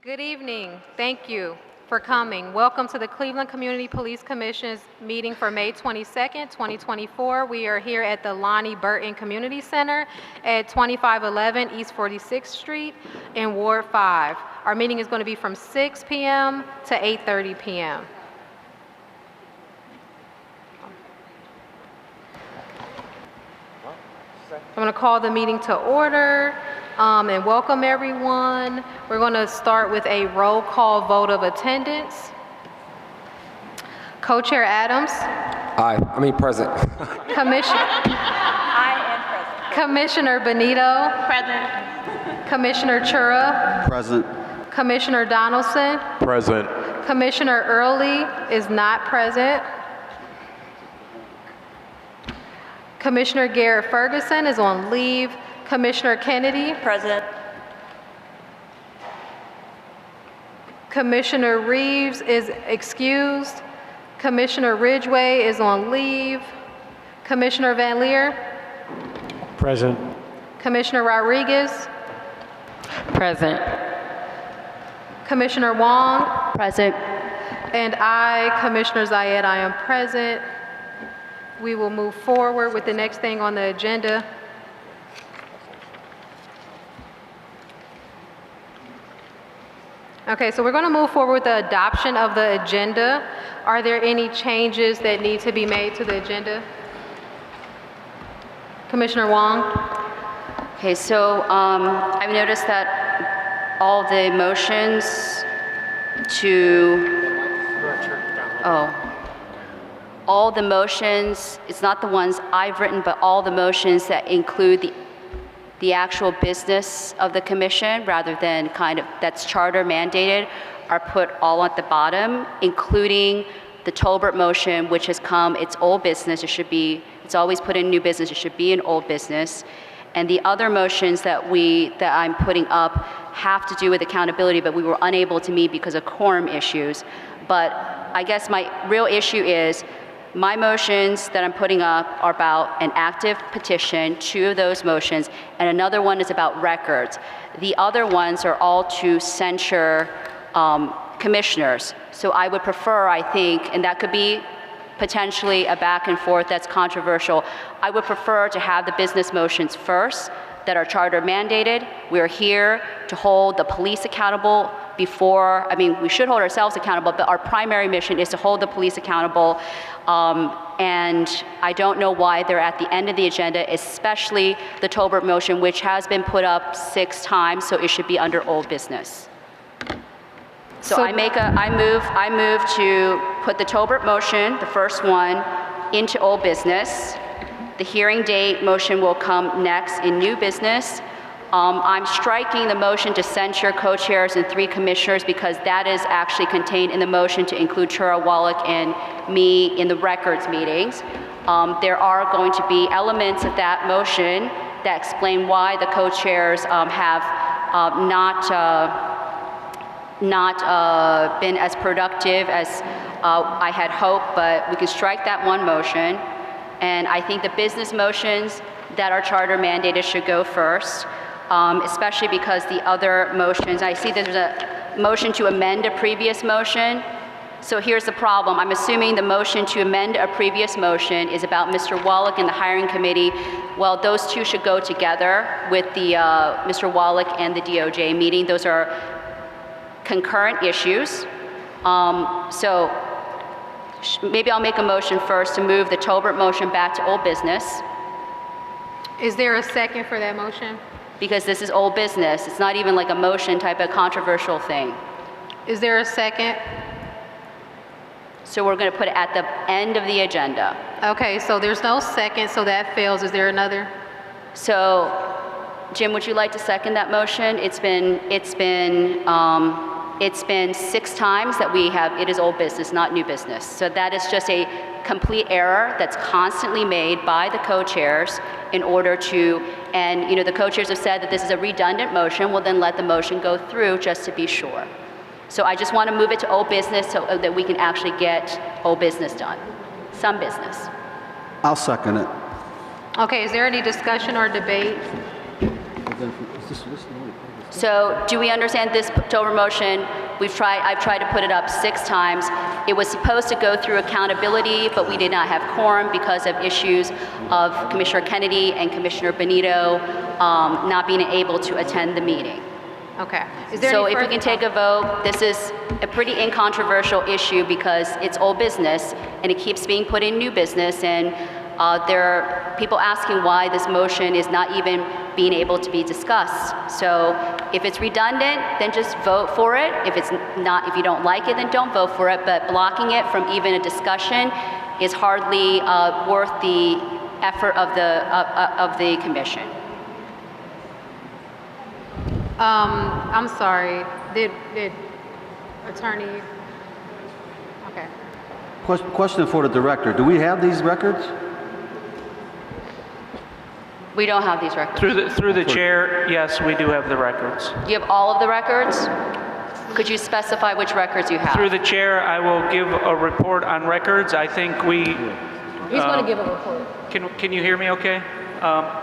Good evening. Thank you for coming. Welcome to the Cleveland Community Police Commission's meeting for May 22nd, 2024. We are here at the Lonnie Burton Community Center at 2511 East 46th Street in Ward 5. Our meeting is going to be from 6 p.m. to 8:30 p.m. I'm going to call the meeting to order and welcome everyone. We're going to start with a roll call vote of attendance. Co-Chair Adams. Present. I am present. Commissioner Benito. Present. Commissioner Chura. Present. Commissioner Donaldson. Present. Commissioner Early is not present. Commissioner Garrett Ferguson is on leave. Commissioner Kennedy. Present. Commissioner Reeves is excused. Commissioner Ridgway is on leave. Commissioner Van Leer. Present. Commissioner Rodriguez. Present. Commissioner Wong. Present. And I, Commissioner Zayed, I am present. We will move forward with the next thing on the agenda. Okay, so we're going to move forward with the adoption of the agenda. Are there any changes that need to be made to the agenda? Commissioner Wong? Okay, so I've noticed that all the motions all the motions, it's not the ones I've written, but all the motions that include the actual business of the commission rather than that's charter mandated are put all at the bottom, including the Tolbert motion, which has come, it's old business, it's always put in new business, it should be in old business. And the other motions that I'm putting up have to do with accountability, but we were unable to meet because of quorum issues. But I guess my real issue is my motions that I'm putting up are about an active petition, 2 of those motions, and another one is about records. The other ones are all to censure commissioners. So I would prefer, I think, and that could be potentially a back and forth that's controversial, I would prefer to have the business motions first that are charter mandated. We're here to hold the police accountable we should hold ourselves accountable, but our primary mission is to hold the police accountable. And I don't know why they're at the end of the agenda, especially the Tolbert motion, which has been put up 6 times, so it should be under old business. So I move to put the Tolbert motion, the first one, into old business. The hearing date motion will come next in new business. I'm striking the motion to censure co-chairs and 3 commissioners because that is actually contained in the motion to include Chura, Wallach, and me in the records meetings. There are going to be elements of that motion that explain why the co-chairs have not been as productive as I had hoped, but we can strike that one motion. And I think the business motions that are charter mandated should go first. Especially because the other motions, I see there's a motion to amend a previous motion. So here's the problem. I'm assuming the motion to amend a previous motion is about Mr. Wallach and the hiring committee. Well, those 2 should go together with the Mr. Wallach and the DOJ meeting. Those are concurrent issues. So maybe I'll make a motion first to move the Tolbert motion back to old business. Is there a second for that motion? Because this is old business. It's not even like a motion type of controversial thing. Is there a second? So we're going to put it at the end of the agenda. Okay, so there's no second, so that fails. Is there another? So, Jim, would you like to second that motion? It's been 6 times that it is old business, not new business. So that is just a complete error that's constantly made by the co-chairs in order to, and the co-chairs have said that this is a redundant motion, well then let the motion go through just to be sure. So I just want to move it to old business so that we can actually get old business done, some business. I'll second it. Okay, is there any discussion or debate? Is this the only part? So do we understand this October motion? I've tried to put it up 6 times. It was supposed to go through accountability, but we did not have quorum because of issues of Commissioner Kennedy and Commissioner Benito not being able to attend the meeting. Okay. Is there So any if we further- can take a vote, this is a pretty incontroversial issue because it's old business and it keeps being put in new business, and there are people asking why this motion is not even being able to be discussed. So if it's redundant, then just vote for it. If it's not, if you don't like it, then don't vote for it. But blocking it from even a discussion is hardly worth the effort of the commission. I'm sorry. Did attorney? Okay. Question for the director. Do we have these records? We don't have these records. Through the chair, yes, we do have the records. Do you have all of the records? Could you specify which records you have? Through the chair, I will give a report on records. I think we, He's going to give a report. can you hear me okay?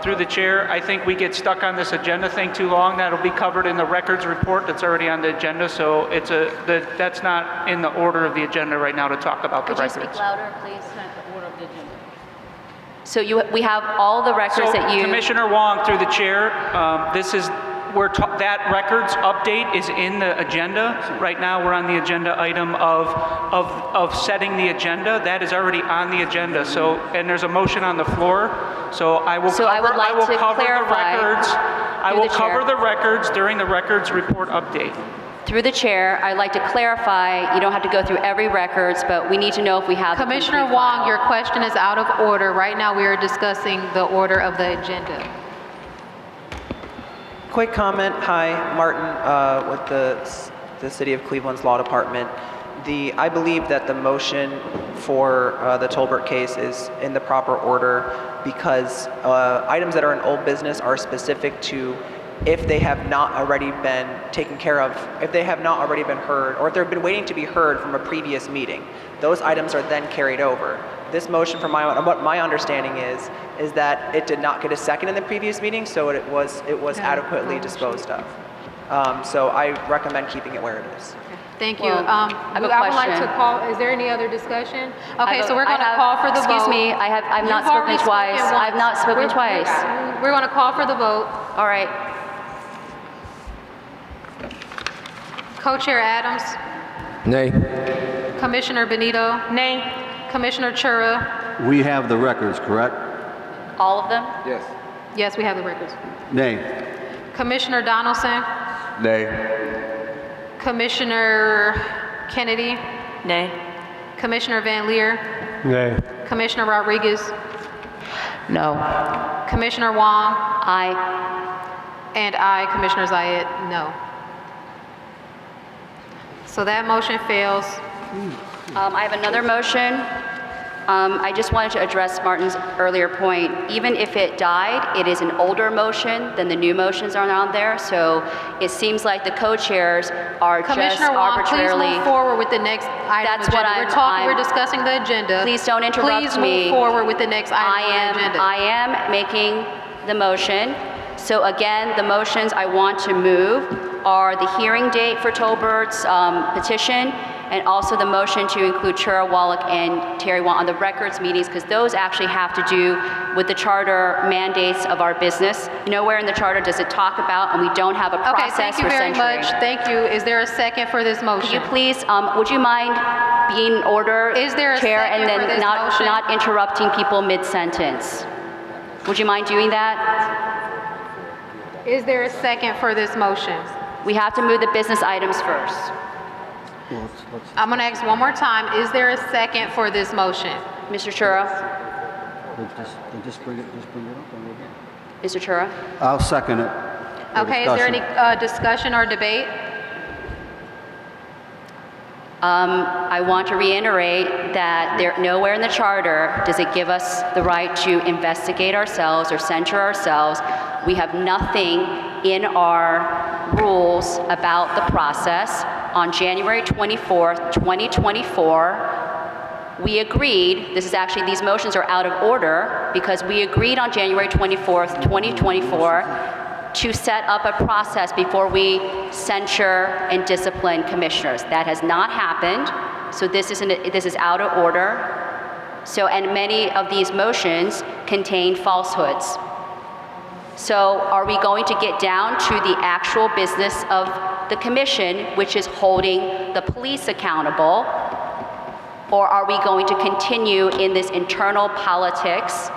Through the chair, I think we get stuck on this agenda thing too long. That'll be covered in the records report that's already on the agenda, so that's not in the order of the agenda right now to talk about the Could you records. speak louder, please? So we have all the records So that you... Commissioner Wong, through the chair, this is, that records update is in the agenda. Right now, we're on the agenda item of setting the agenda. That is already on the agenda. So, and there's a motion on the floor. So I will So cover, I would like to cover clarify the records. I through will the cover chair. the records during the records report update. Through the chair, I'd like to clarify, you don't have to go through every records, but we need to know if we have the Commissioner complete Wong, file. your question is out of order. Right now, we are discussing the order of the agenda. Quick comment. Hi, Martin with the City of Cleveland's Law Department. I believe that the motion for the Tolbert case is in the proper order because items that are in old business are specific to if they have not already been taken care of, if they have not already been heard, or if they've been waiting to be heard from a previous meeting. Those items are then carried over. This motion, from what my understanding is that it did not get a second in the previous meeting, so it was adequately disposed of. So I recommend keeping it where it is. Thank you. Well, I have a I would like question. to call, is there any other discussion? I Okay, have so a- we're I going to have- call for the vote. Excuse me, I've not You've already spoken twice. once. I've not spoken twice. We're going to call for the vote. All right. Co-Chair Adams, Nay. Commissioner Benito. Nay. Commissioner Chura. We have the records, correct? All of them? Yes. Yes, we have the records. Nay. Commissioner Donaldson. Nay. Commissioner Kennedy. Nay. Commissioner Van Leer. Nay. Commissioner Rodriguez. No. Commissioner Wong. Aye. And I, Commissioner Zayed, no. So that motion fails. I have another motion. I just wanted to address Martin's earlier point. Even if it died, it is an older motion than the new motions are on there. So it seems like the co-chairs are just Commissioner Wong, please arbitrarily. move forward with the next item That's of the what agenda. We're I'm- discussing the agenda. Please don't interrupt Please me. move forward with the next item of the agenda. I am making the motion. So again, the motions I want to move are the hearing date for Tolbert's petition, and also the motion to include Chura Wallach and Terry Wong on the records meetings, because those actually have to do with the charter mandates of our business. Nowhere in the charter does it talk about, and we don't have a Okay, process thank you for very censuring. much. Thank you. Is there a second for this Could motion? you please, would you mind being in order, Is there a Chair, and second for then this motion? not interrupting people mid-sentence? Would you mind doing that? Is there a second for this motion? We have to move the business items first. Well, let's I'm going to ask one more time. Is there a second for this motion? Mr. Chura? just bring it up and we'll go. Mr. Chura? I'll second it. for Okay, is there any discussion. discussion or debate? I want to reiterate that nowhere in the charter does it give us the right to investigate ourselves or censure ourselves. We have nothing in our rules about the process. On January 24th, 2024, we agreed, these motions are out of order because we agreed on January 24th, 2024, to set up a process before we censure and discipline commissioners. That has not happened, so this is out of order. So, and many of these motions contain falsehoods. So are we going to get down to the actual business of the commission, which is holding the police accountable, or are we going to continue in this internal politics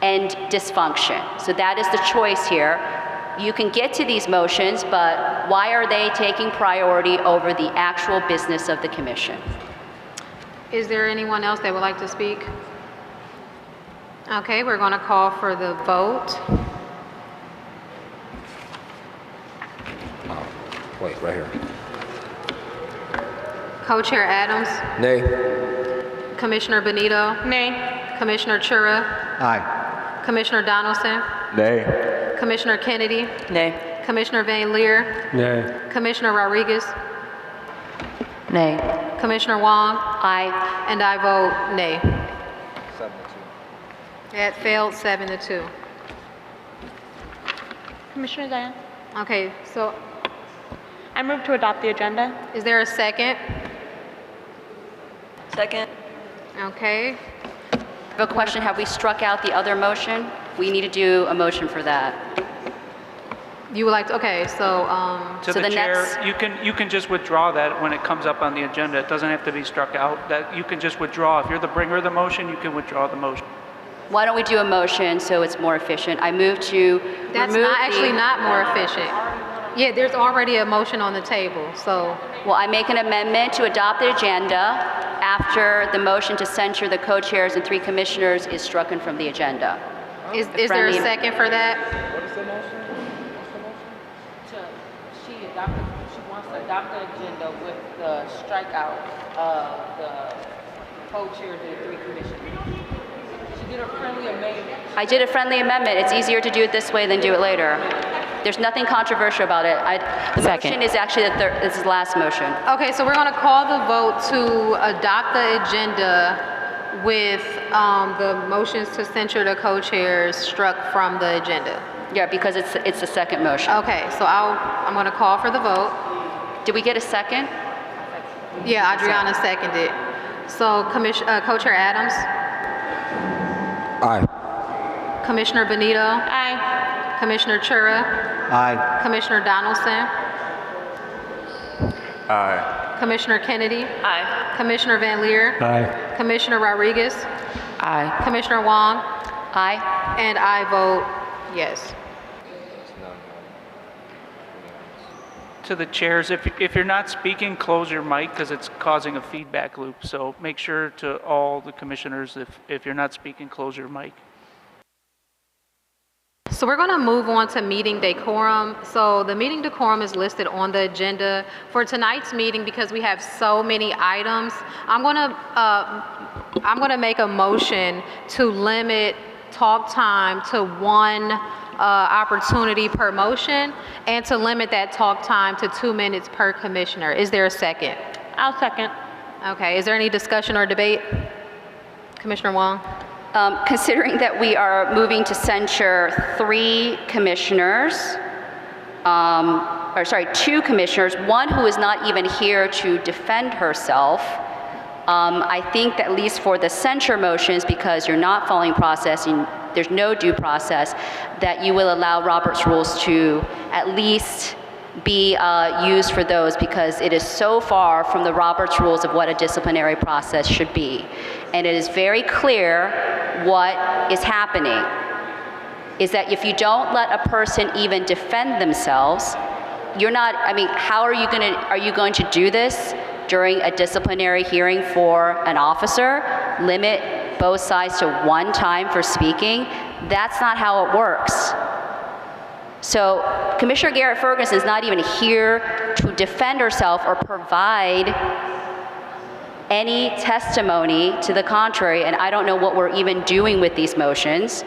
and dysfunction? So that is the choice here. You can get to these motions, but why are they taking priority over the actual business of the commission? Is there anyone else that would like to speak? Okay, we're going to call for the vote. Wait, right here. Co-Chair Adams, Nay. Commissioner Benito. Nay. Commissioner Chura, Aye. Commissioner Donaldson, Nay. Commissioner Kennedy, Nay. Commissioner Van Leer, Nay. Commissioner Rodriguez, Nay. Commissioner Wong, Aye. and I vote nay. That failed 7-2. Commissioner Diane, Okay, so I move to adopt the agenda. is there a second? Second. Okay, I have a question. Have we struck out the other motion? We need to do a motion for that. you would like to, okay, so, To So the the chair, next- you can just withdraw that when it comes up on the agenda. It doesn't have to be struck out. That you can just withdraw. If you're the bringer of the motion, you can withdraw the motion. Why don't we do a motion so it's more efficient? I move to that's remove not, actually the- not more efficient. Yeah, there's already a motion on the table, so, Well, I make an amendment to adopt the agenda after the motion to censure the co-chairs and 3 commissioners is struck from the agenda. is there a friendly- second for that? She wants to adopt the agenda with the strikeout of the co-chairs and 3 commissioners. She did a friendly amendment. I did a friendly amendment. It's easier to do it this way than do it later. There's nothing controversial about it. The Second. motion is actually this is the last motion. Okay, so we're going to call the vote to adopt the agenda with the motions to censure the co-chairs struck from the agenda. Yeah, because it's the second motion. Okay, so I'm going to call for the vote. Did we get a second? Yeah, Adriana seconded. So Co-Chair Adams, Aye. Commissioner Benito, Aye. Commissioner Chura, Aye. Commissioner Donaldson, Aye. Commissioner Kennedy, Aye. Commissioner Van Leer, Aye. Commissioner Rodriguez, Aye. Commissioner Wong, Aye. and I vote yes. To the chairs, if you're not speaking, close your mic because it's causing a feedback loop. So make sure to all the commissioners, if you're not speaking, close your mic. So we're going to move on to meeting decorum. So the meeting decorum is listed on the agenda for tonight's meeting because we have so many items. I'm going to make a motion to limit talk time to 1 opportunity per motion and to limit that talk time to 2 minutes per commissioner. Is there a second? I'll second. Okay, is there any discussion or debate? Commissioner Wong? Considering that we are moving to censure 3 commissioners, 2 commissioners, one who is not even here to defend herself, I think that at least for the censure motions, because you're not following process, there's no due process, that you will allow Robert's rules to at least be used for those, because it is so far from the Robert's rules of what a disciplinary process should be. And it is very clear what is happening, is that if you don't let a person even defend themselves, you're not, I mean, how are you going to do this during a disciplinary hearing for an officer? Limit both sides to 1 time for speaking? That's not how it works. So Commissioner Garrett Ferguson is not even here to defend herself or provide any testimony to the contrary, and I don't know what we're even doing with these motions.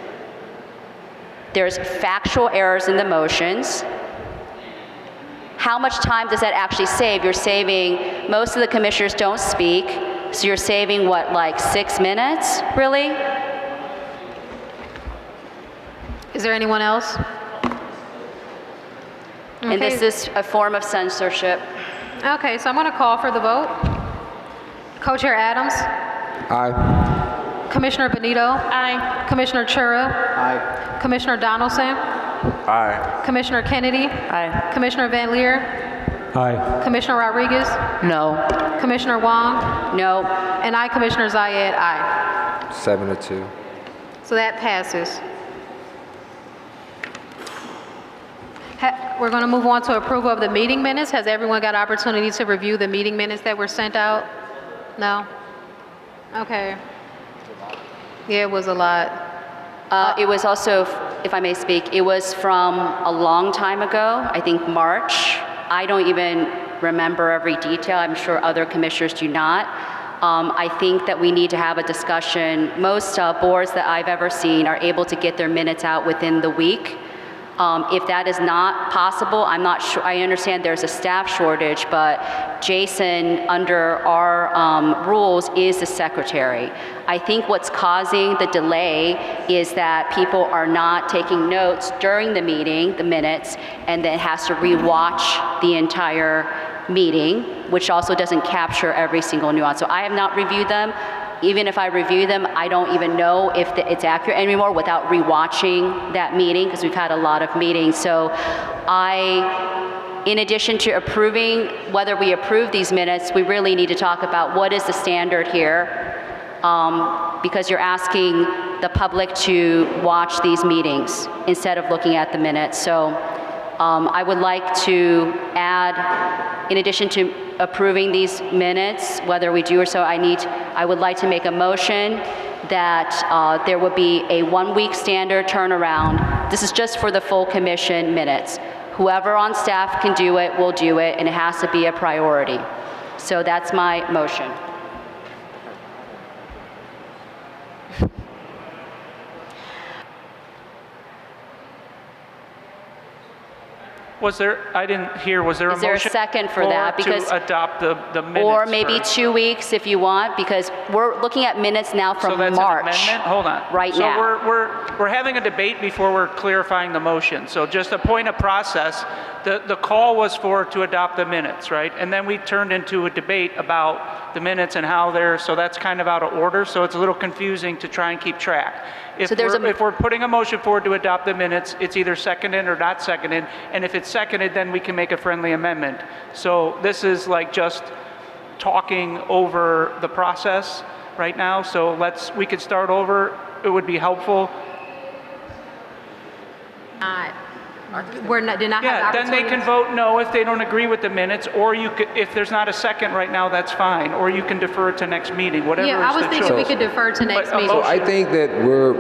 There's factual errors in the motions. How much time does that actually save? You're saving, most of the commissioners don't speak, so you're saving what, like 6 minutes, really? Is there anyone else? And this Okay. is a form of censorship. Okay, so I'm going to call for the vote. Co-Chair Adams, Aye. Commissioner Benito, Aye. Commissioner Chura, Aye. Commissioner Donaldson, Aye. Commissioner Kennedy, Aye. Commissioner Van Leer, Aye. Commissioner Rodriguez, No. Commissioner Wong, No. and I, Commissioner Zayed, aye. 7-2. So that passes. We're going to move on to approval of the meeting minutes. Has everyone got opportunity to review the meeting minutes that were sent out? No? Okay. Yeah, it was a lot. It was also, if I may speak, it was from a long time ago, I think March. I don't even remember every detail. I'm sure other commissioners do not. I think that we need to have a discussion. Most boards that I've ever seen are able to get their minutes out within the week. If that is not possible, I'm not sure. I understand there's a staff shortage, but Jason, under our rules, is the secretary. I think what's causing the delay is that people are not taking notes during the meeting, the minutes, and then has to rewatch the entire meeting, which also doesn't capture every single nuance. So I have not reviewed them. Even if I review them, I don't even know if it's accurate anymore without rewatching that meeting, because we've had a lot of meetings. So in addition to approving, whether we approve these minutes, we really need to talk about what is the standard here, because you're asking the public to watch these meetings instead of looking at the minutes. So I would like to add, in addition to approving these minutes, whether we do or so, I would like to make a motion that there would be a 1-week standard turnaround. This is just for the full commission minutes. Whoever on staff can do it will do it, and it has to be a priority. So that's my motion. Was there, I didn't hear, was there a Is there a motion? second for that? Because- To adopt the minutes? Or maybe for- 2 weeks if you want, because we're looking at minutes now So from that's March. an amendment? Hold on. Right now. So we're having a debate before we're clarifying the motion. So just a point of process, the call was to adopt the minutes, right? And then we turned into a debate about the minutes and how they're, so that's kind of out of order. So it's a little confusing to try and keep track. If So there's if we're putting a motion forward to adopt the minutes, it's either seconded or not seconded. And if it's seconded, then we can make a friendly amendment. So this is like just talking over the process right now. So we could start over. It would be helpful. Did not have Yeah, the then they opportunity. can vote no if they don't agree with the minutes, or you could, if there's not a second right now, that's fine, or you can defer it to next meeting, whatever Yeah, I is was the thinking we choice. could defer to next But a meeting. So I think that we're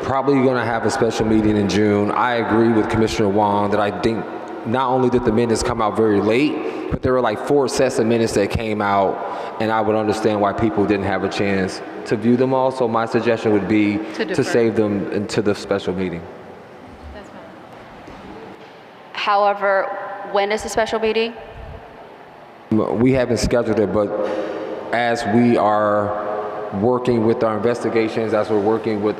probably going to have a special meeting in June. I agree with Commissioner Wong that I think not only did the minutes come out very late, but there were like 4 sets of minutes that came out, and I would understand why people didn't have a chance to view them all. So my suggestion would be To defer. to save them into the special meeting. That's fine. However, when is the special meeting? We haven't scheduled it, but as we are working with our investigations, as we're working with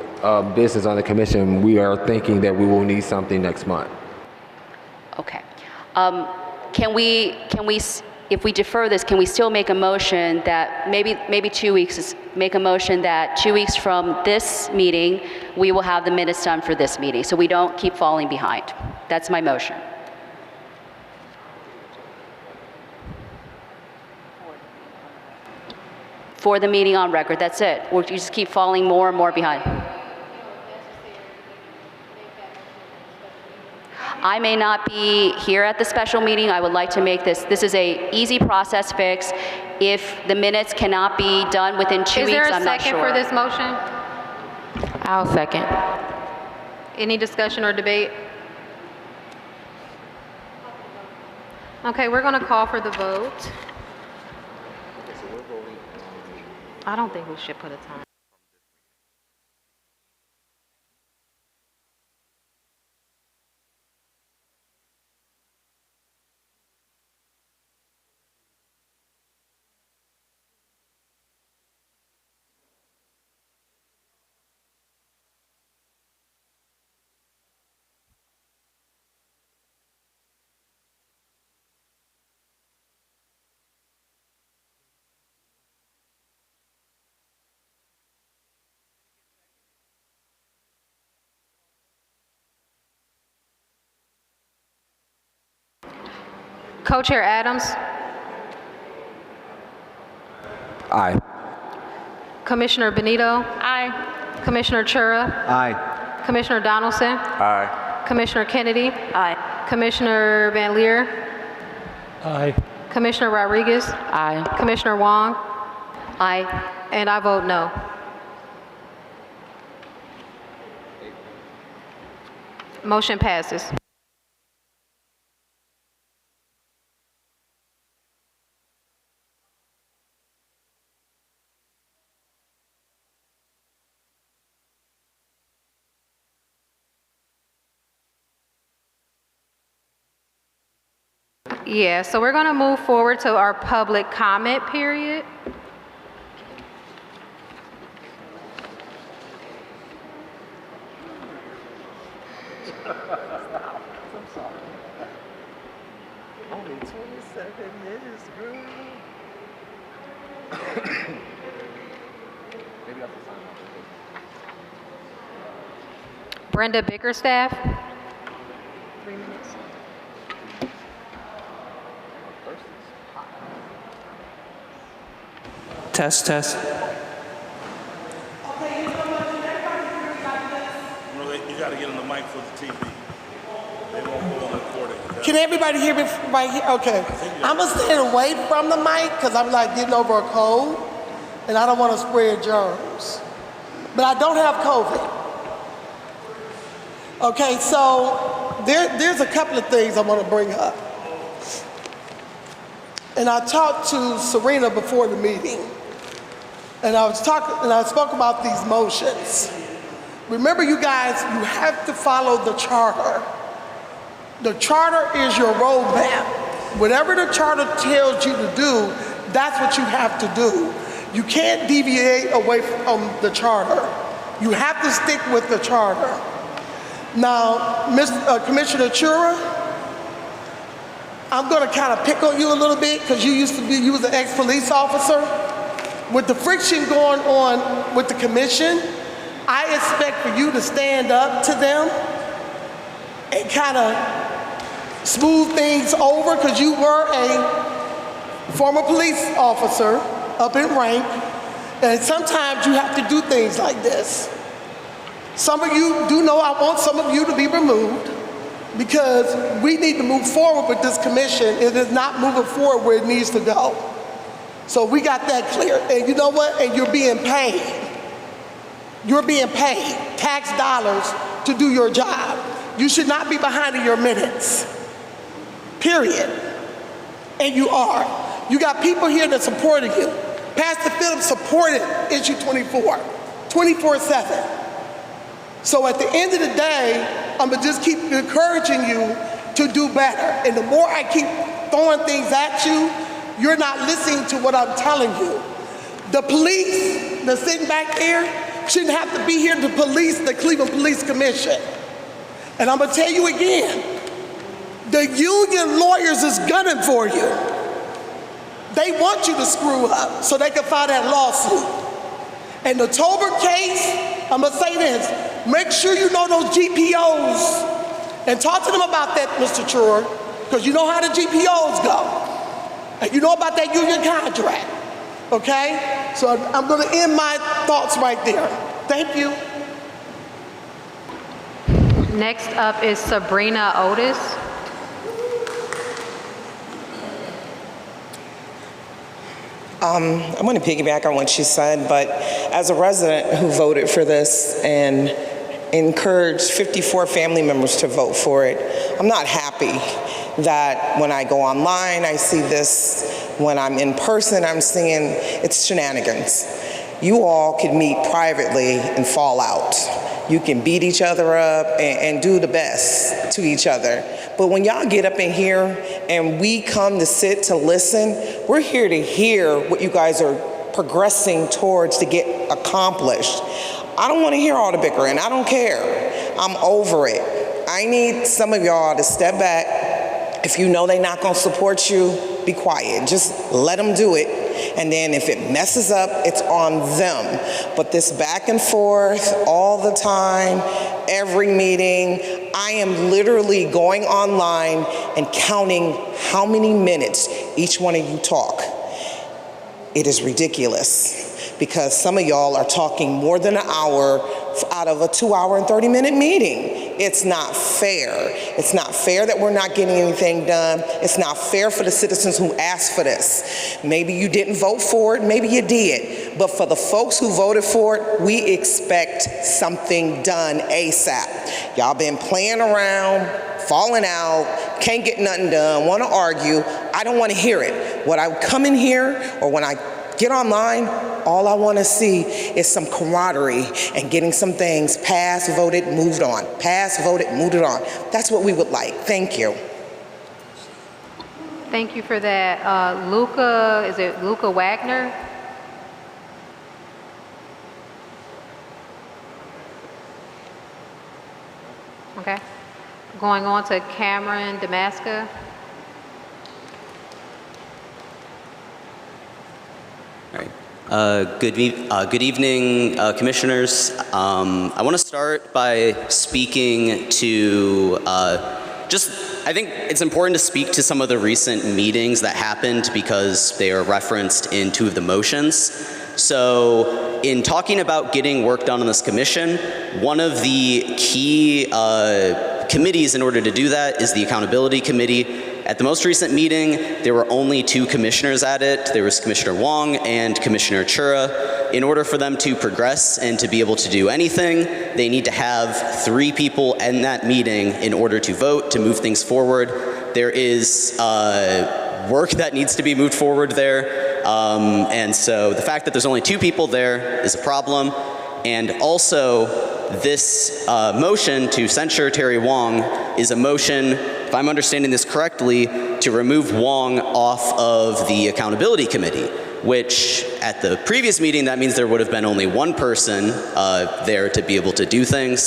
business on the commission, we are thinking that we will need something next month. Okay. Can we, if we defer this, can we still make a motion that maybe 2 weeks, make a motion that 2 weeks from this meeting, we will have the minutes done for this meeting, so we don't keep falling behind? That's my motion. For the meeting on record, that's it. We just keep falling more and more behind. I may not be here at the special meeting. I would like to make this is a easy process fix. If the minutes cannot be done within 2 Is weeks, there a I'm not second sure. for this motion? I'll second. Any discussion or debate? Okay, we're going to call for the vote. I don't think we should put a time. Co-Chair Adams, Aye. Commissioner Benito, Aye. Commissioner Chura, Aye. Commissioner Donaldson, Aye. Commissioner Kennedy, Aye. Commissioner Van Leer, Aye. Commissioner Rodriguez, Aye. Commissioner Wong, Aye. and I vote no. Motion passes. Yeah, so we're going to move forward to our public comment period. Brenda Bickerstaff. 3 minutes. Test, test. You gotta get on the mic for the TV. They won't go on the recording. Can everybody hear me right here? Okay. I'm gonna stand away from the mic because I'm like getting over a cold and I don't want to spread germs. But I don't have COVID. Okay, so there's a couple of things I want to bring up. And I talked to Serena before the meeting. And I spoke about these motions. Remember, you guys, you have to follow the charter. The charter is your roadmap. Whatever the charter tells you to do, that's what you have to do. You can't deviate away from the charter. You have to stick with the charter. Now, Commissioner Chura, I'm gonna kind of pick on you a little bit because you was an ex-police officer. With the friction going on with the commission, I expect for you to stand up to them and kind of smooth things over because you were a former police officer up in rank, and sometimes you have to do things like this. Some of you do know I want some of you to be removed because we need to move forward with this commission. It is not moving forward where it needs to go. So we got that clear. And you know what? And you're being paid. You're being paid tax dollars to do your job. You should not be behind in your minutes. Period. And you are. You got people here that supported you. Pastor Phillips supported issue 24, 24/7. So at the end of the day, I'm gonna just keep encouraging you to do better. And the more I keep throwing things at you, you're not listening to what I'm telling you. The police that's sitting back there shouldn't have to be here to police the Cleveland Police Commission. And I'm gonna tell you again, the union lawyers is gunning for you. They want you to screw up so they can file that lawsuit. And the Tolbert case, I'm gonna say this, make sure you know those GPOs and talk to them about that, Mr. Chura, because you know how the GPOs go. And you know about that union contract, okay? So I'm gonna end my thoughts right there. Thank you. Next up is Sabrina Otis. I'm going to piggyback on what she said, but as a resident who voted for this and encouraged 54 family members to vote for it, I'm not happy that when I go online, I see this. When I'm in person, I'm seeing it's shenanigans. You all could meet privately and fall out. You can beat each other up and do the best to each other. But when y'all get up in here and we come to sit to listen, we're here to hear what you guys are progressing towards to get accomplished. I don't want to hear all the bickering. I don't care. I'm over it. I need some of y'all to step back. If you know they're not going to support you, be quiet. Just let them do it. And then if it messes up, it's on them. But this back and forth all the time, every meeting, I am literally going online and counting how many minutes each one of you talk. It is ridiculous because some of y'all are talking more than an hour out of a 2-hour and 30-minute meeting. It's not fair. It's not fair that we're not getting anything done. It's not fair for the citizens who asked for this. Maybe you didn't vote for it, maybe you did. But for the folks who voted for it, we expect something done ASAP. Y'all been playing around, falling out, can't get nothing done, want to argue. I don't want to hear it. When I come in here or when I get online, all I want to see is some camaraderie and getting some things passed, voted, moved on. Passed, voted, moved on. That's what we would like. Thank you. Thank you for that. Luca, is it Luca Wagner? Okay. Going on to Cameron Damasca. All right. Good evening, commissioners. I want to start by speaking to I think it's important to speak to some of the recent meetings that happened because they are referenced in two of the motions. So in talking about getting work done on this commission, one of the key committees in order to do that is the Accountability Committee. At the most recent meeting, there were only 2 commissioners at it. There was Commissioner Wong and Commissioner Chura. In order for them to progress and to be able to do anything, they need to have 3 people in that meeting in order to vote, to move things forward. There is work that needs to be moved forward there. And so the fact that there's only 2 people there is a problem. And also, this motion to censure Terry Wong is a motion, if I'm understanding this correctly, to remove Wong off of the Accountability Committee, which at the previous meeting, that means there would have been only 1 person there to be able to do things.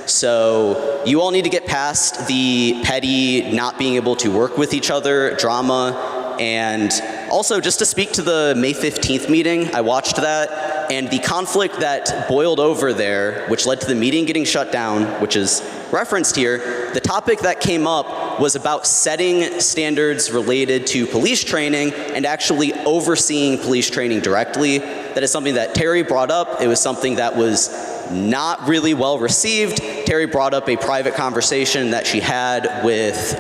So you all need to get past the petty not being able to work with each other drama. And also, just to speak to the May 15th meeting, I watched that, and the conflict that boiled over there, which led to the meeting getting shut down, which is referenced here, the topic that came up was about setting standards related to police training and actually overseeing police training directly. That is something that Terry brought up. It was something that was not really well received. Terry brought up a private conversation that she had with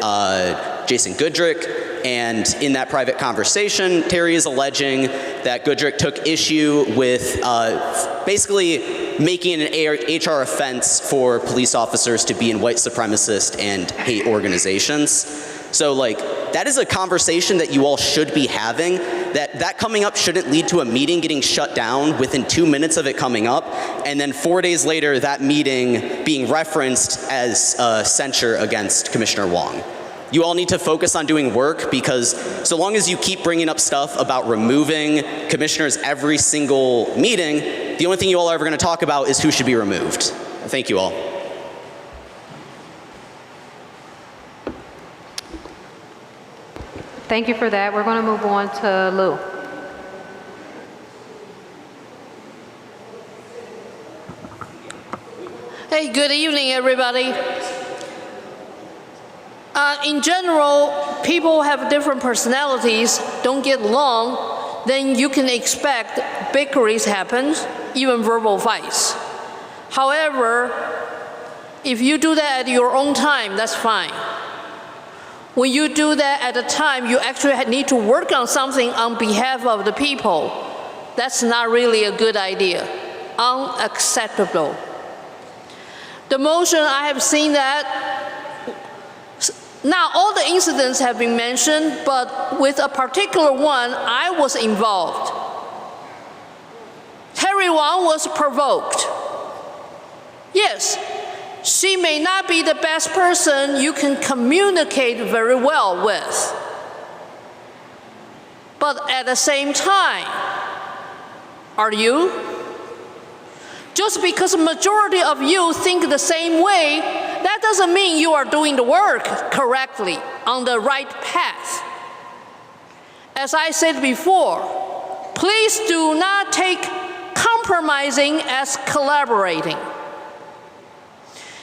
Jason Goodrick. And in that private conversation, Terry is alleging that Goodrick took issue with basically making an HR offense for police officers to be in white supremacist and hate organizations. So like, that is a conversation that you all should be having. That coming up shouldn't lead to a meeting getting shut down within 2 minutes of it coming up, and then 4 days later, that meeting being referenced as censure against Commissioner Wong. You all need to focus on doing work, because so long as you keep bringing up stuff about removing commissioners every single meeting, the only thing you all are ever going to talk about is who should be removed. Thank you all. Thank you for that. We're going to move on to Lou. Hey, good evening, everybody. In general, people have different personalities, don't get along, then you can expect bickerings happen, even verbal fights. However, if you do that at your own time, that's fine. When you do that at a time you actually need to work on something on behalf of the people, that's not really a good idea. Unacceptable. The motion, I have seen that. Now, all the incidents have been mentioned, but with a particular one, I was involved. Terry Wong was provoked. Yes, she may not be the best person you can communicate very well with. But at the same time, are you? Just because the majority of you think the same way, that doesn't mean you are doing the work correctly, on the right path. As I said before, please do not take compromising as collaborating.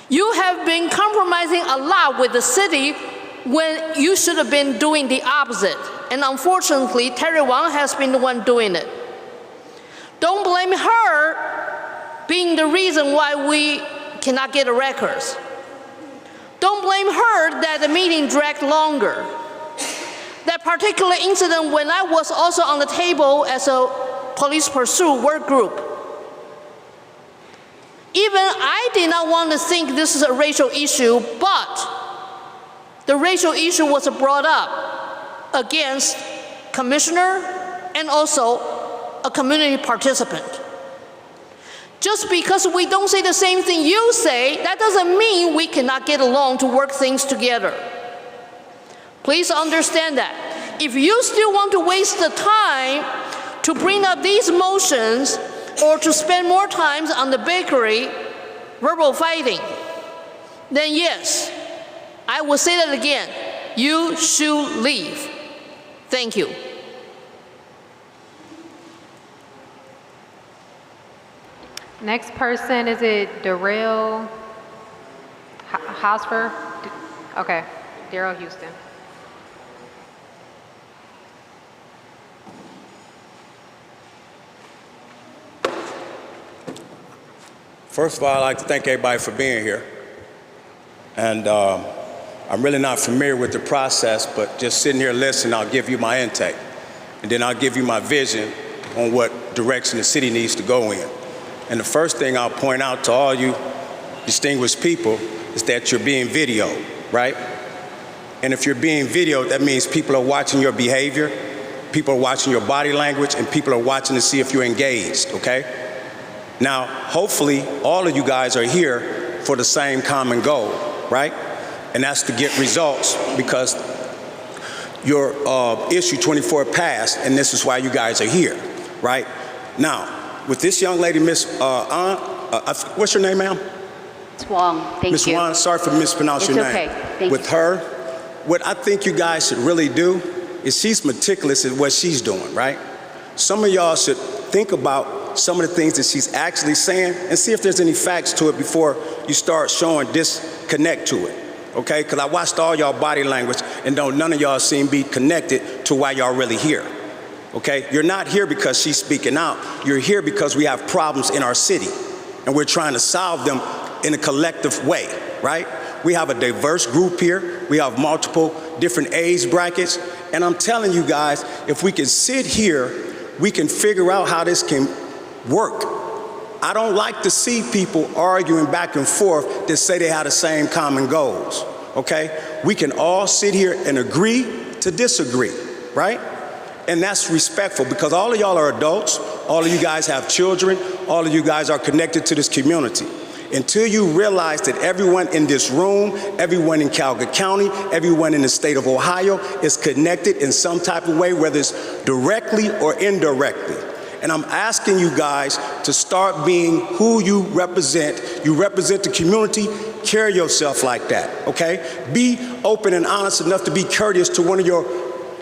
You have been compromising a lot with the city when you should have been doing the opposite. And unfortunately, Terry Wang has been the one doing it. Don't blame her being the reason why we cannot get the records. Don't blame her that the meeting dragged longer. That particular incident when I was also on the table as a police pursuit work group, even I did not want to think this is a racial issue, but the racial issue was brought up against commissioner and also a community participant. Just because we don't say the same thing you say, that doesn't mean we cannot get along to work things together. Please understand that. If you still want to waste the time to bring up these motions or to spend more time on the bakery verbal fighting, then yes, I will say that again. You should leave. Thank you. Next person, is it Darrell Hosfer? Okay, Darrell Houston. First of all, I'd like to thank everybody for being here. And I'm really not familiar with the process, but just sitting here listening, I'll give you my intake. And then I'll give you my vision on what direction the city needs to go in. And the first thing I'll point out to all you distinguished people is that you're being videoed, right? And if you're being videoed, that means people are watching your behavior, people are watching your body language, and people are watching to see if you're engaged, okay? Now, hopefully, all of you guys are here for the same common goal, right? And that's to get results because your issue 24 passed, and this is why you guys are here, right? Now, with this young lady, Miss what's your name, ma'am? It's Wong. Thank you. Miss Wong, sorry for mispronouncing your name. It's okay. Thank With her, what I think you guys should really do is she's meticulous in what she's doing, right? Some of y'all should think about some of the things that she's actually saying and see if there's any facts to it before you start showing disconnect to it, okay? Because I watched all y'all body language and none of y'all seem to be connected to why y'all really here, okay? You're not here because she's speaking out. You're here because we have problems in our city and we're trying to solve them in a collective way, right? We have a diverse group here. We have multiple different age brackets. And I'm telling you guys, if we can sit here, we can figure out how this can work. I don't like to see people arguing back and forth that say they have the same common goals, okay? We can all sit here and agree to disagree, right? And that's respectful because all of y'all are adults, all of you guys have children, all of you guys are connected to this community. Until you realize that everyone in this room, everyone in Calgary County, everyone in the state of Ohio is connected in some type of way, whether it's directly or indirectly. And I'm asking you guys to start being who you represent. You represent the community, carry yourself like that, okay? Be open and honest enough to be courteous to one of your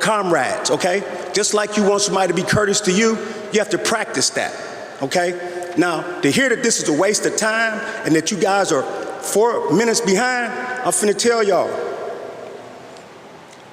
comrades, okay? Just like you want somebody to be courteous to you, you have to practice that, okay? Now, to hear that this is a waste of time and that you guys are 4 minutes behind, I'm finna tell y'all,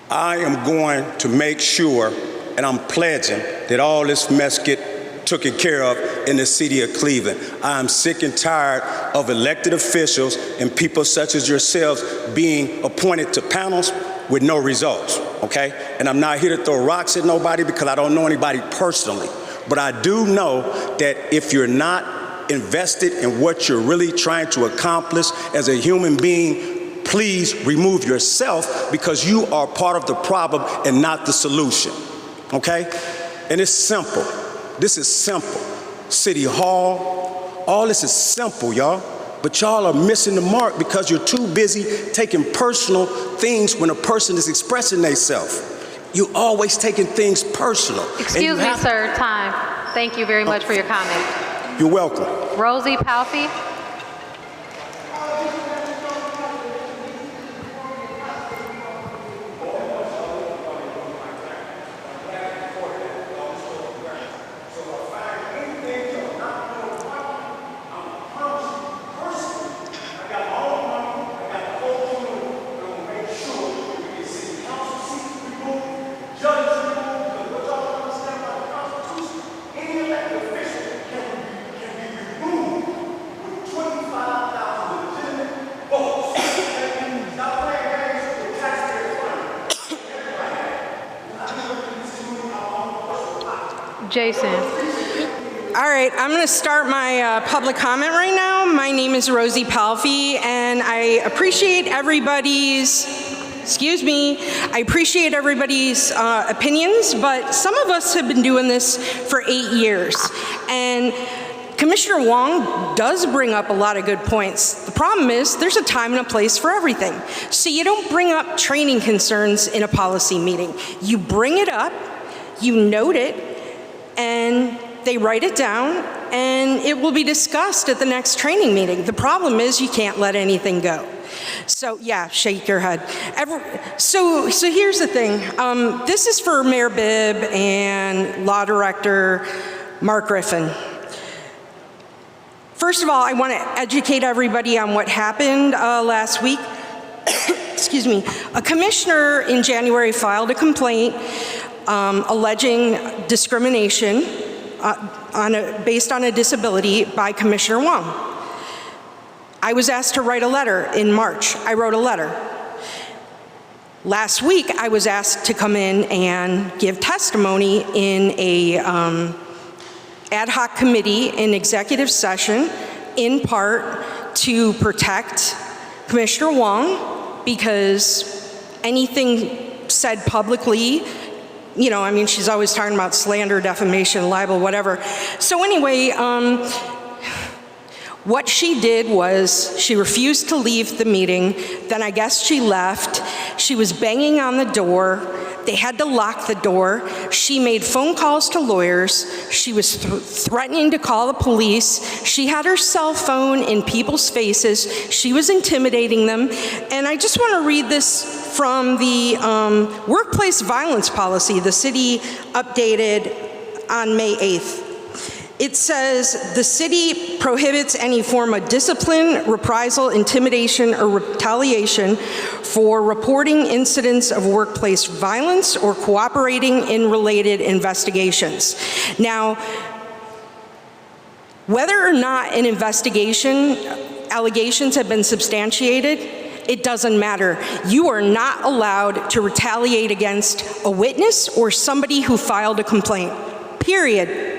I am going to make sure and I'm pledging that all this mess get taken care of in the city of Cleveland. I am sick and tired of elected officials and people such as yourselves being appointed to panels with no results, okay? And I'm not here to throw rocks at nobody because I don't know anybody personally. But I do know that if you're not invested in what you're really trying to accomplish as a human being, please remove yourself because you are part of the problem and not the solution, okay? And it's simple. This is simple. City Hall, all this is simple, y'all. But y'all are missing the mark because you're too busy taking personal things when a person is expressing themselves. You always taking things personal. Excuse me, sir, time. Thank you very much for your comment. You're welcome. Rosie Palfy. Jason. All right, I'm going to start my public comment right now. My name is Rosie Palfy, and I appreciate everybody's, I appreciate everybody's opinions, but some of us have been doing this for 8 years. And Commissioner Wong does bring up a lot of good points. The problem is there's a time and a place for everything. So you don't bring up training concerns in a policy meeting. You bring it up, you note it, and they write it down, and it will be discussed at the next training meeting. The problem is you can't let anything go. So yeah, shake your head. So here's the thing. This is for Mayor Bibb and Law Director Mark Griffin. First of all, I want to educate everybody on what happened last week. Excuse me. A commissioner in January filed a complaint alleging discrimination based on a disability by Commissioner Wong. I was asked to write a letter in March. I wrote a letter. Last week, I was asked to come in and give testimony in a ad hoc committee in executive session, in part to protect Commissioner Wong, because anything said publicly, you know, I mean, she's always talking about slander, defamation, libel, whatever. So anyway, what she did was she refused to leave the meeting. Then I guess she left. She was banging on the door. They had to lock the door. She made phone calls to lawyers. She was threatening to call the police. She had her cell phone in people's faces. She was intimidating them. And I just want to read this from the workplace violence policy the city updated on May 8th. It says, the city prohibits any form of discipline, reprisal, intimidation, or retaliation for reporting incidents of workplace violence or cooperating in related investigations. Now, whether or not an investigation allegations have been substantiated, it doesn't matter. You are not allowed to retaliate against a witness or somebody who filed a complaint, period.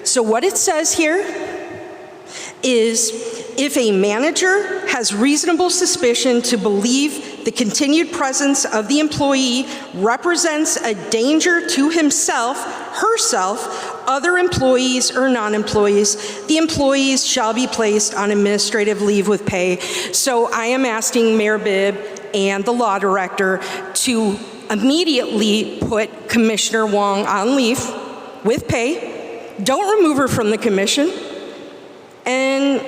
So what it says here is if a manager has reasonable suspicion to believe the continued presence of the employee represents a danger to himself, herself, other employees or non-employees, the employees shall be placed on administrative leave with pay. So I am asking Mayor Bibb and the law director to immediately put Commissioner Wong on leave with pay. Don't remove her from the commission. And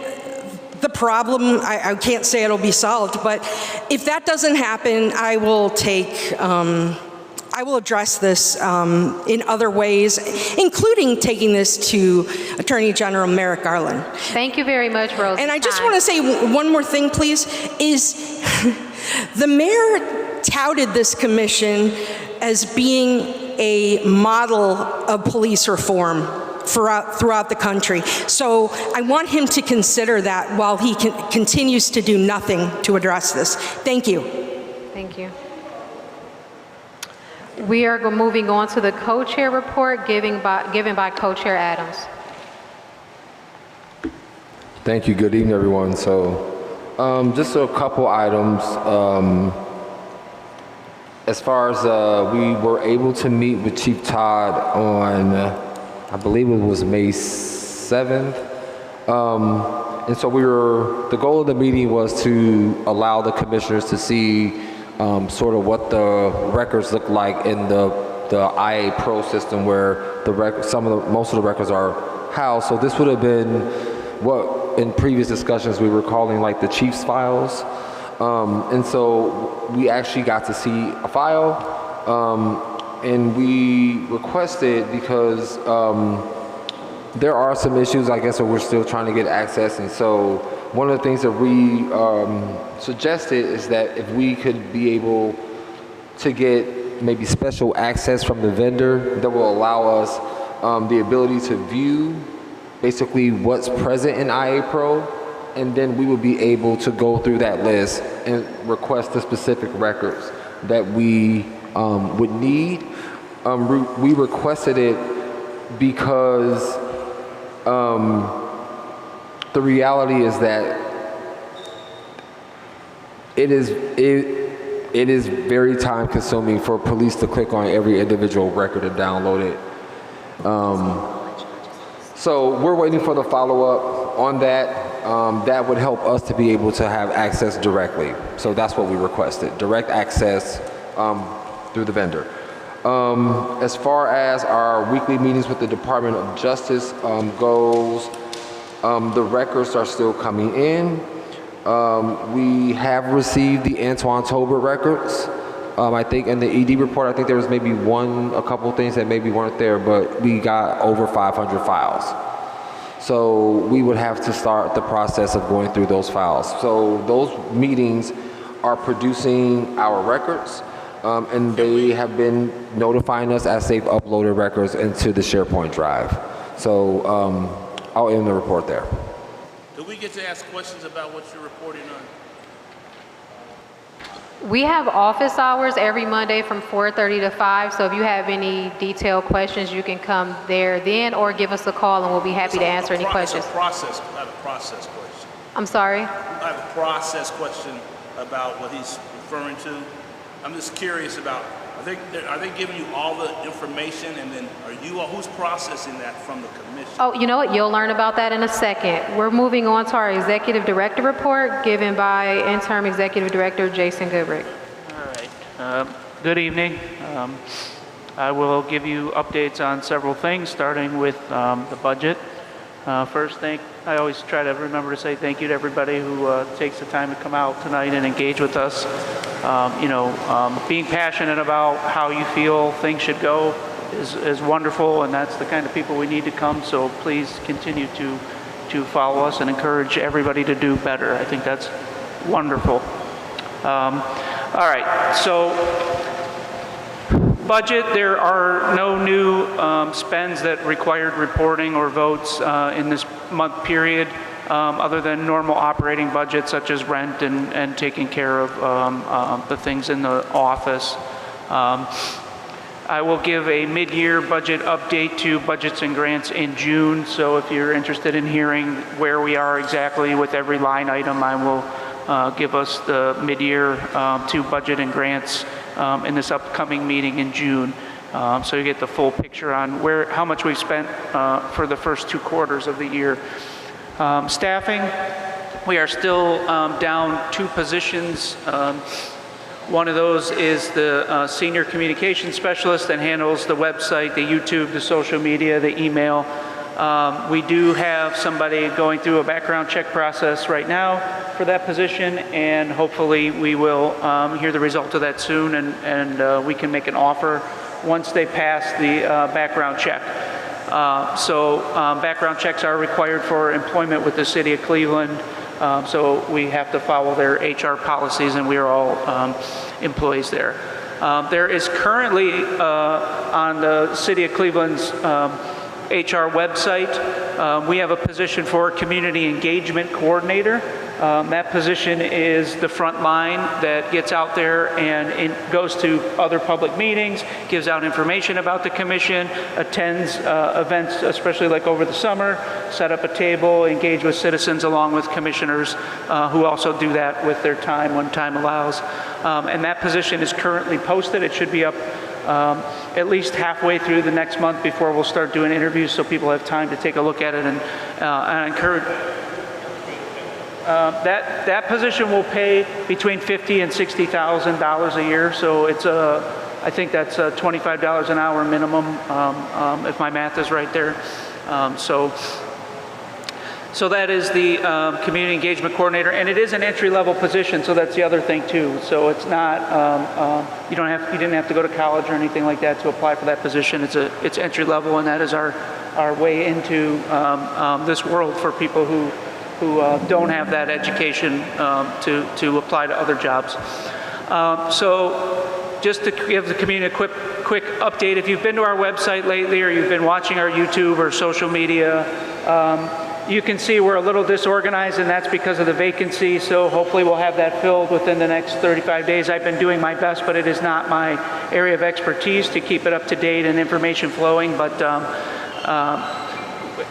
the problem, I can't say it'll be solved, but if that doesn't happen, I will address this in other ways, including taking this to Attorney General Merrick Garland. Thank you very much, Rose. And I just want to say one more thing, please, is the mayor touted this commission as being a model of police reform throughout the country. So I want him to consider that while he continues to do nothing to address this. Thank you. Thank you. We are moving on to the co-chair report given by co-chair Adams. Thank you. Good evening, everyone. So just a couple items. As far as we were able to meet with Chief Todd on I believe it was May 7th. And so the goal of the meeting was to allow the commissioners to see sort of what the records look like in the IA Pro system where most of the records are housed. So this would have been what in previous discussions we were calling like the chief's files. And so we actually got to see a file. And we requested because there are some issues, I guess, that we're still trying to get access. And so one of the things that we suggested is that if we could be able to get maybe special access from the vendor that will allow us the ability to view basically what's present in IA Pro, and then we would be able to go through that list and request the specific records that we would need. We requested it because the reality is that it is very time consuming for police to click on every individual record and download it. So we're waiting for the follow-up on that. That would help us to be able to have access directly. So that's what we requested, direct access through the vendor. As far as our weekly meetings with the Department of Justice goes, the records are still coming in. We have received the Antoine Tolbert records. I think in the ED report, I think there was maybe a couple things that maybe weren't there, but we got over 500 files. So we would have to start the process of going through those files. So those meetings are producing our records, and they have been notifying us as they've uploaded records into the SharePoint drive. So I'll end the report there. Do we get to ask questions about what you're reporting on? We have office hours every Monday from 4:30 to 5, so if you have any detailed questions, you can come there then or give us a call and we'll be happy to answer any questions. I have a process question. I'm sorry? I have a process question about what he's referring to. I'm just curious about, are they giving you all the information, and then who's processing that from the commission? Oh, you know what? You'll learn about that in a second. We're moving on to our executive director report given by interim executive director Jason Goodrick. All right. Good evening. I will give you updates on several things, starting with the budget. First thing, I always try to remember to say thank you to everybody who takes the time to come out tonight and engage with us. Being passionate about how you feel things should go is wonderful, and that's the kind of people we need to come. So please continue to follow us and encourage everybody to do better. I think that's wonderful. All right, so budget, there are no new spends that required reporting or votes in this month period, other than normal operating budgets such as rent and taking care of the things in the office. I will give a mid-year budget update to budgets and grants in June, so if you're interested in hearing where we are exactly with every line item, I will give us the mid-year to budget and grants in this upcoming meeting in June. So you get the full picture on how much we've spent for the first 2 quarters of the year. Staffing, we are still down 2 positions. One of those is the senior communications specialist that handles the website, the YouTube, the social media, the email. We do have somebody going through a background check process right now for that position, and hopefully we will hear the result of that soon, and we can make an offer once they pass the background check. Background checks are required for employment with the City of Cleveland, so we have to follow their HR policies, and we are all employees there. There is currently on the City of Cleveland's HR website, we have a position for community engagement coordinator. That position is the front line that gets out there and goes to other public meetings, gives out information about the commission, attends events, especially like over the summer, set up a table, engage with citizens along with commissioners who also do that with their time when time allows. And that position is currently posted. It should be up at least halfway through the next month before we'll start doing interviews, so people have time to take a look at it, and I encourage. That position will pay between $50,000 and $60,000 a year, so it's I think that's $25 an hour minimum, if my math is right there. So that is the community engagement coordinator, and it is an entry-level position, so that's the other thing too. So it's not you didn't have to go to college or anything like that to apply for that position. It's entry-level, and that is our way into this world for people who don't have that education to apply to other jobs. So just to give the community a quick update, if you've been to our website lately or you've been watching our YouTube or social media, You can see we're a little disorganized, and that's because of the vacancy, so hopefully we'll have that filled within the next 35 days. I've been doing my best, but it is not my area of expertise to keep it up to date and information flowing, but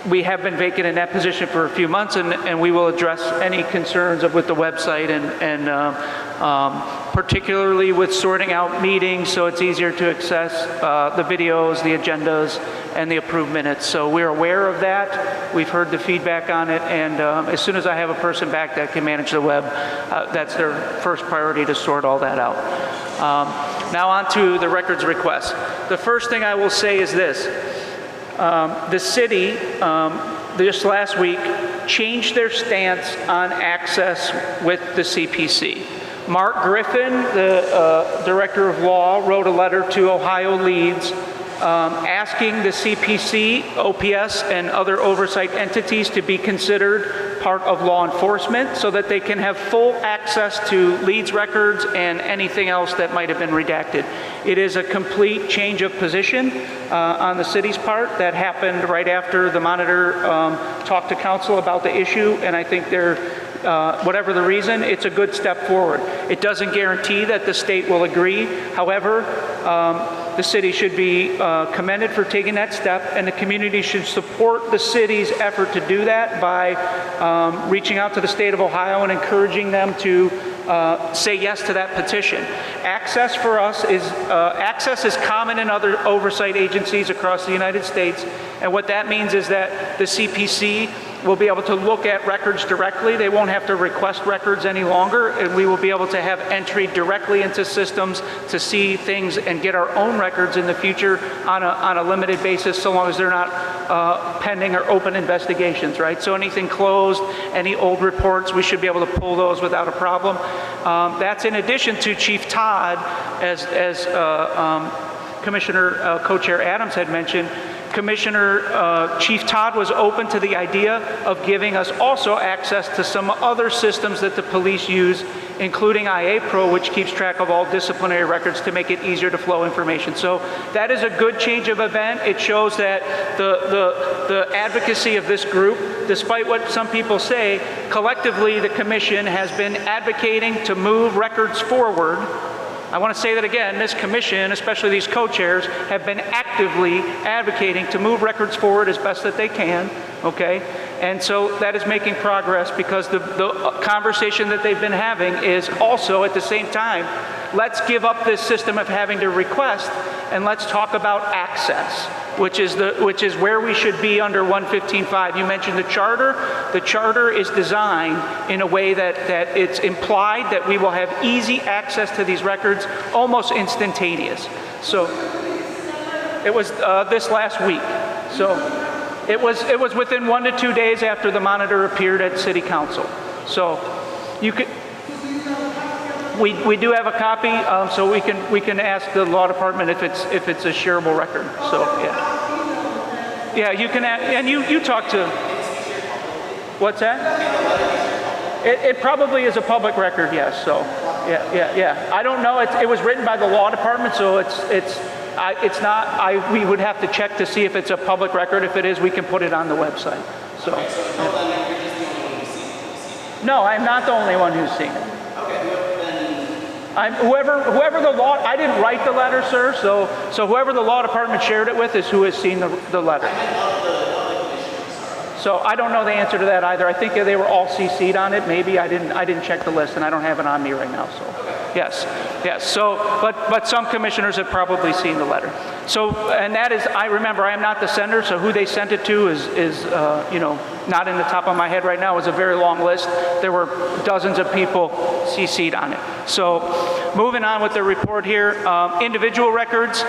we have been vacant in that position for a few months, and we will address any concerns with the website and particularly with sorting out meetings so it's easier to access the videos, the agendas, and the approved minutes. So we're aware of that. We've heard the feedback on it, and as soon as I have a person back that can manage the web, that's their first priority to sort all that out. Now on to the records request. The first thing I will say is this. The city, this last week, changed their stance on access with the CPC. Mark Griffin, the Director of Law, wrote a letter to Ohio Leads asking the CPC, OPS, and other oversight entities to be considered part of law enforcement so that they can have full access to Leads records and anything else that might have been redacted. It is a complete change of position on the city's part that happened right after the monitor talked to council about the issue, and I think they're whatever the reason, it's a good step forward. It doesn't guarantee that the state will agree. However, the city should be commended for taking that step, and the community should support the city's effort to do that by reaching out to the state of Ohio and encouraging them to say yes to that petition. Access for us is common in other oversight agencies across the United States, and what that means is that the CPC will be able to look at records directly. They won't have to request records any longer, and we will be able to have entry directly into systems to see things and get our own records in the future on a limited basis, so long as they're not pending or open investigations, right? So anything closed, any old reports, we should be able to pull those without a problem. That's in addition to Chief Todd, as Commissioner Co-Chair Adams had mentioned. Commissioner Chief Todd was open to the idea of giving us also access to some other systems that the police use, including IA Pro, which keeps track of all disciplinary records to make it easier to flow information. So that is a good change of event. It shows that the advocacy of this group, despite what some people say, collectively the commission has been advocating to move records forward. I want to say that again, this commission, especially these co-chairs, have been actively advocating to move records forward as best that they can, okay? And so that is making progress because the conversation that they've been having is also at the same time, let's give up this system of having to request and let's talk about access, which is where we should be under 115.5. You mentioned the charter. The charter is designed in a way that it's implied that we will have easy access to these records, almost instantaneous. So it was this last week. So it was within 1 to 2 days after the monitor appeared at City Council. So you could. We do have a copy, so we can ask the law department if it's a shareable record. So yeah, you can and you talk to. What's that? It probably is a public record, yes. So yeah. I don't know. It was written by the law department, so it's not. We would have to check to see if it's a public record. If it is, we can put it on the website. So. No, I'm not the only one who's seen it. Whoever the law, I didn't write the letter, sir, so whoever the law department shared it with is who has seen the letter. So I don't know the answer to that either. I think they were all CC'd on it. Maybe I didn't check the list, and I don't have it on me right now. So yes. So but some commissioners have probably seen the letter. So and that is, I remember I am not the sender, so who they sent it to is not in the top of my head right now. It was a very long list. There were dozens of people CC'd on it. So moving on with the report here, individual records.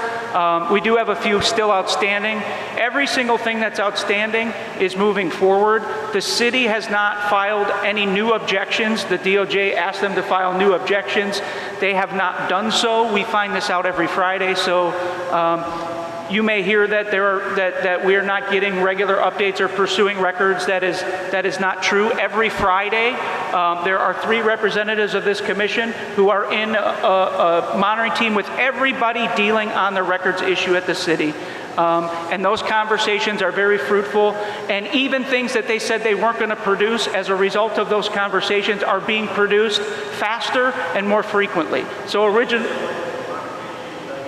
We do have a few still outstanding. Every single thing that's outstanding is moving forward. The city has not filed any new objections. The DOJ asked them to file new objections. They have not done so. We find this out every Friday, so you may hear that that we are not getting regular updates or pursuing records. That is not true. Every Friday, there are 3 representatives of this commission who are in a monitoring team with everybody dealing on the records issue at the city. And those conversations are very fruitful. And even things that they said they weren't going to produce as a result of those conversations are being produced faster and more frequently. So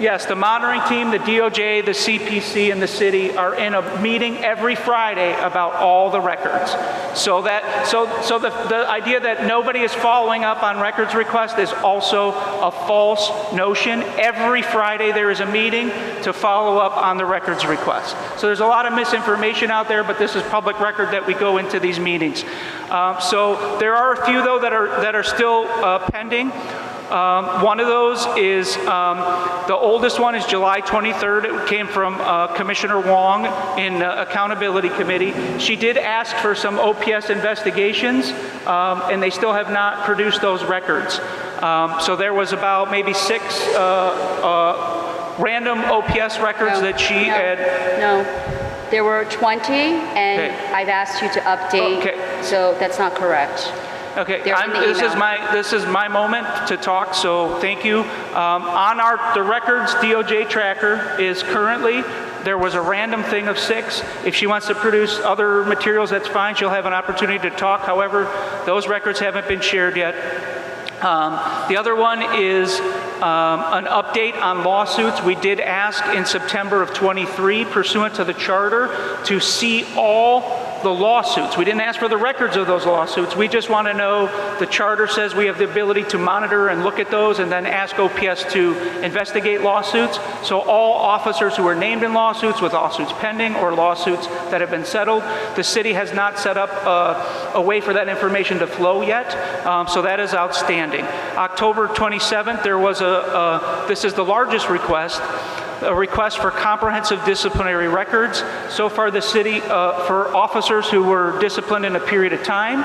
yes, the monitoring team, the DOJ, the CPC, and the city are in a meeting every Friday about all the records. So the idea that nobody is following up on records requests is also a false notion. Every Friday there is a meeting to follow up on the records request. So there's a lot of misinformation out there, but this is public record that we go into these meetings. So there are a few though that are still pending. One of those is, the oldest one is July 23rd. It came from Commissioner Wong in Accountability Committee. She did ask for some OPS investigations, and they still have not produced those records. So there was about maybe 6 random OPS records that she had. No. There were 20, and I've asked you to update, so that's not correct. Okay, this is my moment to talk, so thank you. On the records DOJ tracker is currently, there was a random thing of 6. If she wants to produce other materials, that's fine. She'll have an opportunity to talk. However, those records haven't been shared yet. The other one is an update on lawsuits. We did ask in September of 23, pursuant to the charter, to see all the lawsuits. We didn't ask for the records of those lawsuits. We just want to know, the charter says we have the ability to monitor and look at those and then ask OPS to investigate lawsuits. So all officers who are named in lawsuits, with lawsuits pending or lawsuits that have been settled, the city has not set up a way for that information to flow yet. So that is outstanding. October 27th, there was this is the largest request, a request for comprehensive disciplinary records. So far, the city, for officers who were disciplined in a period of time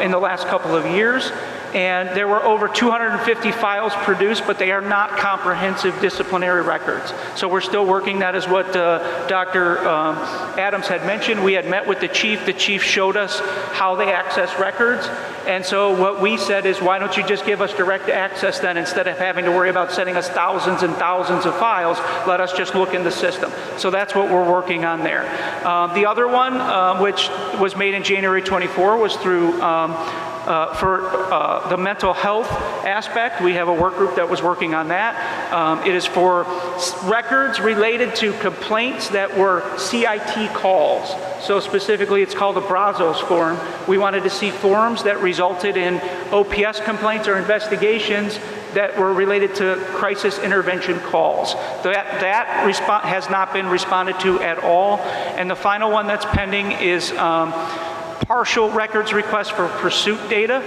in the last couple of years, and there were over 250 files produced, but they are not comprehensive disciplinary records. So we're still working. That is what Dr. Adams had mentioned. We had met with the chief. The chief showed us how they access records. And so what we said is, why don't you just give us direct access then, instead of having to worry about sending us thousands and thousands of files, let us just look in the system. So that's what we're working on there. The other one, which was made in January 24, was through for the mental health aspect. We have a work group that was working on that. It is for records related to complaints that were CIT calls. So specifically, it's called the Brazos form. We wanted to see forms that resulted in OPS complaints or investigations that were related to crisis intervention calls. That has not been responded to at all. And the final one that's pending is partial records request for pursuit data.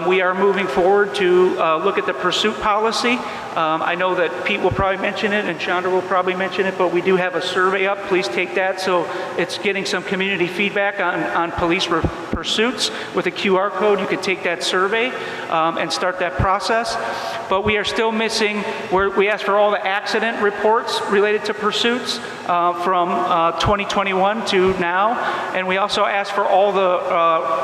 We are moving forward to look at the pursuit policy. I know that Pete will probably mention it and Chandra will probably mention it, but we do have a survey up. Please take that. So it's getting some community feedback on police pursuits. With a QR code, you could take that survey and start that process. But we are still missing, we asked for all the accident reports related to pursuits from 2021 to now. And we also asked for all the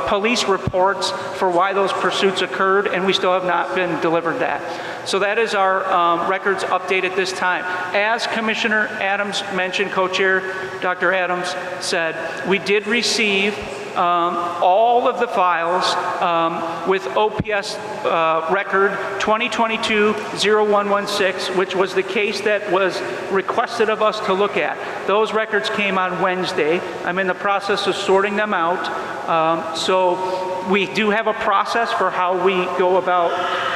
police reports for why those pursuits occurred, and we still have not been delivered that. So that is our records update at this time. As Commissioner Adams mentioned, Co-Chair Dr. Adams said, we did receive all of the files with OPS record 2022-0116, which was the case that was requested of us to look at. Those records came on Wednesday. I'm in the process of sorting them out. So we do have a process for how we go about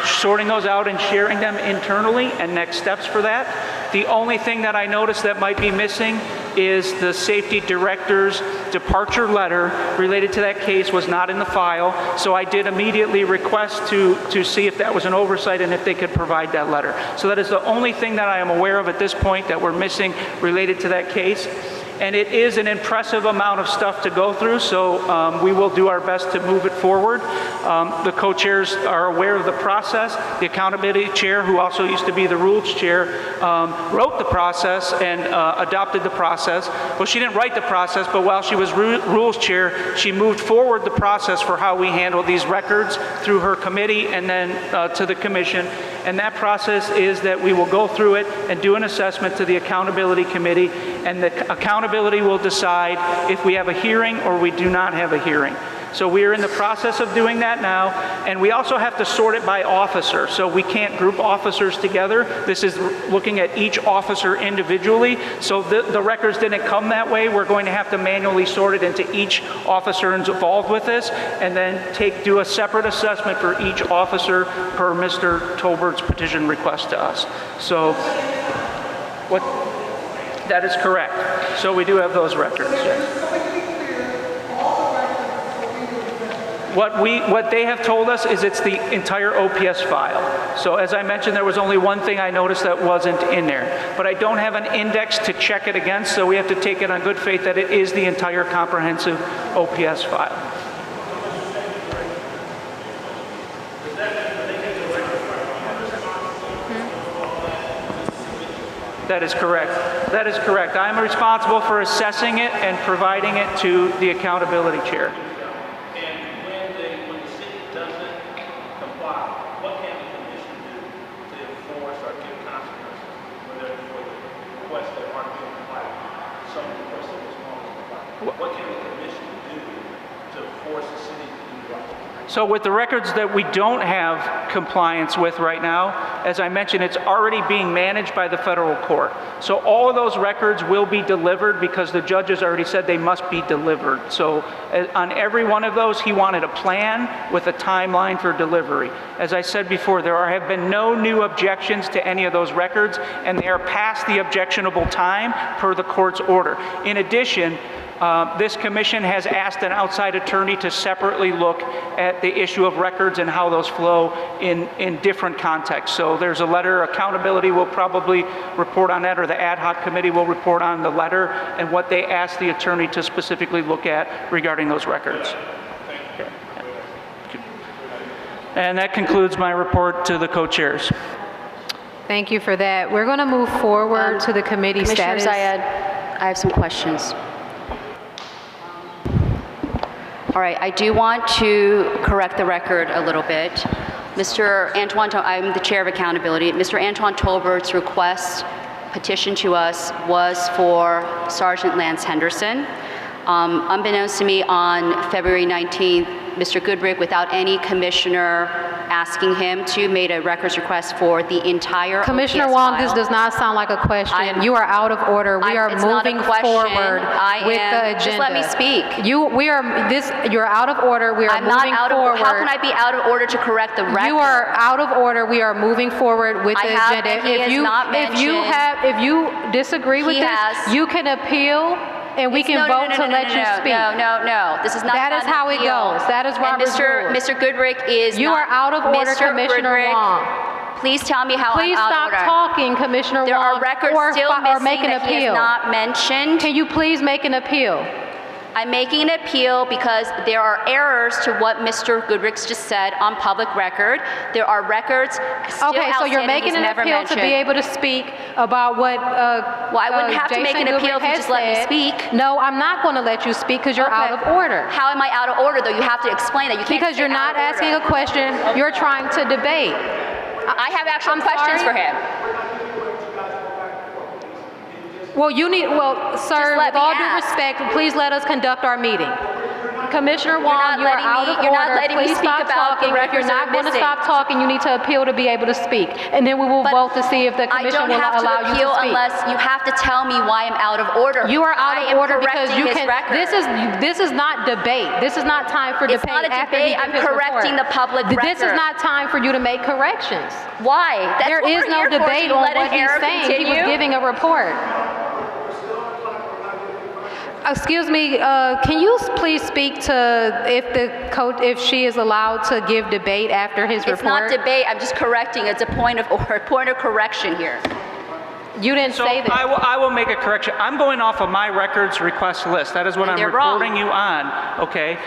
sorting those out and sharing them internally, and next steps for that. The only thing that I noticed that might be missing is the safety director's departure letter related to that case was not in the file. So I did immediately request to see if that was an oversight and if they could provide that letter. So that is the only thing that I am aware of at this point that we're missing related to that case. And it is an impressive amount of stuff to go through, so we will do our best to move it forward. The co-chairs are aware of the process. The accountability chair, who also used to be the rules chair, wrote the process and adopted the process. Well, she didn't write the process, but while she was rules chair, she moved forward the process for how we handle these records through her committee and then to the commission. And that process is that we will go through it and do an assessment to the accountability committee, and the accountability will decide if we have a hearing or we do not have a hearing. So we are in the process of doing that now, and we also have to sort it by officer. So we can't group officers together. This is looking at each officer individually. So the records didn't come that way. We're going to have to manually sort it into each officer involved with this, and then do a separate assessment for each officer per Mr. Tolbert's petition request to us. So that is correct. So we do have those records. What they have told us is it's the entire OPS file. So as I mentioned, there was only one thing I noticed that wasn't in there. But I don't have an index to check it against, so we have to take it on good faith that it is the entire comprehensive OPS file. That is correct. That is correct. I'm responsible for assessing it and providing it to the accountability chair. What can the commission do to force the city to do right? So with the records that we don't have compliance with right now, as I mentioned, it's already being managed by the federal court. So all of those records will be delivered because the judges already said they must be delivered. So on every one of those, he wanted a plan with a timeline for delivery. As I said before, there have been no new objections to any of those records, and they are past the objectionable time per the court's order. In addition, this commission has asked an outside attorney to separately look at the issue of records and how those flow in different contexts. So there's a letter, accountability will probably report on that, or the ad hoc committee will report on the letter and what they asked the attorney to specifically look at regarding those records. And that concludes my report to the co-chairs. Thank you for that. We're going to move forward to the committee Commissioner status. Zayed, I have some questions. All right, I do want to correct the record a little bit. Mr. Antoine, I'm the chair of accountability. Mr. Antoine Tolbert's request petition to us was for Sergeant Lance Henderson. Unbeknownst to me, on February 19th, Mr. Goodrick, without any commissioner asking him to, made a records request for the entire Commissioner OPS Wong, file. this does not sound like a question. You are out of order. We are It's not a moving question. forward with the agenda. Just let me speak. You're out of order. We are I'm not moving out of forward. How can I be out of order to correct the record? You are out of order. We are moving forward with the agenda. And he has not mentioned. If you disagree with He this, has. you can appeal. And we can vote to let you speak. No. This is not. That is how it goes. That is Robert's rules. Mr. Goodrick is. You are out of order, Commissioner Wong. Please tell me how Please I'm out of stop order. talking, Commissioner There Wong. are records or still or missing make an that he has appeal. not mentioned. Can you please make an appeal? I'm making an appeal because there are errors to what Mr. Goodrick just said on public record. There are records still Okay, so you're outstanding making he's an never appeal to be mentioned. able to speak about what Well, I wouldn't have to make Jason an appeal Goodrick if you has just let me said. speak. No, I'm not going to let you speak because you're out of order. How am I out of order, though? You have to explain that. You can't Because say you're not out of asking order. a question, you're trying to debate. I have actual questions for him. Well, sir, let with me all due ask. respect, please let us conduct our meeting. Commissioner Wong, you are out of You're not order. letting me Please speak stop about the talking. If you're records that not are going to missing. stop talking, you need to appeal to be able to speak. And then we will vote to see if the commission will allow you to speak. I don't have to appeal unless you have to tell me why I'm out of order. You are out of order because you can. Record. This is not debate. This is not time for debate. It's not a after he debate. I'm gives his correcting report. the public record. This is not time for you to make corrections. Why? That's There what is we're no here for, debate to on let an what he's error saying. He was continue. giving a report. Excuse me, can you please speak to if she is allowed to give debate after his report? It's not debate. I'm just correcting. It's a point of correction here. You didn't So say that. I will make a correction. I'm going off of my records request list. That is what And I'm they're wrong. reporting you on, okay?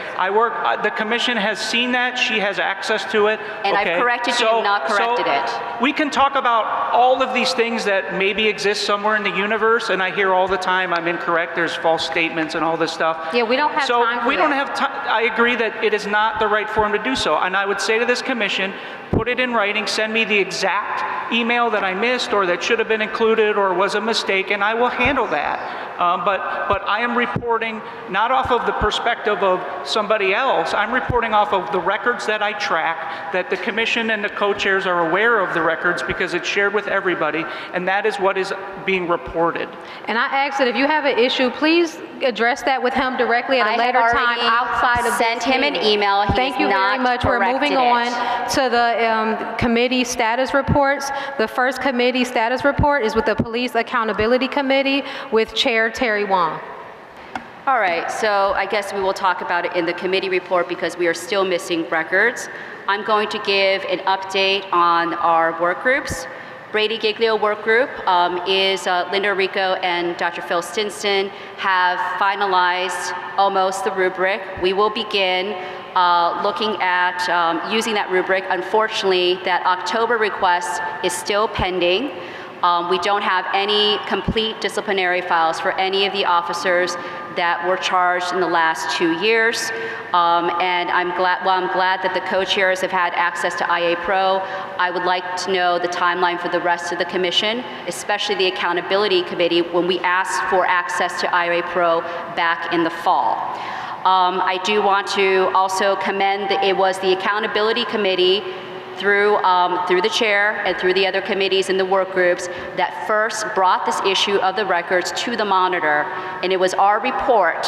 The commission has seen that. She has access to it. And I've okay? corrected you and not corrected it. We can talk about all of these things that maybe exist somewhere in the universe, and I hear all the time I'm incorrect, there's false statements and all this stuff. Yeah, we don't have time for So we don't that. have time. I agree that it is not the right forum to do so. And I would say to this commission, put it in writing, send me the exact email that I missed or that should have been included or was a mistake, and I will handle that. But I am reporting not off of the perspective of somebody else. I'm reporting off of the records that I track, that the commission and the co-chairs are aware of the records because it's shared with everybody, and that is what is being reported. And I asked that if you have an issue, please address that with him directly at a later time outside of sent this him an meeting. email. He Thank has you very not much. We're moving corrected on it. to the committee status reports. The first committee status report is with the Police Accountability Committee with Chair Terry Wong. All right, so I guess we will talk about it in the committee report because we are still missing records. I'm going to give an update on our work groups. Brady Giglio work group is Linda Rico and Dr. Phil Stinson have finalized almost the rubric. We will begin looking at using that rubric. Unfortunately, that October request is still pending. We don't have any complete disciplinary files for any of the officers that were charged in the last 2 years. And I'm glad that the co-chairs have had access to IA Pro. I would like to know the timeline for the rest of the commission, especially the Accountability Committee, when we asked for access to IA Pro back in the fall. I do want to also commend that it was the Accountability Committee through the chair and through the other committees and the work groups that first brought this issue of the records to the monitor, and it was our report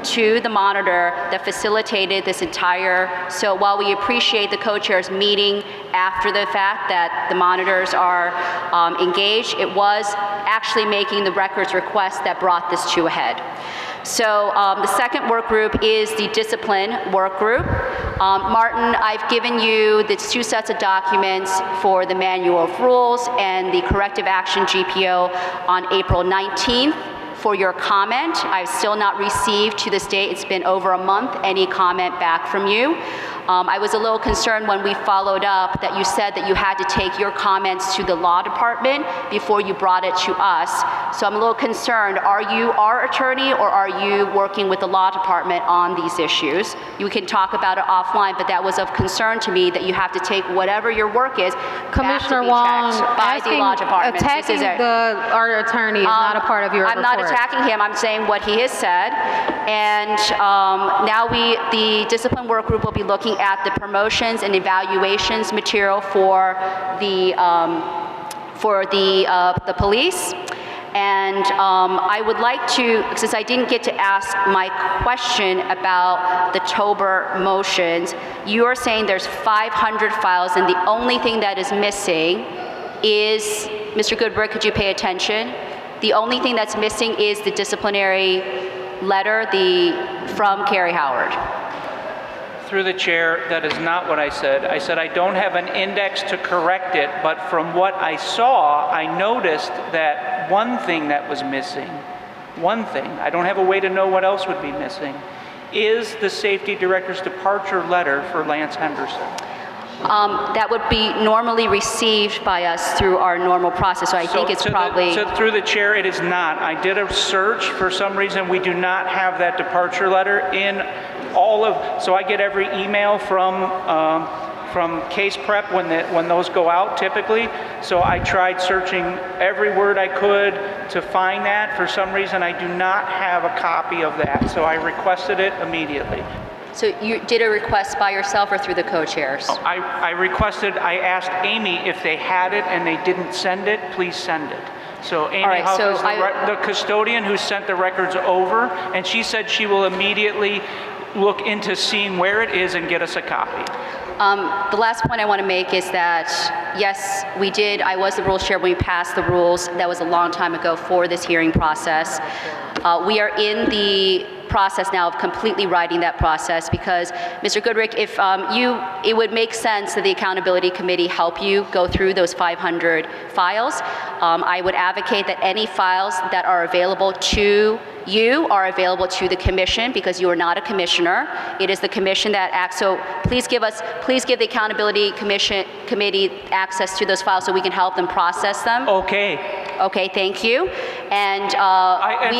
to the monitor that facilitated this entire, so while we appreciate the co-chairs meeting after the fact that the monitors are engaged, it was actually making the records request that brought this to a head. So the second work group is the discipline work group. Martin, I've given you the 2 sets of documents for the manual of rules and the corrective action GPO on April 19th for your comment. I've still not received to this date, it's been over a month, any comment back from you. I was a little concerned when we followed up that you said that you had to take your comments to the law department before you brought it to us. So I'm a little concerned. Are you our attorney or are you working with the law department on these issues? You can talk about it offline, but that was of concern to me that you have to take whatever your work is Commissioner back to be Wong, checked by the law department. attacking our attorney is not a part of your I'm report. not attacking him, I'm saying what he has said. And now the discipline work group will be looking at the promotions and evaluations material for the police. And I would like to, since I didn't get to ask my question about the Tober motions, you are saying there's 500 files and the only thing that is missing is, Mr. Goodberg, could you pay attention? The only thing that's missing is the disciplinary letter from Carrie Howard. Through the chair, that is not what I said. I said I don't have an index to correct it, but from what I saw, I noticed that one thing that was missing, I don't have a way to know what else would be missing, is the safety director's departure letter for Lance Henderson. That would be normally received by us through our normal process, so I think it's probably... Through the chair, it is not. I did a search. For some reason, we do not have that departure letter in all of... So I get every email from case prep when those go out, typically. So I tried searching every word I could to find that. For some reason, I do not have a copy of that, so I requested it immediately. So you did a request by yourself or through the co-chairs? I asked Amy if they had it and they didn't send it, please send it. So Amy Huff is the custodian who sent the records over, and she said she will immediately look into seeing where it is and get us a copy. The last point I want to make is that, yes, we did, I was the rules chair when we passed the rules. That was a long time ago for this hearing process. We are in the process now of completely writing that process because, Mr. Goodrick, if it would make sense that the Accountability Committee help you go through those 500 files. I would advocate that any files that are available to you are available to the commission because you are not a commissioner. It is the commission that acts. So please give the Accountability Committee access to those files so we can help them process them. Okay. Okay, thank you. And,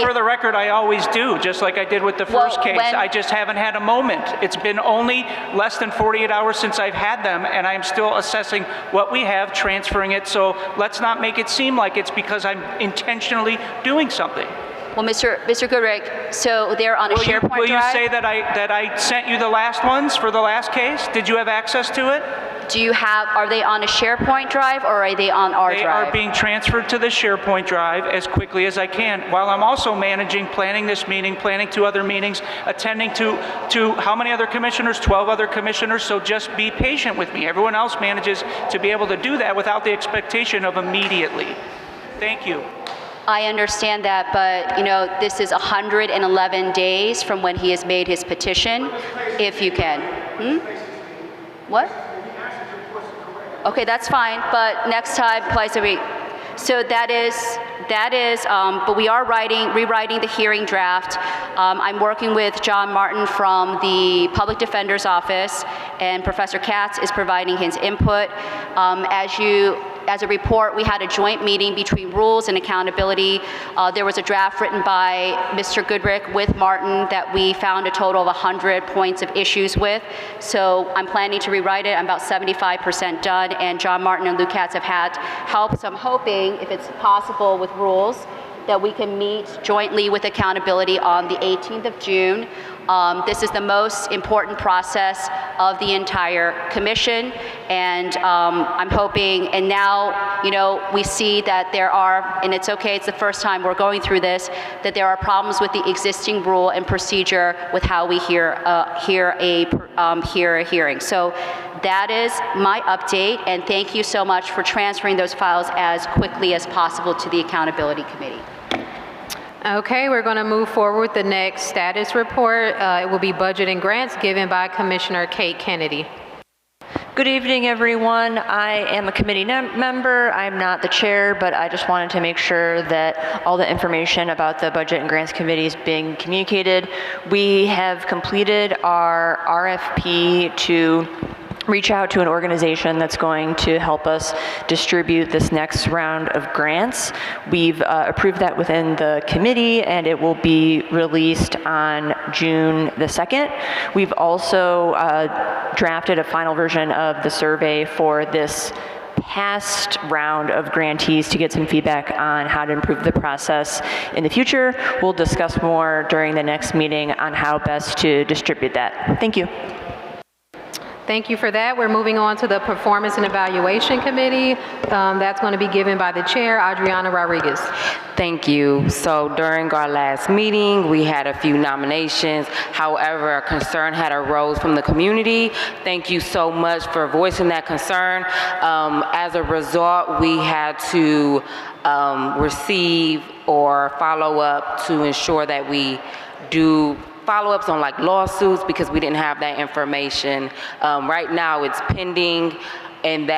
for the record, I always do, just like I did with the first case. I just haven't had a moment. It's been only less than 48 hours since I've had them, and I'm still assessing what we have, transferring it. So let's not make it seem like it's because I'm intentionally doing something. Well, Mr. Goodrick, so they're on a SharePoint drive? Will you say that I sent you the last ones for the last case? Did you have access to it? Are they on a SharePoint drive or are they on our drive? They are being transferred to the SharePoint drive as quickly as I can, while I'm also planning this meeting, planning 2 other meetings, attending to how many other commissioners? 12 other commissioners, so just be patient with me. Everyone else manages to be able to do that without the expectation of immediately. Thank you. I understand that, but this is 111 days from when he has made his petition, if you can. What? Okay, that's fine, but next time, twice a week. So that is, but we are rewriting the hearing draft. I'm working with John Martin from the Public Defender's Office, and Professor Katz is providing his input. As a report, we had a joint meeting between Rules and Accountability. There was a draft written by Mr. Goodrick with Martin that we found a total of 100 points of issues with. So I'm planning to rewrite it. I'm about 75% done, and John Martin and Lou Katz have had help. So I'm hoping, if it's possible with Rules, that we can meet jointly with Accountability on the 18th of June. This is the most important process of the entire commission, and I'm hoping, and now, we see that there are, and it's okay, it's the first time we're going through this, that there are problems with the existing rule and procedure with how we hear a hearing. So that is my update, and thank you so much for transferring those files as quickly as possible to the Accountability Committee. Okay, we're going to move forward with the next status report. It will be budget and grants given by Commissioner Kate Kennedy. Good evening, everyone. I am a committee member. I'm not the chair, but I just wanted to make sure that all the information about the Budget and Grants Committee is being communicated. We have completed our RFP to reach out to an organization that's going to help us distribute this next round of grants. We've approved that within the committee, and it will be released on June the 2nd. We've also drafted a final version of the survey for this past round of grantees to get some feedback on how to improve the process in the future. We'll discuss more during the next meeting on how best to distribute that. Thank you. Thank you for that. We're moving on to the Performance and Evaluation Committee. That's going to be given by the chair, Adriana Rodriguez. Thank you. So during our last meeting, we had a few nominations. However, a concern had arose from the community. Thank you so much for voicing that concern. As a result, we had to receive or follow up to ensure that we do follow-ups on like lawsuits because we didn't have that information. Right now it's pending, and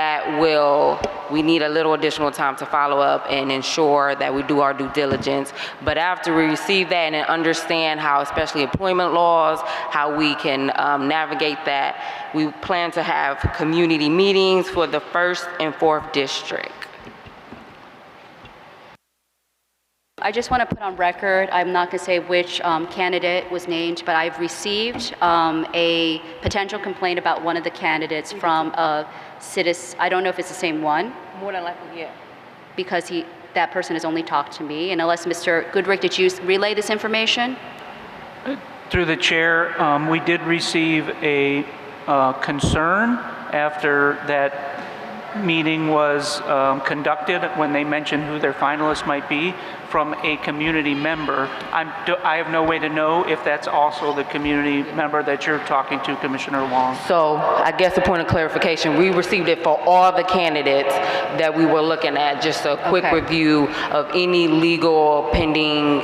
we need a little additional time to follow up and ensure that we do our due diligence. But after we receive that and understand how, especially employment laws, how we can navigate that, we plan to have community meetings for the 1st and 4th district. I just want to put on record, I'm not going to say which candidate was named, but I've received a potential complaint about one of the candidates from a citizen. I don't know if it's the same one. More than likely, yeah. Because that person has only talked to me. And unless Mr. Goodrick, did you relay this information? Through the chair, we did receive a concern after that meeting was conducted when they mentioned who their finalists might be from a community member. I have no way to know if that's also the community member that you're talking to, Commissioner Wong. So I guess a point of clarification, we received it for all the candidates that we were looking at, just a quick review of any legal pending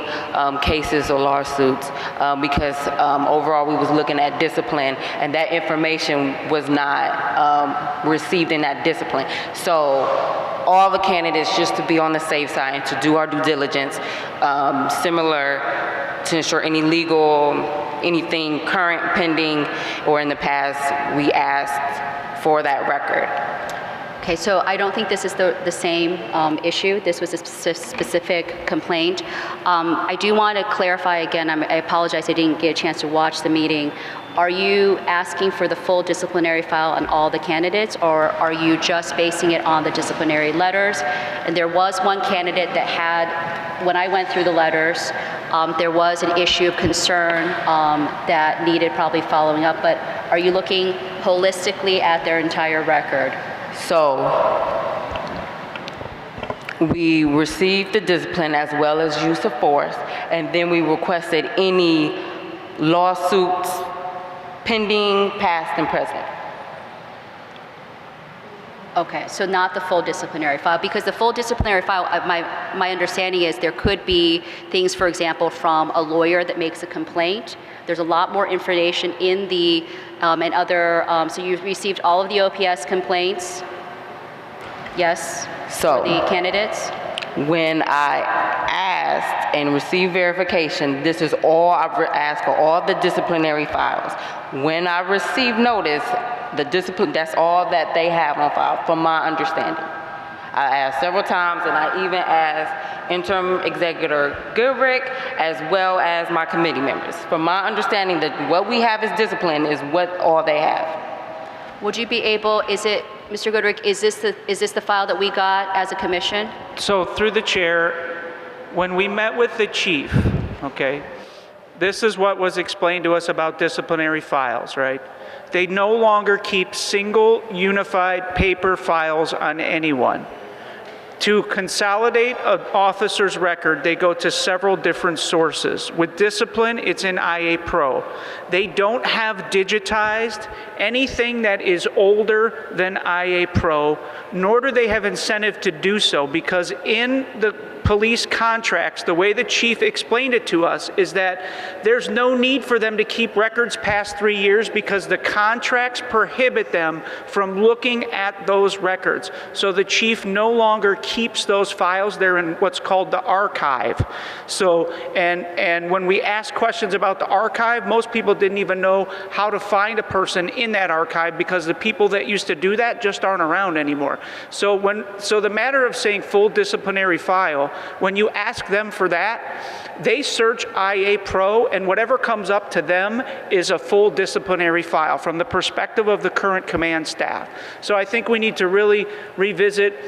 cases or lawsuits, because overall we was looking at discipline, and that information was not received in that discipline. So all the candidates, just to be on the safe side and to do our due diligence, similar to ensure any legal, anything current, pending, or in the past, we asked for that record. Okay, so I don't think this is the same issue. This was a specific complaint. I do want to clarify again, I apologize I didn't get a chance to watch the meeting. Are you asking for the full disciplinary file on all the candidates, or are you just basing it on the disciplinary letters? And there was one candidate that had, when I went through the letters, there was an issue of concern that needed probably following up, but are you looking holistically at their entire record? So we received the discipline as well as use of force, and then we requested any lawsuits pending, past and present. Okay, so not the full disciplinary file, because the full disciplinary file, my understanding is there could be things, for example, from a lawyer that makes a complaint. There's a lot more information in the, and other, so you've received all of the OPS complaints? Yes, so for the candidates? When I asked and received verification, this is all I've asked for, all the disciplinary files. When I received notice, the discipline, that's all that they have on file, from my understanding. I asked several times, and I even asked Interim Executive Goodrick as well as my committee members. From my understanding, that what we have as discipline is what all they have. Would you be able, is it, Mr. Goodrick, is this the file that we got as a commission? So through the chair, when we met with the chief, okay, this is what was explained to us about disciplinary files, right? They no longer keep single unified paper files on anyone. To consolidate an officer's record, they go to several different sources. With discipline, it's in IA Pro. They don't have digitized anything that is older than IA Pro, nor do they have incentive to do so, because in the police contracts, the way the chief explained it to us is that there's no need for them to keep records past 3 years because the contracts prohibit them from looking at those records. So the chief no longer keeps those files. They're in what's called the archive. So, and when we ask questions about the archive, most people didn't even know how to find a person in that archive because the people that used to do that just aren't around anymore. So the matter of saying full disciplinary file, when you ask them for that, they search IA Pro, and whatever comes up to them is a full disciplinary file from the perspective of the current command staff. So I think we need to really revisit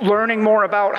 learning more about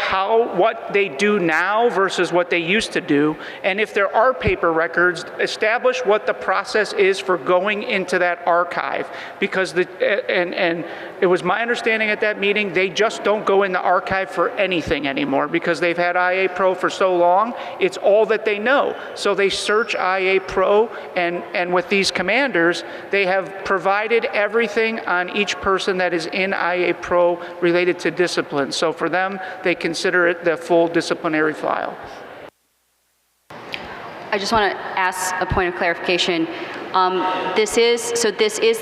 what they do now versus what they used to do, and if there are paper records, establish what the process is for going into that archive, because and it was my understanding at that meeting, they just don't go in the archive for anything anymore because they've had IA Pro for so long, it's all that they know. So they search IA Pro, and with these commanders, they have provided everything on each person that is in IA Pro related to discipline. So for them, they consider it the full disciplinary file. I just want to ask a point of clarification. This is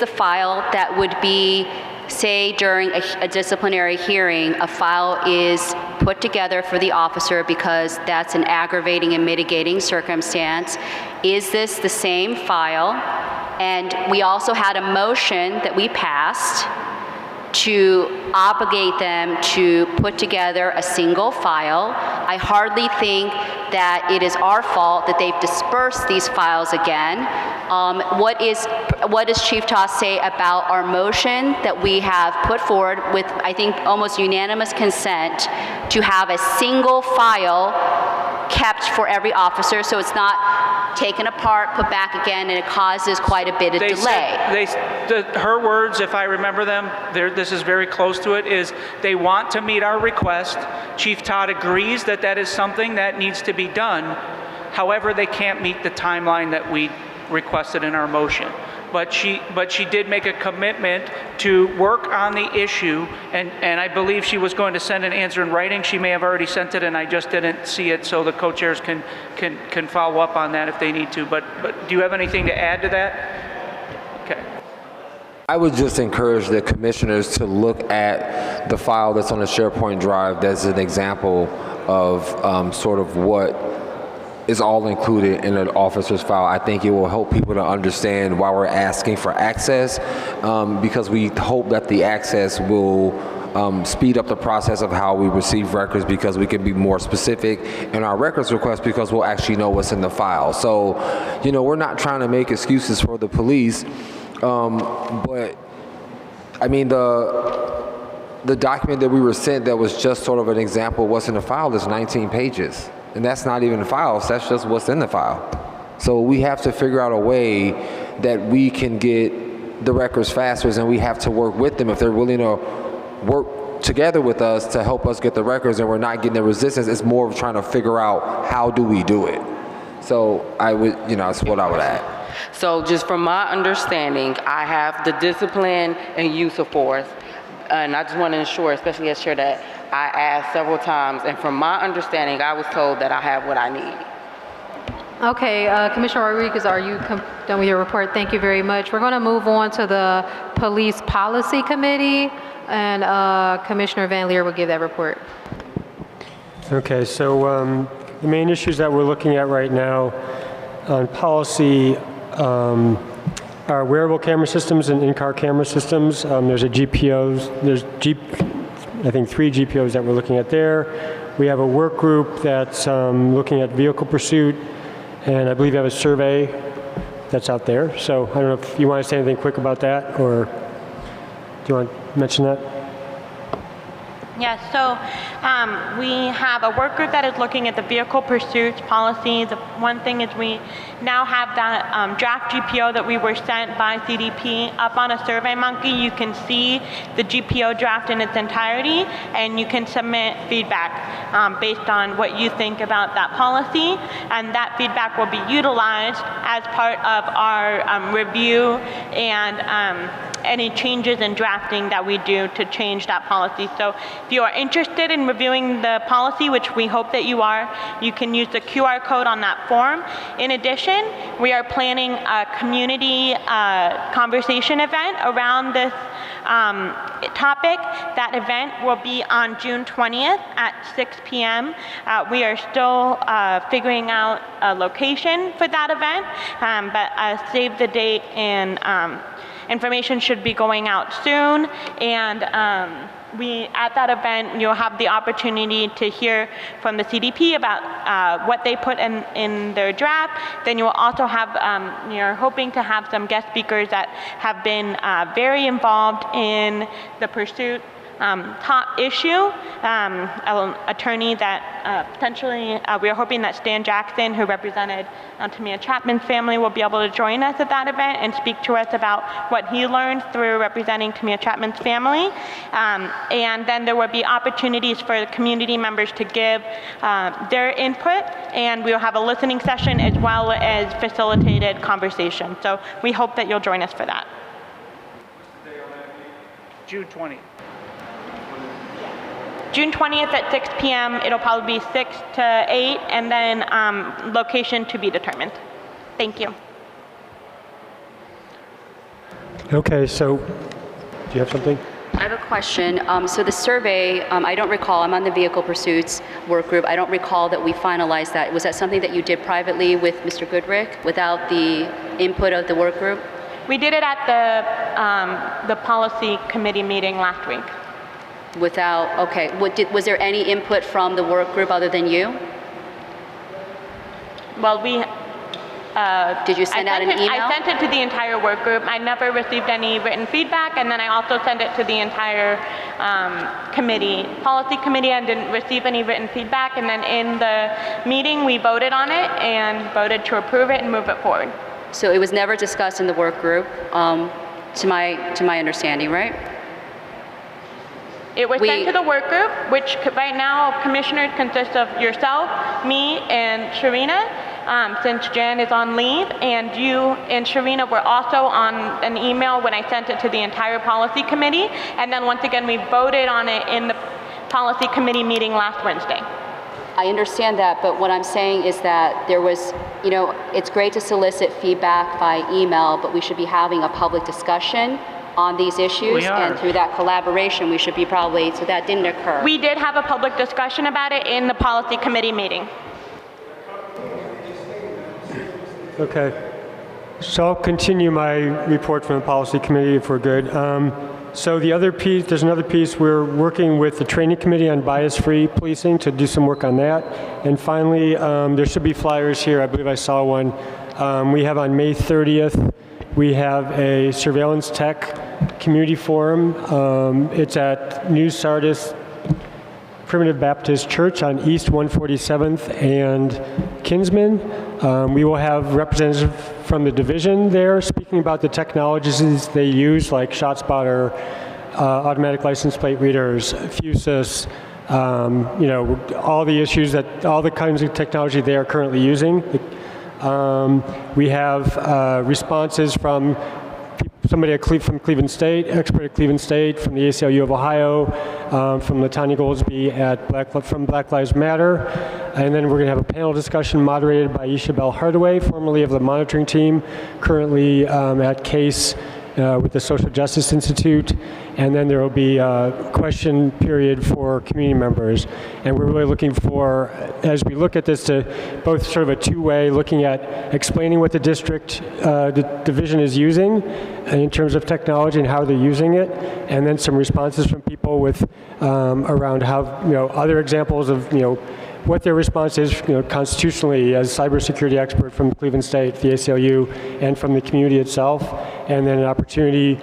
the file that would be, say during a disciplinary hearing, a file is put together for the officer because that's an aggravating and mitigating circumstance. Is this the same file? And we also had a motion that we passed to obligate them to put together a single file. I hardly think that it is our fault that they've dispersed these files again. What does Chief Toss say about our motion that we have put forward with, I think, almost unanimous consent to have a single file kept for every officer, so it's not taken apart, put back again, and it causes quite a bit of delay. Her words, if I remember them, this is very close to it, is they want to meet our request. Chief Todd agrees that that is something that needs to be done. However, they can't meet the timeline that we requested in our motion. But she did make a commitment to work on the issue, and I believe she was going to send an answer in writing. She may have already sent it, and I just didn't see it, so the co-chairs can follow up on that if they need to. But do you have anything to add to that? Okay. I would just encourage the commissioners to look at the file that's on the SharePoint drive. That's an example of sort of what is all included in an officer's file. I think it will help people to understand why we're asking for access, because we hope that the access will speed up the process of how we receive records, because we can be more specific in our records request, because we'll actually know what's in the file. So, you know, we're not trying to make excuses for the police, but I mean, the document that we were sent that was just sort of an example of what's in the file is 19 pages. And that's not even the files, that's just what's in the file. So we have to figure out a way that we can get the records faster, and we have to work with them if they're willing to work together with us to help us get the records, and we're not getting the resistance. It's more of trying to figure out how do we do it. So I would, you know, that's what I would add. So just from my understanding, I have the discipline and use of force. And I just want to ensure, especially as chair, that I asked several times, and from my understanding, I was told that I have what I need. Okay, Commissioner Rodriguez, are you done with your report? Thank you very much. We're going to move on to the Police Policy Committee, and Commissioner Van Leer will give that report. Okay, so the main issues that we're looking at right now on policy are wearable camera systems and in-car camera systems. There's a GPOs, I think 3 GPOs that we're looking at there. We have a work group that's looking at vehicle pursuit, and I believe you have a survey that's out there. So I don't know if you want to say anything quick about that, or do you want to mention that? Yes, so we have a work group that is looking at the vehicle pursuits policy. The one thing is we now have that draft GPO that we were sent by CDP up on a SurveyMonkey. You can see the GPO draft in its entirety, and you can submit feedback based on what you think about that policy, and that feedback will be utilized as part of our review and any changes in drafting that we do to change that policy. So if you are interested in reviewing the policy, which we hope that you are, you can use the QR code on that form. In addition, we are planning a community conversation event around this topic. That event will be on June 20th at 6 p.m. We are still figuring out a location for that event, but save the date, and information should be going out soon, and at that event, you'll have the opportunity to hear from the CDP about what they put in their draft. Then you will also have, you're hoping to have some guest speakers that have been very involved in the pursuit top issue, an attorney that potentially, we are hoping that Stan Jackson, who represented Tamia Chapman's family, will be able to join us at that event and speak to us about what he learned through representing Tamia Chapman's family. And then there will be opportunities for the community members to give their input, and we will have a listening session as well as facilitated conversation. So we hope that you'll join us for that. June 20th. June 20th at 6 p.m. It'll probably be 6 to 8, and then location to be determined. Thank you. Okay, so do you have something? I have a question. So the survey, I don't recall, I'm on the vehicle pursuits work group. I don't recall that we finalized that. Was that something that you did privately with Mr. Goodrick without the input of the work group? We did it at the policy committee meeting last week. Without, okay. Was there any input from the work group other than you? Well, Did you send out an email? I sent it to the entire work group. I never received any written feedback, and then I also sent it to the entire policy committee, and didn't receive any written feedback. And then in the meeting, we voted on it and voted to approve it and move it forward. So it was never discussed in the work group, to my understanding, right? It was sent to the work group, which right now commissioners consist of yourself, me, and Sharina, since Jen is on leave, and you and Sharina were also on an email when I sent it to the entire policy committee, and then once again we voted on it in the policy committee meeting last Wednesday. I understand that, but what I'm saying is that there was, it's great to solicit feedback by email, but we should be having a public discussion on these issues, and through that collaboration, we should be so that didn't occur. We did have a public discussion about it in the policy committee meeting. Okay. So I'll continue my report from the policy committee if we're good. So the other piece, there's another piece, we're working with the training committee on bias-free policing to do some work on that. And finally, there should be flyers here. I believe I saw one. We have on May 30th, we have a surveillance tech community forum. It's at New Sardis Primitive Baptist Church on East 147th and Kinsman. We will have representatives from the division there speaking about the technologies they use, like ShotSpotter, automatic license plate readers, Fusus, all the issues all the kinds of technology they are currently using. We have responses from somebody from Cleveland State, expert at Cleveland State, from the ACLU of Ohio, from Latanya Goldsby from Black Lives Matter. And then we're going to have a panel discussion moderated by Isabel Hardaway, formerly of the monitoring team, currently at CASE with the Social Justice Institute. And then there will be a question period for community members. And we're really looking for, as we look at this, to both sort of a two-way, looking at explaining what the division is using in terms of technology and how they're using it, and then some responses from people with around how, other examples of, what their response is, constitutionally as cybersecurity expert from Cleveland State, the ACLU, and from the community itself, and then an opportunity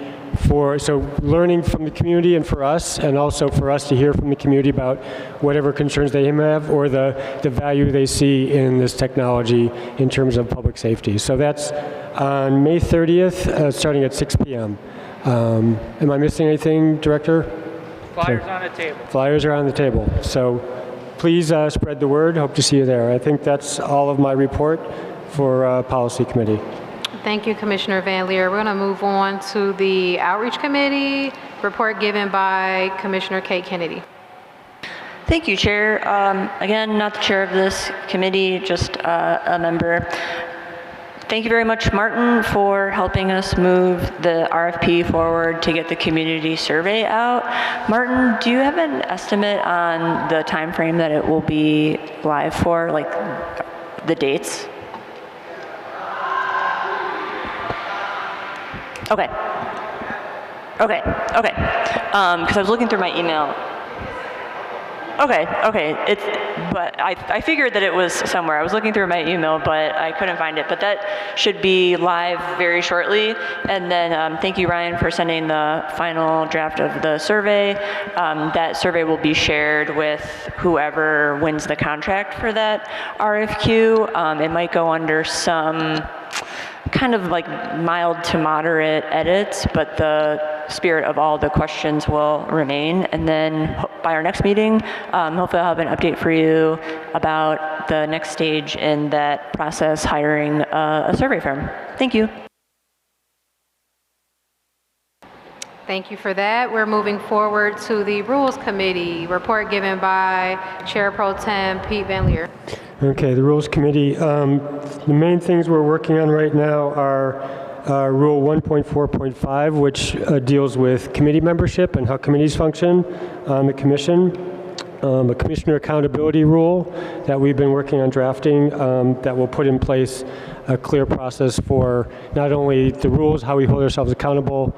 so learning from the community and for us, and also for us to hear from the community about whatever concerns they have or the value they see in this technology in terms of public safety. So that's on May 30th, starting at 6 p.m. Am I missing anything, Director? Flyers on the table. Flyers are on the table. So please spread the word. Hope to see you there. I think that's all of my report for Policy Committee. Thank you, Commissioner Van Leer. We're going to move on to the Outreach Committee, report given by Commissioner Kate Kennedy. Thank you, Chair. Again, not the chair of this committee, just a member. Thank you very much, Martin, for helping us move the RFP forward to get the community survey out. Martin, do you have an estimate on the time frame that it will be live for, like the dates? Okay. Because I was looking through my email. Okay. But I figured that it was somewhere. I was looking through my email, but I couldn't find it. But that should be live very shortly. And then thank you, Ryan, for sending the final draft of the survey. That survey will be shared with whoever wins the contract for that RFQ. It might go under some kind of like mild to moderate edits, but the spirit of all the questions will remain. And then by our next meeting, hopefully I'll have an update for you about the next stage in that process, hiring a survey firm. Thank you. Thank you for that. We're moving forward to the Rules Committee, report given by Chair Pro Tem Pete Van Leer. Okay, the Rules Committee. The main things we're working on right now are Rule 1.4.5, which deals with committee membership and how committees function on the Commission. A Commissioner Accountability Rule that we've been working on drafting that will put in place a clear process for not only the rules, how we hold ourselves accountable,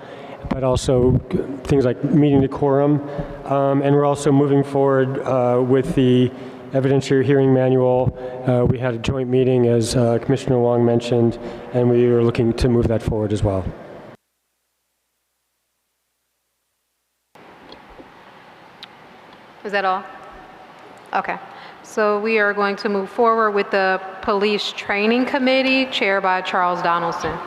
but also things like meeting decorum. And we're also moving forward with the evidentiary hearing manual. We had a joint meeting, as Commissioner Wong mentioned, and we are looking to move that forward as well. Is that all? Okay. So we are going to move forward with the Police Training Committee, chaired by Charles Donaldson.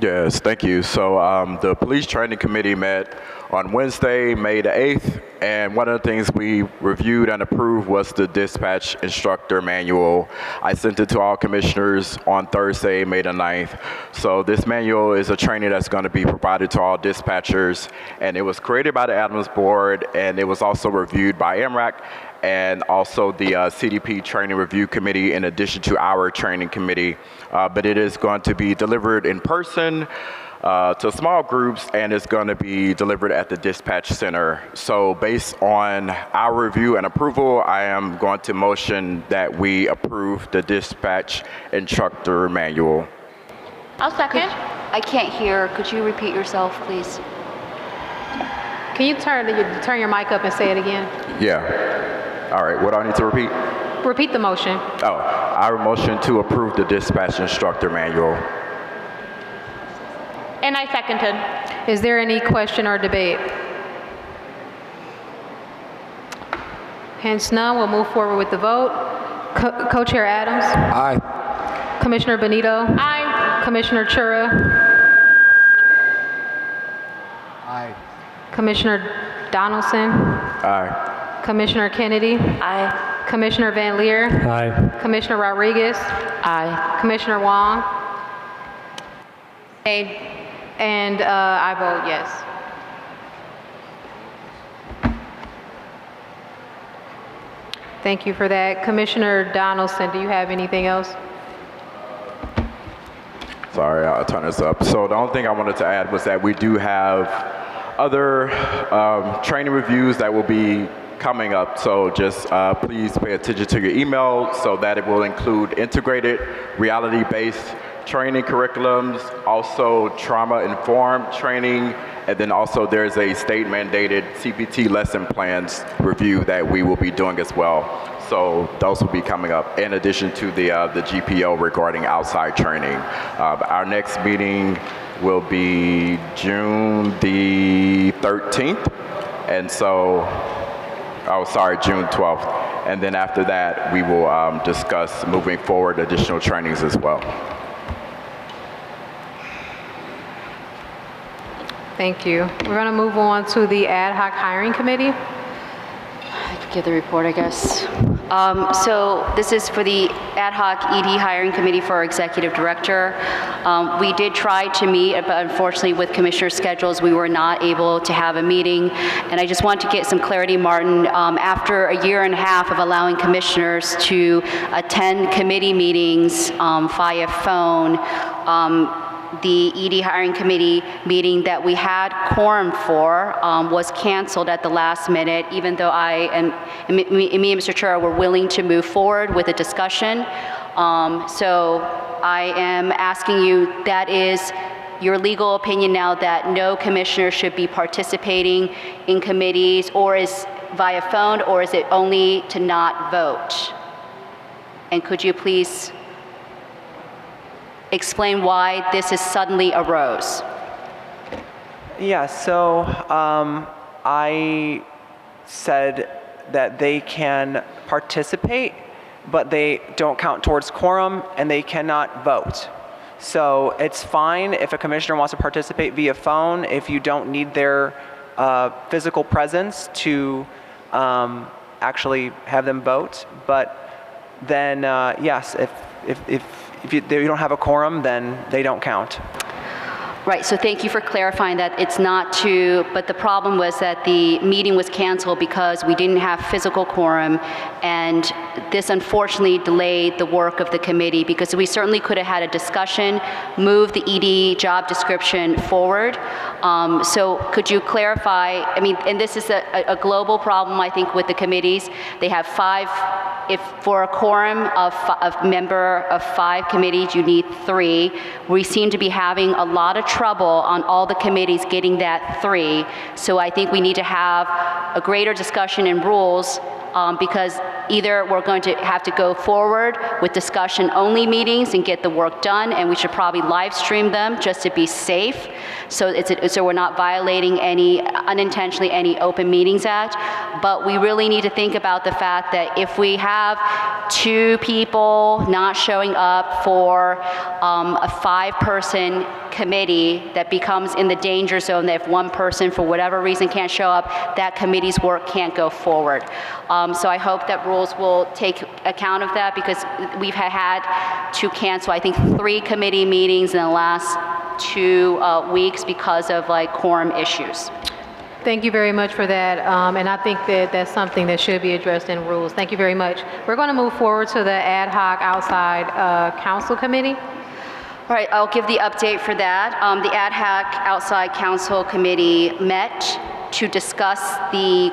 Yes, thank you. So the Police Training Committee met on Wednesday, May the 8th, and one of the things we reviewed and approved was the dispatch instructor manual. I sent it to all commissioners on Thursday, May the 9th. So this manual is a training that's going to be provided to all dispatchers, and it was created by the Adams Board, and it was also reviewed by MRAC and also the CDP Training Review Committee, in addition to our training committee. But it is going to be delivered in person to small groups, and it's going to be delivered at the dispatch center. So based on our review and approval, I am going to motion that we approve the dispatch instructor manual. I'll second. I can't hear. Could you repeat yourself, please? Can you turn your mic up and say it again? Yeah. All right, what do I need to repeat? Repeat the motion. Oh, our motion to approve the dispatch instructor manual. And I seconded. Is there any question or debate? Hence none, we'll move forward with the vote. Co-Chair Adams? Aye. Commissioner Benito? Aye. Commissioner Chura? Aye. Commissioner Donaldson? Aye. Commissioner Kennedy? Aye. Commissioner Van Leer? Aye. Commissioner Rodriguez? Aye. Commissioner Wong? Aye. And I vote yes. Thank you for that. Commissioner Donaldson, do you have anything else? Sorry, I'll turn this up. So the only thing I wanted to add was that we do have other training reviews that will be coming up. So just please pay attention to your email, so that it will include integrated reality-based training curriculums, also trauma-informed training, and then also there's a state-mandated CPT lesson plans review that we will be doing as well. So those will be coming up in addition to the GPO regarding outside training. Our next meeting will be June the 13th, and so, June 12th. And then after that, we will discuss moving forward additional trainings as well. Thank you. We're going to move on to the Ad Hoc Hiring Committee. I could give the report, I guess. So this is for the Ad Hoc ED Hiring Committee for our Executive Director. We did try to meet, but unfortunately with commissioner schedules, we were not able to have a meeting. And I just want to get some clarity, Martin. After a year and a half of allowing commissioners to attend committee meetings via phone, the ED Hiring Committee meeting that we had quorum for was canceled at the last minute, even though me and Mr. Chura were willing to move forward with a discussion. So I am asking you, that is your legal opinion now, that no commissioner should be participating in committees, or is via phone, or is it only to not vote? And could you please explain why this is suddenly arose? Yeah, so I said that they can participate, but they don't count towards quorum, and they cannot vote. So it's fine if a commissioner wants to participate via phone if you don't need their physical presence to actually have them vote. But then, yes, if you don't have a quorum, then they don't count. Right, so thank you for clarifying that it's not to, but the problem was that the meeting was canceled because we didn't have physical quorum, and this unfortunately delayed the work of the committee, because we certainly could have had a discussion, move the ED job description forward. So could you clarify, I mean, and this is a global problem, I think, with the committees. They have 5, if for a quorum of member of 5 committees, you need 3. We seem to be having a lot of trouble on all the committees getting that 3. So I think we need to have a greater discussion in rules, because either we're going to have to go forward with discussion-only meetings and get the work done, and we should probably live stream them just to be safe, so we're not violating unintentionally any Open Meetings Act. But we really need to think about the fact that if we have 2 people not showing up for a 5-person committee that becomes in the danger zone, that if one person for whatever reason can't show up, that committee's work can't go forward. So I hope that rules will take account of that, because we've had to cancel, I think, 3 committee meetings in the last 2 weeks because of quorum issues. Thank you very much for that, and I think that that's something that should be addressed in rules. Thank you very much. We're going to move forward to the ad hoc outside council committee. All right, I'll give the update for that. The ad hoc outside council committee met to discuss the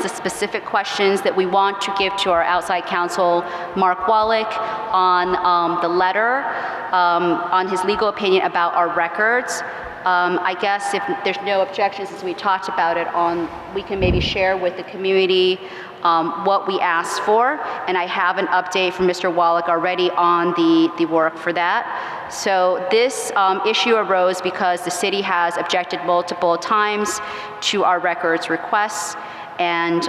specific questions that we want to give to our outside counsel, Mark Wallach, on the letter, on his legal opinion about our records. I guess if there's no objections, since we talked about it, we can maybe share with the community what we asked for, and I have an update from Mr. Wallach already on the work for that. So this issue arose because the city has objected multiple times to our records requests, and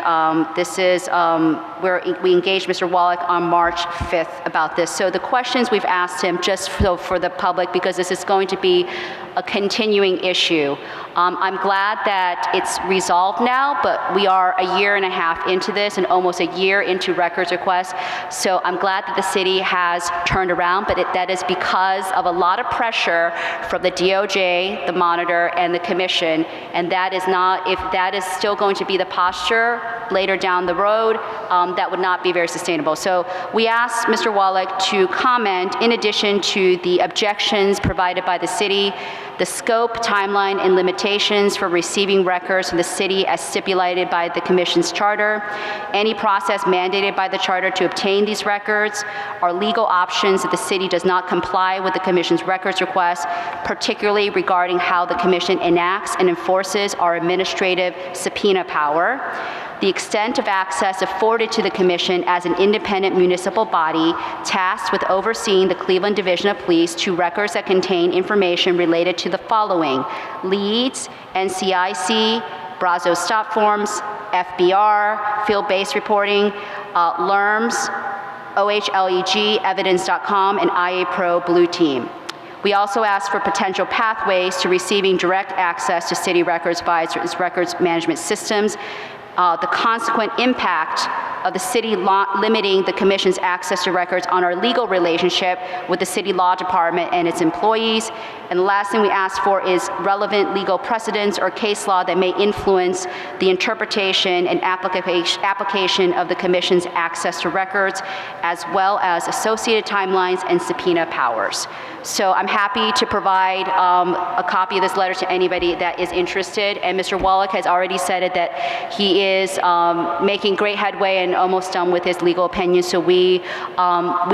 this is where we engaged Mr. Wallach on March 5th about this. So the questions we've asked him, just for the public, because this is going to be a continuing issue. I'm glad that it's resolved now, but we are a year and a half into this and almost a year into records requests. So I'm glad that the city has turned around, but that is because of a lot of pressure from the DOJ, the monitor, and the commission. And that is not, if that is still going to be the posture later down the road, that would not be very sustainable. So we asked Mr. Wallach to comment, in addition to the objections provided by the city, the scope, timeline, and limitations for receiving records from the city as stipulated by the Commission's charter, any process mandated by the charter to obtain these records, our legal options if the city does not comply with the Commission's records request, particularly regarding how the Commission enacts and enforces our administrative subpoena power, the extent of access afforded to the Commission as an independent municipal body tasked with overseeing the Cleveland Division of Police to records that contain information related to the following: leads, NCIC, Brazos stop forms, FBR, field-based reporting, LERMS, OHLEG, evidence.com, and IA Pro Blue Team. We also asked for potential pathways to receiving direct access to city records by its records management systems, the consequent impact of the city limiting the Commission's access to records on our legal relationship with the city law department and its employees. And the last thing we asked for is relevant legal precedents or case law that may influence the interpretation and application of the Commission's access to records, as well as associated timelines and subpoena powers. So I'm happy to provide a copy of this letter to anybody that is interested. And Mr. Wallach has already said it, that he is making great headway and almost done with his legal opinion. So we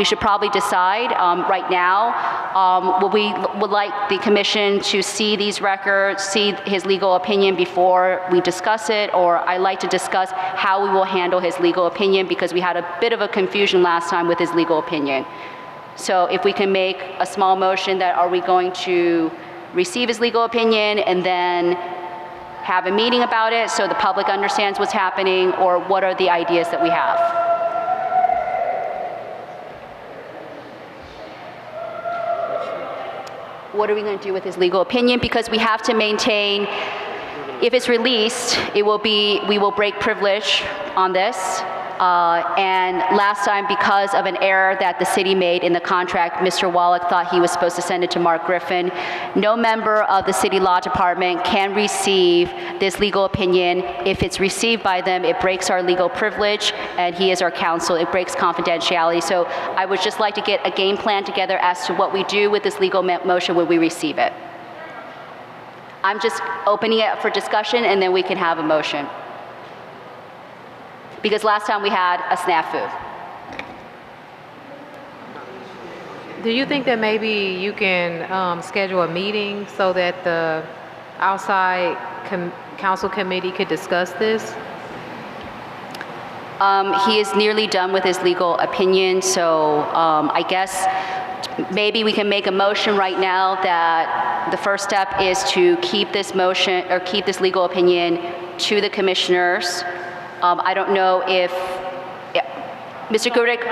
should probably decide right now. We would like the Commission to see these records, see his legal opinion before we discuss it, or I like to discuss how we will handle his legal opinion, because we had a bit of a confusion last time with his legal opinion. So if we can make a small motion that are we going to receive his legal opinion and then have a meeting about it so the public understands what's happening, or what are the ideas that we have? What are we going to do with his legal opinion? Because we have to maintain, if it's released, we will break privilege on this. And last time, because of an error that the city made in the contract, Mr. Wallach thought he was supposed to send it to Mark Griffin. No member of the city law department can receive this legal opinion. If it's received by them, it breaks our legal privilege, and he is our counsel. It breaks confidentiality. So I would just like to get a game plan together as to what we do with this legal motion when we receive it. I'm just opening it up for discussion, and then we can have a motion. Because last time we had a snafu. Do you think that maybe you can schedule a meeting so that the outside council committee could discuss this? He is nearly done with his legal opinion, so I guess maybe we can make a motion right now that the first step is to keep this motion, or keep this legal opinion to the commissioners. I don't know if, Mr. Gudick.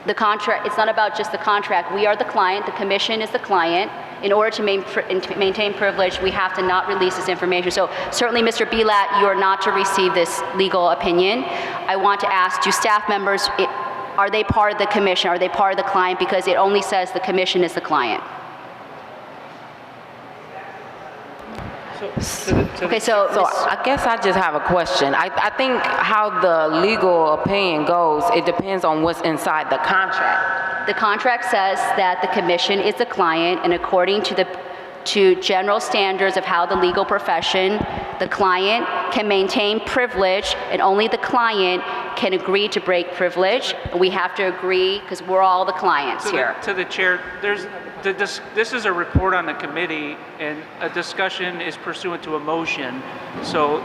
The contract, it's not about just the contract. We are the client, the commission is the client. In order to maintain privilege, we have to not release this information. So certainly, Mr. Bilat, you are not to receive this legal opinion. I want to ask, do staff members, are they part of the commission? Are they part of the client? Because it only says the commission is the client. Okay, so I guess I just have a question. I think how the legal opinion goes, it depends on what's inside the contract. The contract says that the commission is the client, and according to general standards of how the legal profession, the client can maintain privilege, and only the client can agree to break privilege. We have to agree because we're all the clients here. To the chair, this is a report on the committee, and a discussion is pursuant to a motion. So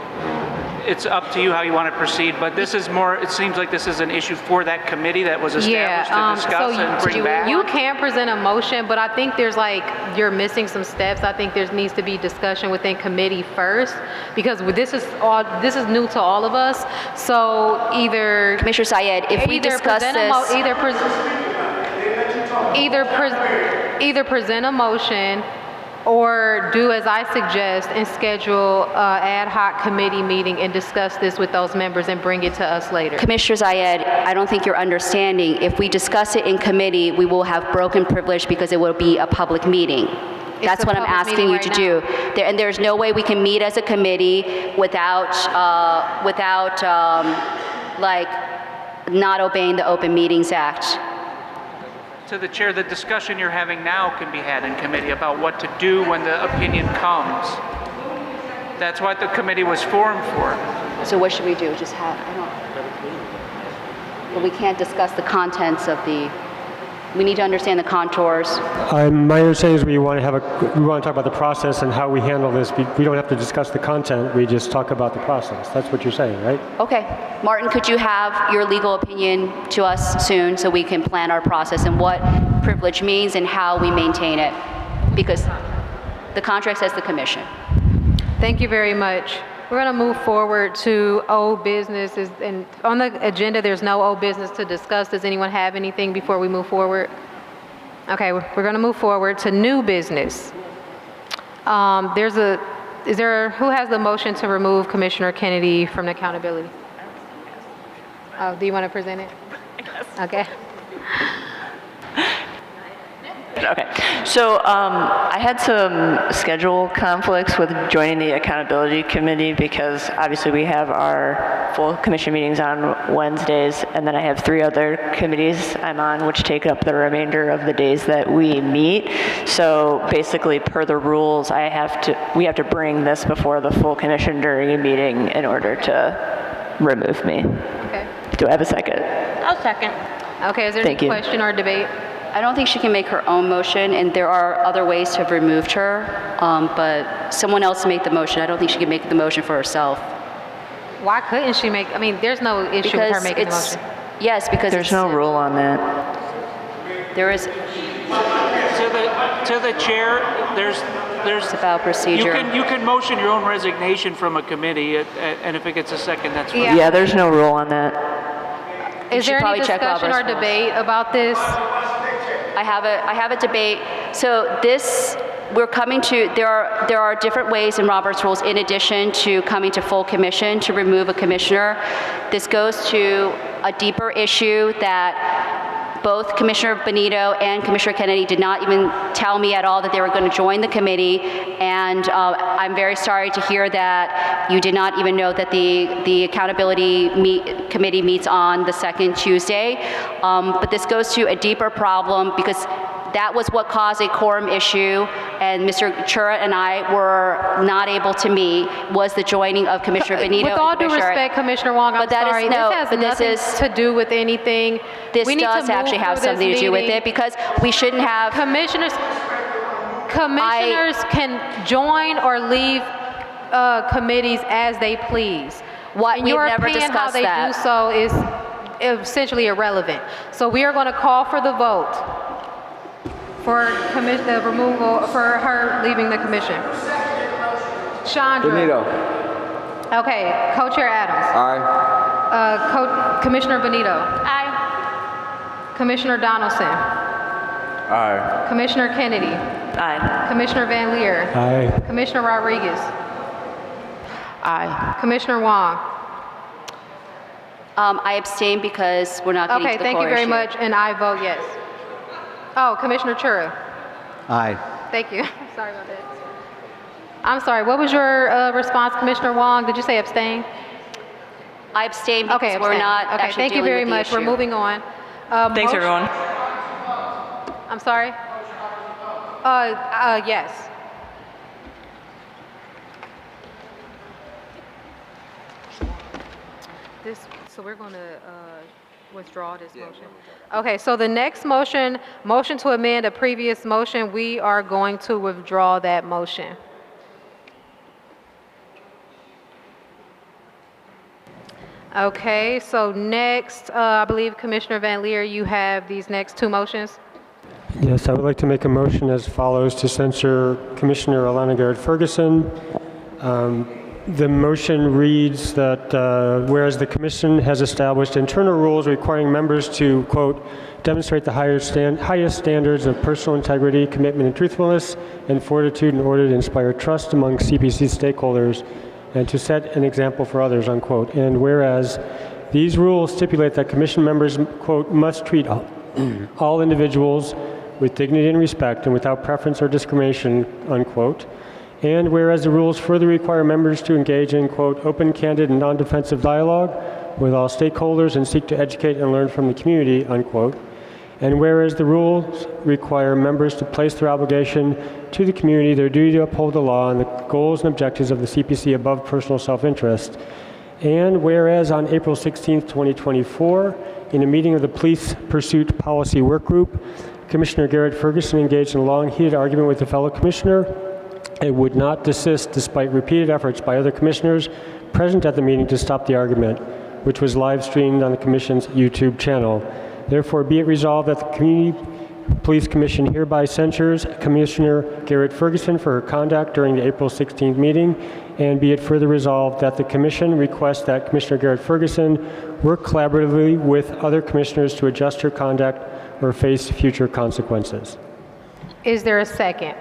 it's up to you how you want to proceed, but this is more, it seems like this is an issue for that committee that was established to discuss and bring back. You can present a motion, but I think there's you're missing some steps. I think there needs to be discussion within committee first, because this is new to all of us. So either Commissioner Syed, if we discuss this, either present a motion or do as I suggest and schedule an ad hoc committee meeting and discuss this with those members and bring it to us later. Commissioner Syed, I don't think you're understanding. If we discuss it in committee, we will have broken privilege because it will be a public meeting. That's what I'm asking you to do. And there's no way we can meet as a committee without not obeying the Open Meetings Act. To the chair, the discussion you're having now can be had in committee about what to do when the opinion comes. That's what the committee was formed for. So what should we do? Just have, but we can't discuss the contents of we need to understand the contours. My understanding is we want to talk about the process and how we handle this. We don't have to discuss the content, we just talk about the process. That's what you're saying, right? Okay. Martin, could you have your legal opinion to us soon so we can plan our process and what privilege means and how we maintain it? Because the contract says the commission. Thank you very much. We're going to move forward to old business. And on the agenda, there's no old business to discuss. Does anyone have anything before we move forward? Okay, we're going to move forward to new business. Who has the motion to remove Commissioner Kennedy from the accountability? Oh, do you want to present it? Okay. Okay, so I had some schedule conflicts with joining the accountability committee because obviously we have our full commission meetings on Wednesdays, and then I have 3 other committees I'm on which take up the remainder of the days that we meet. So basically, per the rules, we have to bring this before the full commission during a meeting in order to remove me. Okay. Do I have a second? I'll second. Okay, is there any question or debate? I don't think she can make her own motion, and there are other ways to have removed her, but someone else make the motion. I don't think she can make the motion for herself. Why couldn't she make, there's no issue with her making the motion. Yes, because there's no rule on that. There is. To the chair, there's about procedure. You can motion your own resignation from a committee, and if it gets a second, that's fine. Yeah, there's no rule on that. Is there any discussion or debate about this? I have a debate. So we're coming to, there are different ways in Robert's rules in addition to coming to full commission to remove a commissioner. This goes to a deeper issue that both Commissioner Benito and Commissioner Kennedy did not even tell me at all that they were going to join the committee, and I'm very sorry to hear that you did not even know that the accountability committee meets on the second Tuesday. But this goes to a deeper problem because that was what caused a quorum issue, and Mr. Chura and I were not able to meet, was the joining of Commissioner Benito. With all due respect, Commissioner Wong, I'm sorry, this has nothing to do with anything. This does actually have something to do with it because we shouldn't have... Commissioners can join or leave committees as they please. What? In We've your never opinion, how discussed they that. do so is essentially irrelevant. So we are going to call for the vote for the removal, for her leaving the commission. Chandra. Benito. Okay, Co-Chair Adams. Aye. Commissioner Benito. Aye. Commissioner Donaldson. Aye. Commissioner Kennedy. Aye. Commissioner Van Leer. Aye. Commissioner Rodriguez. Aye. Commissioner Wong. I abstain because we're not getting Okay, to the thank core you very issue. much, and I vote yes. Oh, Commissioner Chura. Aye. Thank you. Sorry about that. I'm sorry, what was your response, Commissioner Wong? Did you say abstain? I abstain because Okay, we're abstain. not Okay, actually thank you dealing very with the much. We're issue. moving on. Thanks, everyone. I'm sorry? Yes. So we're going to withdraw this motion. Okay, so the next motion to amend a previous motion, we are going to withdraw that motion. Okay, so next, I believe Commissioner Van Leer, you have these next two motions. Yes, I would like to make a motion as follows to censure Commissioner Alana Garrett Ferguson. The motion reads that whereas the commission has established internal rules requiring members to, quote, demonstrate the highest standards of personal integrity, commitment, and truthfulness, and fortitude in order to inspire trust among CPC stakeholders and to set an example for others, unquote. And whereas these rules stipulate that commission members, quote, must treat all individuals with dignity and respect and without preference or discrimination, unquote. And whereas the rules further require members to engage in, quote, open, candid, and non-defensive dialogue with all stakeholders and seek to educate and learn from the community, unquote. And whereas the rules require members to place their obligation to the community, their duty to uphold the law and the goals and objectives of the CPC above personal self-interest. And whereas on April 16th, 2024, in a meeting of the Police Pursuit Policy Work Group, Commissioner Garrett Ferguson engaged in a long, heated argument with a fellow commissioner and would not desist despite repeated efforts by other commissioners present at the meeting to stop the argument, which was live streamed on the Commission's YouTube channel. Therefore, be it resolved that the Community Police Commission hereby censures Commissioner Garrett Ferguson for her conduct during the April 16th meeting, and be it further resolved that the Commission requests that Commissioner Garrett Ferguson work collaboratively with other commissioners to adjust her conduct or face future consequences. Is there a second?